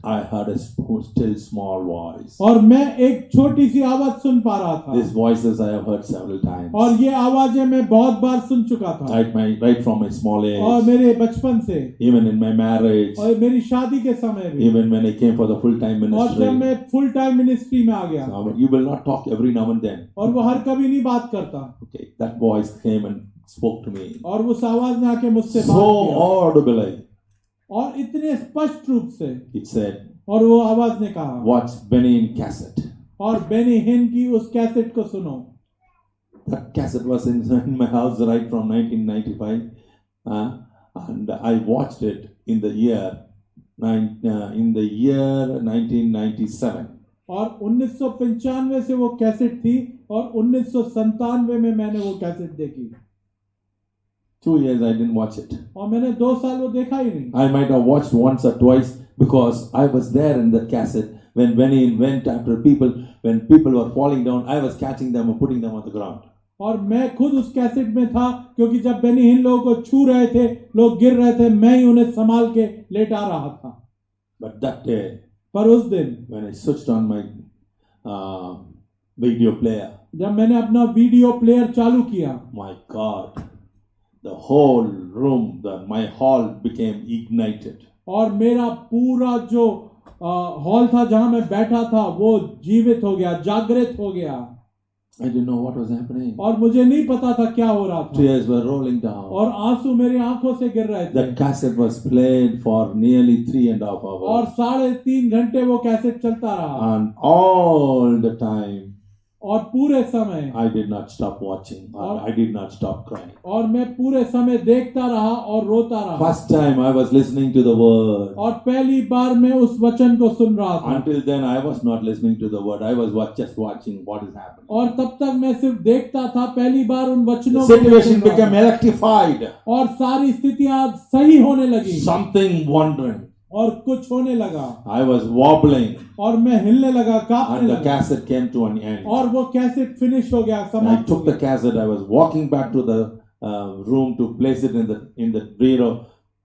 I heard a still small voice. और मैं एक छोटी सी आवाज सुन पा रहा था These voices I have heard several times. और ये आवाजें मैं बहुत बार सुन चुका था Right from my small और age, मेरे बचपन से even in my marriage, और मेरी शादी के समय भी even when I came for the full-time और जब ministry. मैं फुल टाइम मिनिस्ट्री में आ गया You will not talk every now and then. और वो हर कभी नहीं बात करता Okay, that voice came and spoke to me. और उस आवाज ने आके मुझसे बात So किया audibly, और इतने स्पष्ट रूप से it said, और वो आवाज ने कहा watch Benny in cassette. और बेनी हिन की उस कैसेट को सुनो। That cassette was in my house right from 1995, and I watched it in the year 1997. और 1995 से वो कैसेट थी और 1997 में मैंने वो कैसेट देखी 2 years I didn't watch it. और मैंने 2 साल वो देखा ही नहीं। I might have watched once or twice because I was there in that cassette when Benny went after people. When people were falling down, I was catching them and putting them on the ground. और मैं खुद उस cassette में था क्योंकि जब बेनी हिन लोगों को छू रहे थे, लोग गिर रहे थे, मैं ही उन्हें संभाल के लेटा रहा था। But that day, पर उस दिन when I switched on my video player, जब मैंने अपना वीडियो प्लेयर चालू किया, my God, the whole room, my hall became ignited. और मेरा पूरा जो हॉल था जहां मैं बैठा था वो जीवित हो गया, जागृत हो गया I didn't know what was happening. और मुझे नहीं पता था क्या हो रहा था Tears were rolling down. और आंसू मेरी आंखों से गिर रहे थे That cassette was played for nearly 3.5 और hours. 3.5 घंटे वो कैसेट चलता रहा And all the time, और पूरे समय I did not stop watching. I did not stop crying. और मैं पूरे समय देखता रहा और रोता रहा First time I was listening to the word. और पहली बार मैं उस वचन को सुन रहा था Until then, I was not listening to the word. I was just watching what is happening. और तब तक मैं सिर्फ देखता था, पहली बार उन The वचनों को situation सुन रहा became था। electrified. और सारी स्थितियां सही होने लगी Something wandering. और कुछ होने लगा I was wobbling. और मैं हिलने लगा, कांपने And the लगा cassette came to an end. और वो कैसेट फिनिश हो गया, And I समाप्त हो took the गया। cassette. I was walking back to the room to place it in the bureau.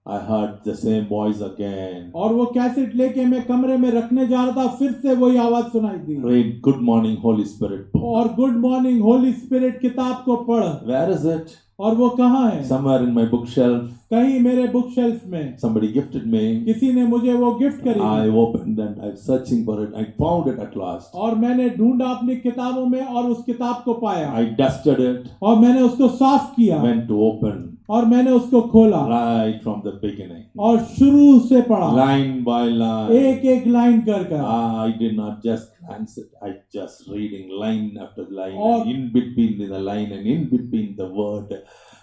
I heard the same voice again. और वो cassette लेके मैं कमरे में रखने जा रहा था, फिर से वही आवाज सुनाई दी Read Good Morning Holy Spirit book. और गुड मॉर्निंग होली स्पिरिट किताब को पढ़। Where is it? और वो कहाँ है? Somewhere in my bookshelf. कहीं मेरे बुक शेल्फ में Somebody gifted me. किसी ने मुझे वो गिफ्ट करी I opened and I was searching for it. I found it at last. और मैंने ढूंढा अपनी किताबों में और उस किताब को पाया I dusted it. और मैंने उसको साफ किया Went to open और मैंने उसको खोला right from the beginning. और शुरू से पढ़ा, Line by line. एक एक लाइन कर कर। I did not just glance it. I just reading line after line. और- And in between the line and in between the word,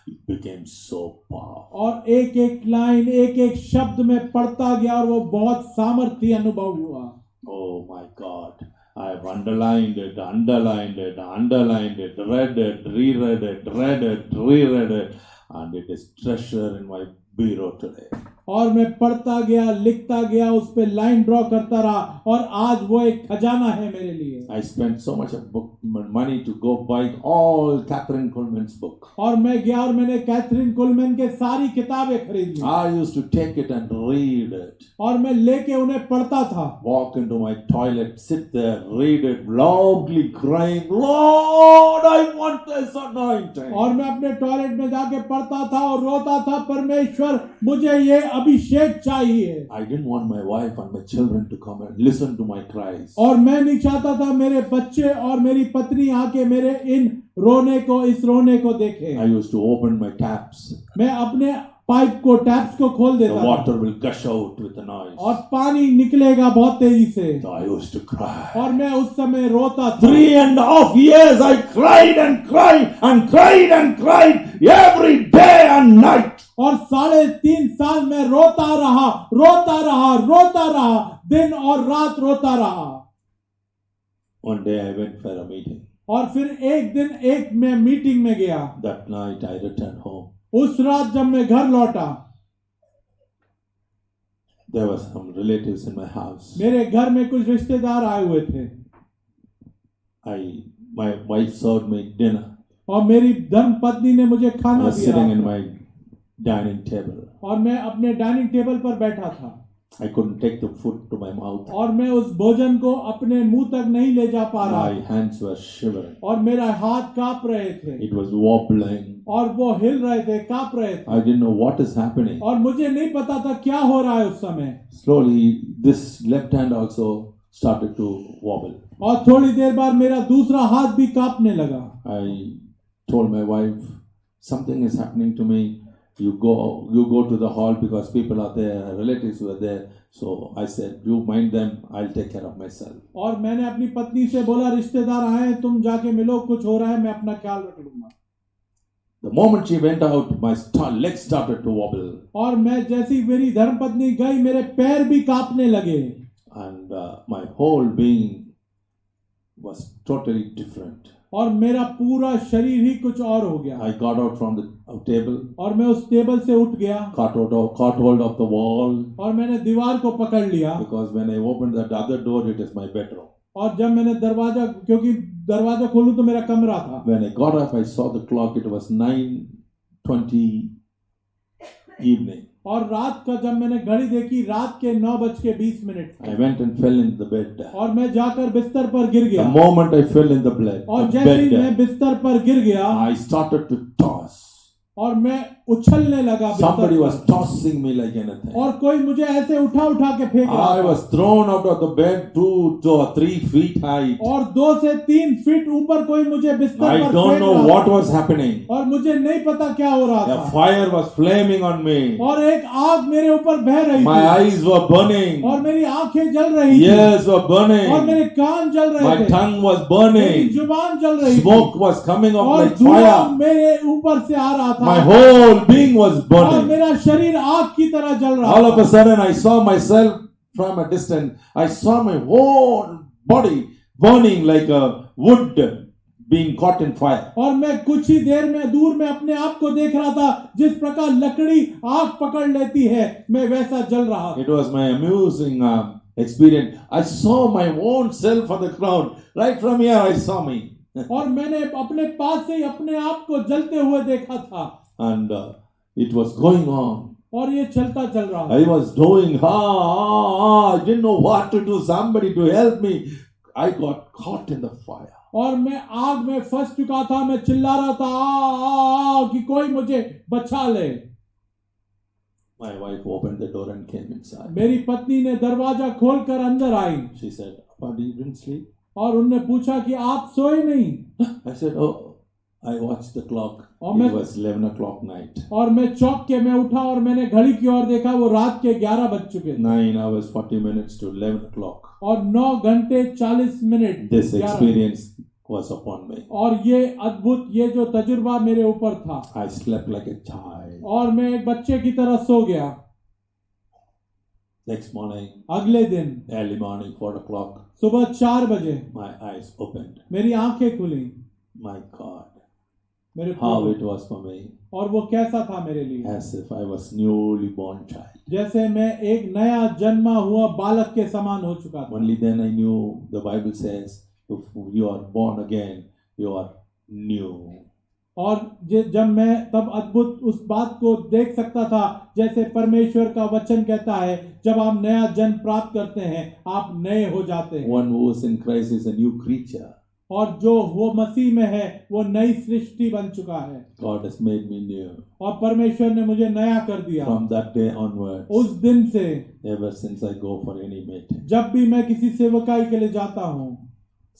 it became so powerful. और एक एक लाइन, एक एक शब्द में पढ़ता गया और वो बहुत सामर्थ्य अनुभव हुआ। Oh my God. I have underlined it, underlined it, underlined it, read it, reread it, read it, reread it. and it is treasure in my bureau today. और मैं पढ़ता गया, लिखता गया, उस पे लाइन ड्रॉ करता रहा, और आज वो एक खजाना है मेरे लिए। I spent so much of money to go buy all Catherine Coleman's book. और मैं गया और मैंने कैथरीन कुलमैन के सारी किताबें खरीद ली, I used to take it and read it. और मैं लेके उन्हें पढ़ता था। Walk into my toilet, sit there, read it, loudly crying, Lord, I want this anointing. और मैं अपने टॉयलेट में जाके पढ़ता था और रोता था, परमेश्वर मुझे ये अभिषेक चाहिए। I didn't want my wife and my children to come and listen to my cries. और मैं नहीं चाहता था मेरे बच्चे और मेरी पत्नी आके मेरे इन रोने को, इस रोने को देखे। I used to open my taps. मैं अपने पाइप को, टैप्स को खोल The देता था, water will gush out with a noise. और पानी निकलेगा बहुत तेजी से, So I used to cry. और मैं उस समय रोता था। 3.5 years I cried and cried and cried and cried every day and night. और 3.5 साल में रोता रहा, रोता रहा, रोता रहा, दिन और रात रोता रहा। One day I went for a meeting. और फिर एक दिन एक मैं मीटिंग में गया। That night I returned home. उस रात जब मैं घर लौटा, There were some relatives in my house. मेरे घर में कुछ रिश्तेदार आए हुए थे, My wife served me dinner. और मेरी धर्म पत्नी ने मुझे I खाना was sitting in दिया, my dining table. और मैं अपने डाइनिंग टेबल पर बैठा था, I couldn't take the food to my mouth. और मैं उस भोजन को अपने मुंह तक नहीं ले जा पा रहा, My hands were shivering. और मेरा हाथ कांप रहे थे, It was wobbling. और वो हिल रहे थे, कांप रहे थे, I didn't know what is happening. और मुझे नहीं पता था क्या हो रहा है उस समय। Slowly, this left hand also started to wobble. और थोड़ी देर बाद मेरा दूसरा हाथ भी कांपने लगा। I told my wife, something is happening to me. You go to the hall because people are there, relatives were there. So I said, you mind them, I'll take care of myself. और मैंने अपनी पत्नी से बोला, रिश्तेदार आए हैं, तुम जाके मिलो, कुछ हो रहा है, मैं अपना ख्याल रख लूंगा। The moment she went out, my legs started to wobble. और मैं जैसी मेरी धर्मपत्नी गई, मेरे पैर भी कांपने लगे, And my whole being was totally different. और मेरा पूरा शरीर ही कुछ और हो गया। I got out from the table, और मैं उस टेबल से उठ गया, caught hold of the wall, और मैंने दीवार को पकड़ लिया, because when I opened that other door, it is my bedroom. और जब मैंने दरवाजा, क्योंकि दरवाजा खोलूं तो मेरा कमरा था, When I got up, I saw the clock. It was 9:20 evening. और रात का जब मैंने घड़ी देखी, रात के 9:20 I went and fell into the bed. और मैं जाकर बिस्तर पर गिर The गया, moment I fell in the bed, और जैसे ही मैं बिस्तर पर गिर गया, I started to toss. और मैं उछलने लगा बिस्तर Somebody was पर, tossing me like anything. और कोई मुझे ऐसे उठा उठा के फेंक रहा I था, was thrown out of the bed 2 or 3 feet high. और 2 से 3 फीट ऊपर कोई मुझे बिस्तर I पर don't फेंक know रहा what था, was happening. और मुझे नहीं पता क्या हो रहा A था, fire was flaming on me. और एक आग मेरे ऊपर बह रही My थी, eyes were burning. और मेरी आंखें जल रही थी, Ears were और burning. मेरे कान जल रहे My थे, tongue was मेरी burning. जुबान जल रही थी, Smoke was coming up और like धुआं fire. मेरे ऊपर से आ रहा My था, whole being was और burning. मेरा शरीर आग की तरह जल रहा All of a था, sudden, I saw myself from a distance. I saw my whole body burning like a wood being caught in fire. और मैं कुछ ही देर में दूर में अपने आप को देख रहा था, जिस प्रकार लकड़ी आग पकड़ लेती है, मैं वैसा जल रहा था। It was my amusing experience. I saw my own self on the ground. Right from here, I saw me. और मैंने अपने पास से ही अपने आप को जलते हुए देखा था, And it was going on. और ये चलता चल रहा था। I was doing, I didn't know what to do. Somebody to help me. I got caught in the fire. और मैं आग में फंस चुका था, मैं चिल्ला रहा था, आ, कि कोई मुझे बचा ले। My wife opened the door and came inside. मेरी पत्नी ने दरवाजा खोलकर अंदर आई, She said, "Papa, you didn't sleep?" और उनने पूछा कि आप सोए नहीं? I said, "Oh, I watched the clock. Oh, It मैं- was 11 o'clock night. और मैं चौंक के मैं उठा और मैंने घड़ी की ओर देखा, वो रात के 11 बज चुके थे, 9 hours 40 minutes to 11 o'clock. और 9 घंटे 40 minute This 11 experience was upon me. और ये अद्भुत, ये जो तजुर्बा मेरे ऊपर था, I slept like a child. और मैं एक बच्चे की तरह सो गया। Next morning, अगले दिन early morning, 4 o'clock, सुबह 4 बजे my eyes opened. मेरी आंखें खुली। My God, मेरे how Prabhu, it was for me, और वो कैसा था मेरे लिए, as if I was newly born child. जैसे मैं एक नया जन्मा हुआ बालक के समान हो चुका था। Only then I knew the Bible says, if you are born again, you are new. और जब मैं तब अद्भुत उस बात को देख सकता था, जैसे परमेश्वर का वचन कहता है, जब आप नया जन्म प्राप्त करते हैं आप नए हो जाते हैं। One who is in Christ is a new creature. और जो वो मसीह में है वो नई सृष्टि बन चुका है, God has made me new. और परमेश्वर ने मुझे नया कर दिया। From that day onwards, उस दिन से ever since I go for any meeting, जब भी मैं किसी सेवकाई के लिए जाता हूँ,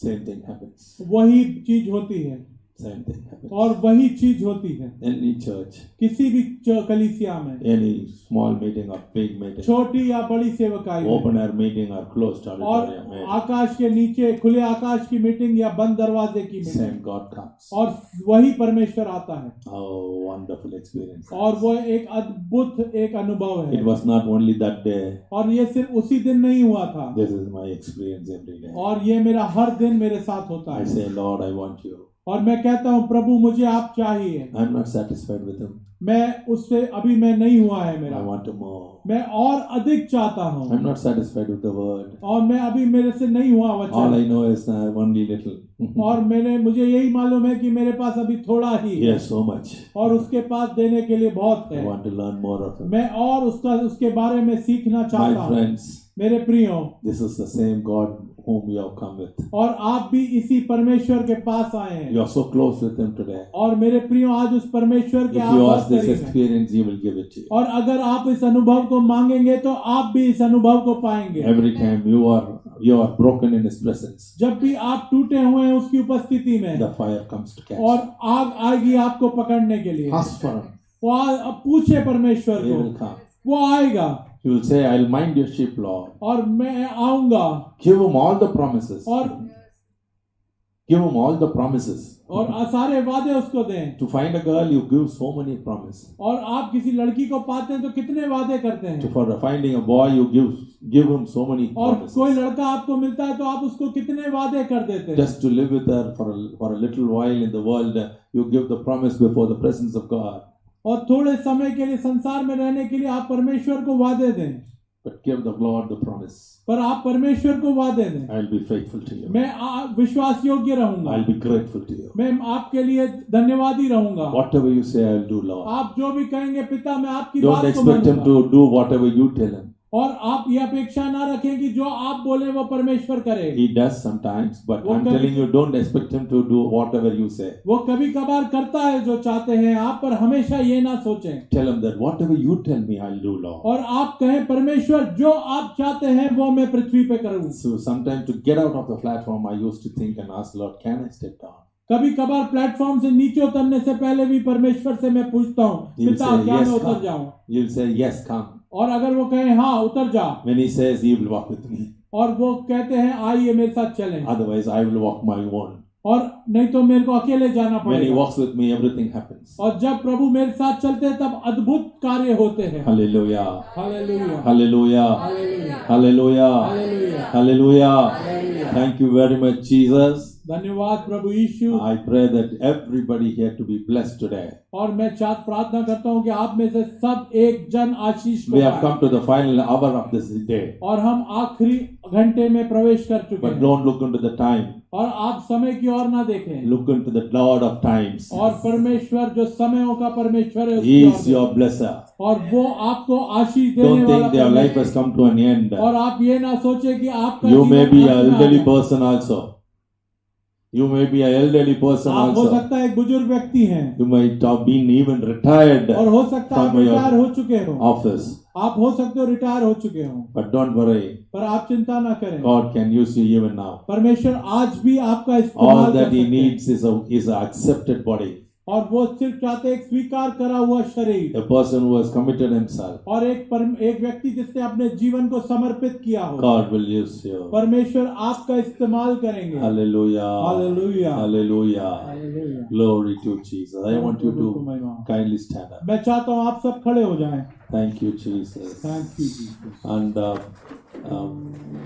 same thing happens. वही चीज होती है, Same thing happens. और वही चीज होती है। Any church, किसी भी कलीसिया में, any small meeting or big meeting, छोटी या बड़ी सेवकाई में, open air meeting or closed और auditorium meeting, आकाश के नीचे खुले आकाश की मीटिंग या बंद दरवाजे की मीटिंग, same God comes. और वही परमेश्वर आता है। Oh, wonderful experience. और वो एक अद्भुत एक अनुभव It है, was not only that day. और ये सिर्फ उसी दिन नहीं हुआ था, This is my experience every day. और ये मेरा हर दिन मेरे साथ होता I है। say, Lord, I want you. और मैं कहता हूँ, प्रभु मुझे आप चाहिए। I'm not satisfied with him. मैं उससे अभी मैं नहीं हुआ है मेरा, I want more. मैं और अधिक चाहता हूँ, I'm not satisfied with the word. और मैं अभी मेरे से नहीं हुआ All वचन, I know is I have only little. और मुझे यही मालूम है कि मेरे पास अभी थोड़ा ही है, Yes, so much. और उसके पास देने के लिए बहुत I है। want to learn more of him. मैं और उसके बारे में सीखना My चाहता हूँ। friends, मेरे प्रियो, this is the same God whom you have come with. और आप भी इसी परमेश्वर के पास आए हैं, You are so close with him today. और मेरे प्रियो आज उस परमेश्वर के If आप you बहुत ask this करीब हैं। experience, he will give it to you. और अगर आप इस अनुभव को मांगेंगे तो आप भी इस अनुभव को पाएंगे। Every time you are broken in his presence, जब भी आप टूटे हुए हैं उसकी उपस्थिति में, the fire comes to catch और you. आग आएगी आपको पकड़ने के लिए। Ask for him. वो अब पूछे परमेश्वर He को, will come. वो आएगा, He will say, I'll mind your sheep, Lord. और मैं आऊंगा, Give him all the promises. और Give him all the promises. सारे वादे उसको दें। To find a girl, you give so many promises. और आप किसी लड़की को पाते हैं तो कितने वादे करते हैं, For finding a boy, you give him so many और promises. कोई लड़का आपको मिलता है तो आप उसको कितने वादे कर देते हैं। Just to live with her for a little while in the world, you give the promise before the presence of God. और थोड़े समय के लिए संसार में रहने के लिए आप परमेश्वर को वादे दें, But give the Lord the promise. पर आप परमेश्वर को वादे दें, I'll be faithful to you. मैं विश्वास योग्य रहूंगा, I'll be grateful to you. मैं आपके लिए धन्यवादी रहूंगा। Whatever you say, I'll do, Lord. आप जो भी कहेंगे पिता, मैं आपकी Don't बात को expect him मानूंगा। to do whatever you tell him. और आप ये अपेक्षा ना रखें कि जो आप बोले वो परमेश्वर करे। He does sometimes, but वो I'm कभी- telling you, don't expect him to do whatever you say. वो कभी कभार करता है जो चाहते हैं आप, पर हमेशा ये ना सोचें। Tell him that whatever you tell me, I'll do, Lord. और आप कहें परमेश्वर जो आप चाहते हैं वो मैं पृथ्वी पे करूं। So sometimes to get out of the platform, I used to think and ask, Lord, can I step down? कभी कभार प्लेटफॉर्म से नीचे उतरने से पहले भी परमेश्वर से मैं पूछता हूँ, He'll पिता say, क्या yes, मैं उतर come. जाऊं? You'll say, yes, come. और अगर वो कहें हाँ उतर जा, When he says, he will walk with me. और वो कहते हैं आइए मेरे साथ चलें, Otherwise, I will walk my own. और नहीं तो मेरे को अकेले जाना When he पड़ेगा। walks with me, everything happens. और जब प्रभु मेरे साथ चलते हैं तब अद्भुत कार्य होते हैं। Hallelujah. Hallelujah, Hallelujah. Hallelujah, Hallelujah. Hallelujah, Hallelujah. Hallelujah. Thank you very much, Jesus. धन्यवाद प्रभु यीशु। I pray that everybody here to be blessed today. और मैं प्रार्थना करता हूँ कि आप में से सब एक जन आशीष को We have पाएं। come to the final hour of this day. और हम आखिरी घंटे में प्रवेश कर चुके But हैं। don't look into the time. और आप समय की ओर ना देखें, Look into the Lord of times. और परमेश्वर जो समयों का परमेश्वर है He उसकी ओर is देखें। your blesser. और वो आपको आशीष देने Don't वाला think their life परमेश्वर has come to an end. है। और आप ये ना सोचे कि आपका You may जीवन be अंत an में आ elderly गया। person also. You may be an elderly person आप हो also. सकता है एक बुजुर्ग व्यक्ति हैं, You might have been even retired और हो सकता है आप from your रिटायर हो चुके हो, office. आप हो सकते हो रिटायर हो चुके हो, But don't worry. पर आप चिंता ना करें। God can use you even now. परमेश्वर आज भी आपका All इस्तेमाल कर that He सकते हैं। needs is an accepted body. और वो सिर्फ चाहते एक स्वीकार करा हुआ शरीर, A person who has committed himself. और एक व्यक्ति जिसने अपने जीवन को समर्पित किया हो। God will use you. परमेश्वर आपका इस्तेमाल करेंगे। Hallelujah. Hallelujah. Hallelujah. Hallelujah. Glory to Jesus. I want you प्रभु को to महिमा। kindly stand up. मैं चाहता हूँ आप सब खड़े हो जाएं। Thank you, Jesus. Thank you, Jesus. And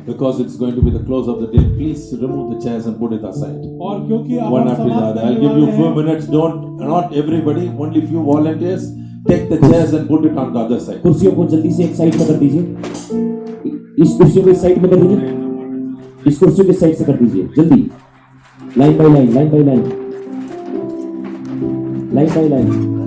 because it's going to be the close of the day, please remove the chairs and put it aside. और क्योंकि अब One हम after the समाप्त other. I'll करने give you वाले few हैं, minutes. Not everybody, only few volunteers. Take the chairs and put it on the other side. कुर्सियों को जल्दी से एक साइड में कर दीजिए। इस कुर्सियों को इस साइड में कर दीजिए। इस कुर्सियों के साइड से कर दीजिए जल्दी। Line by line, line by line, line by line.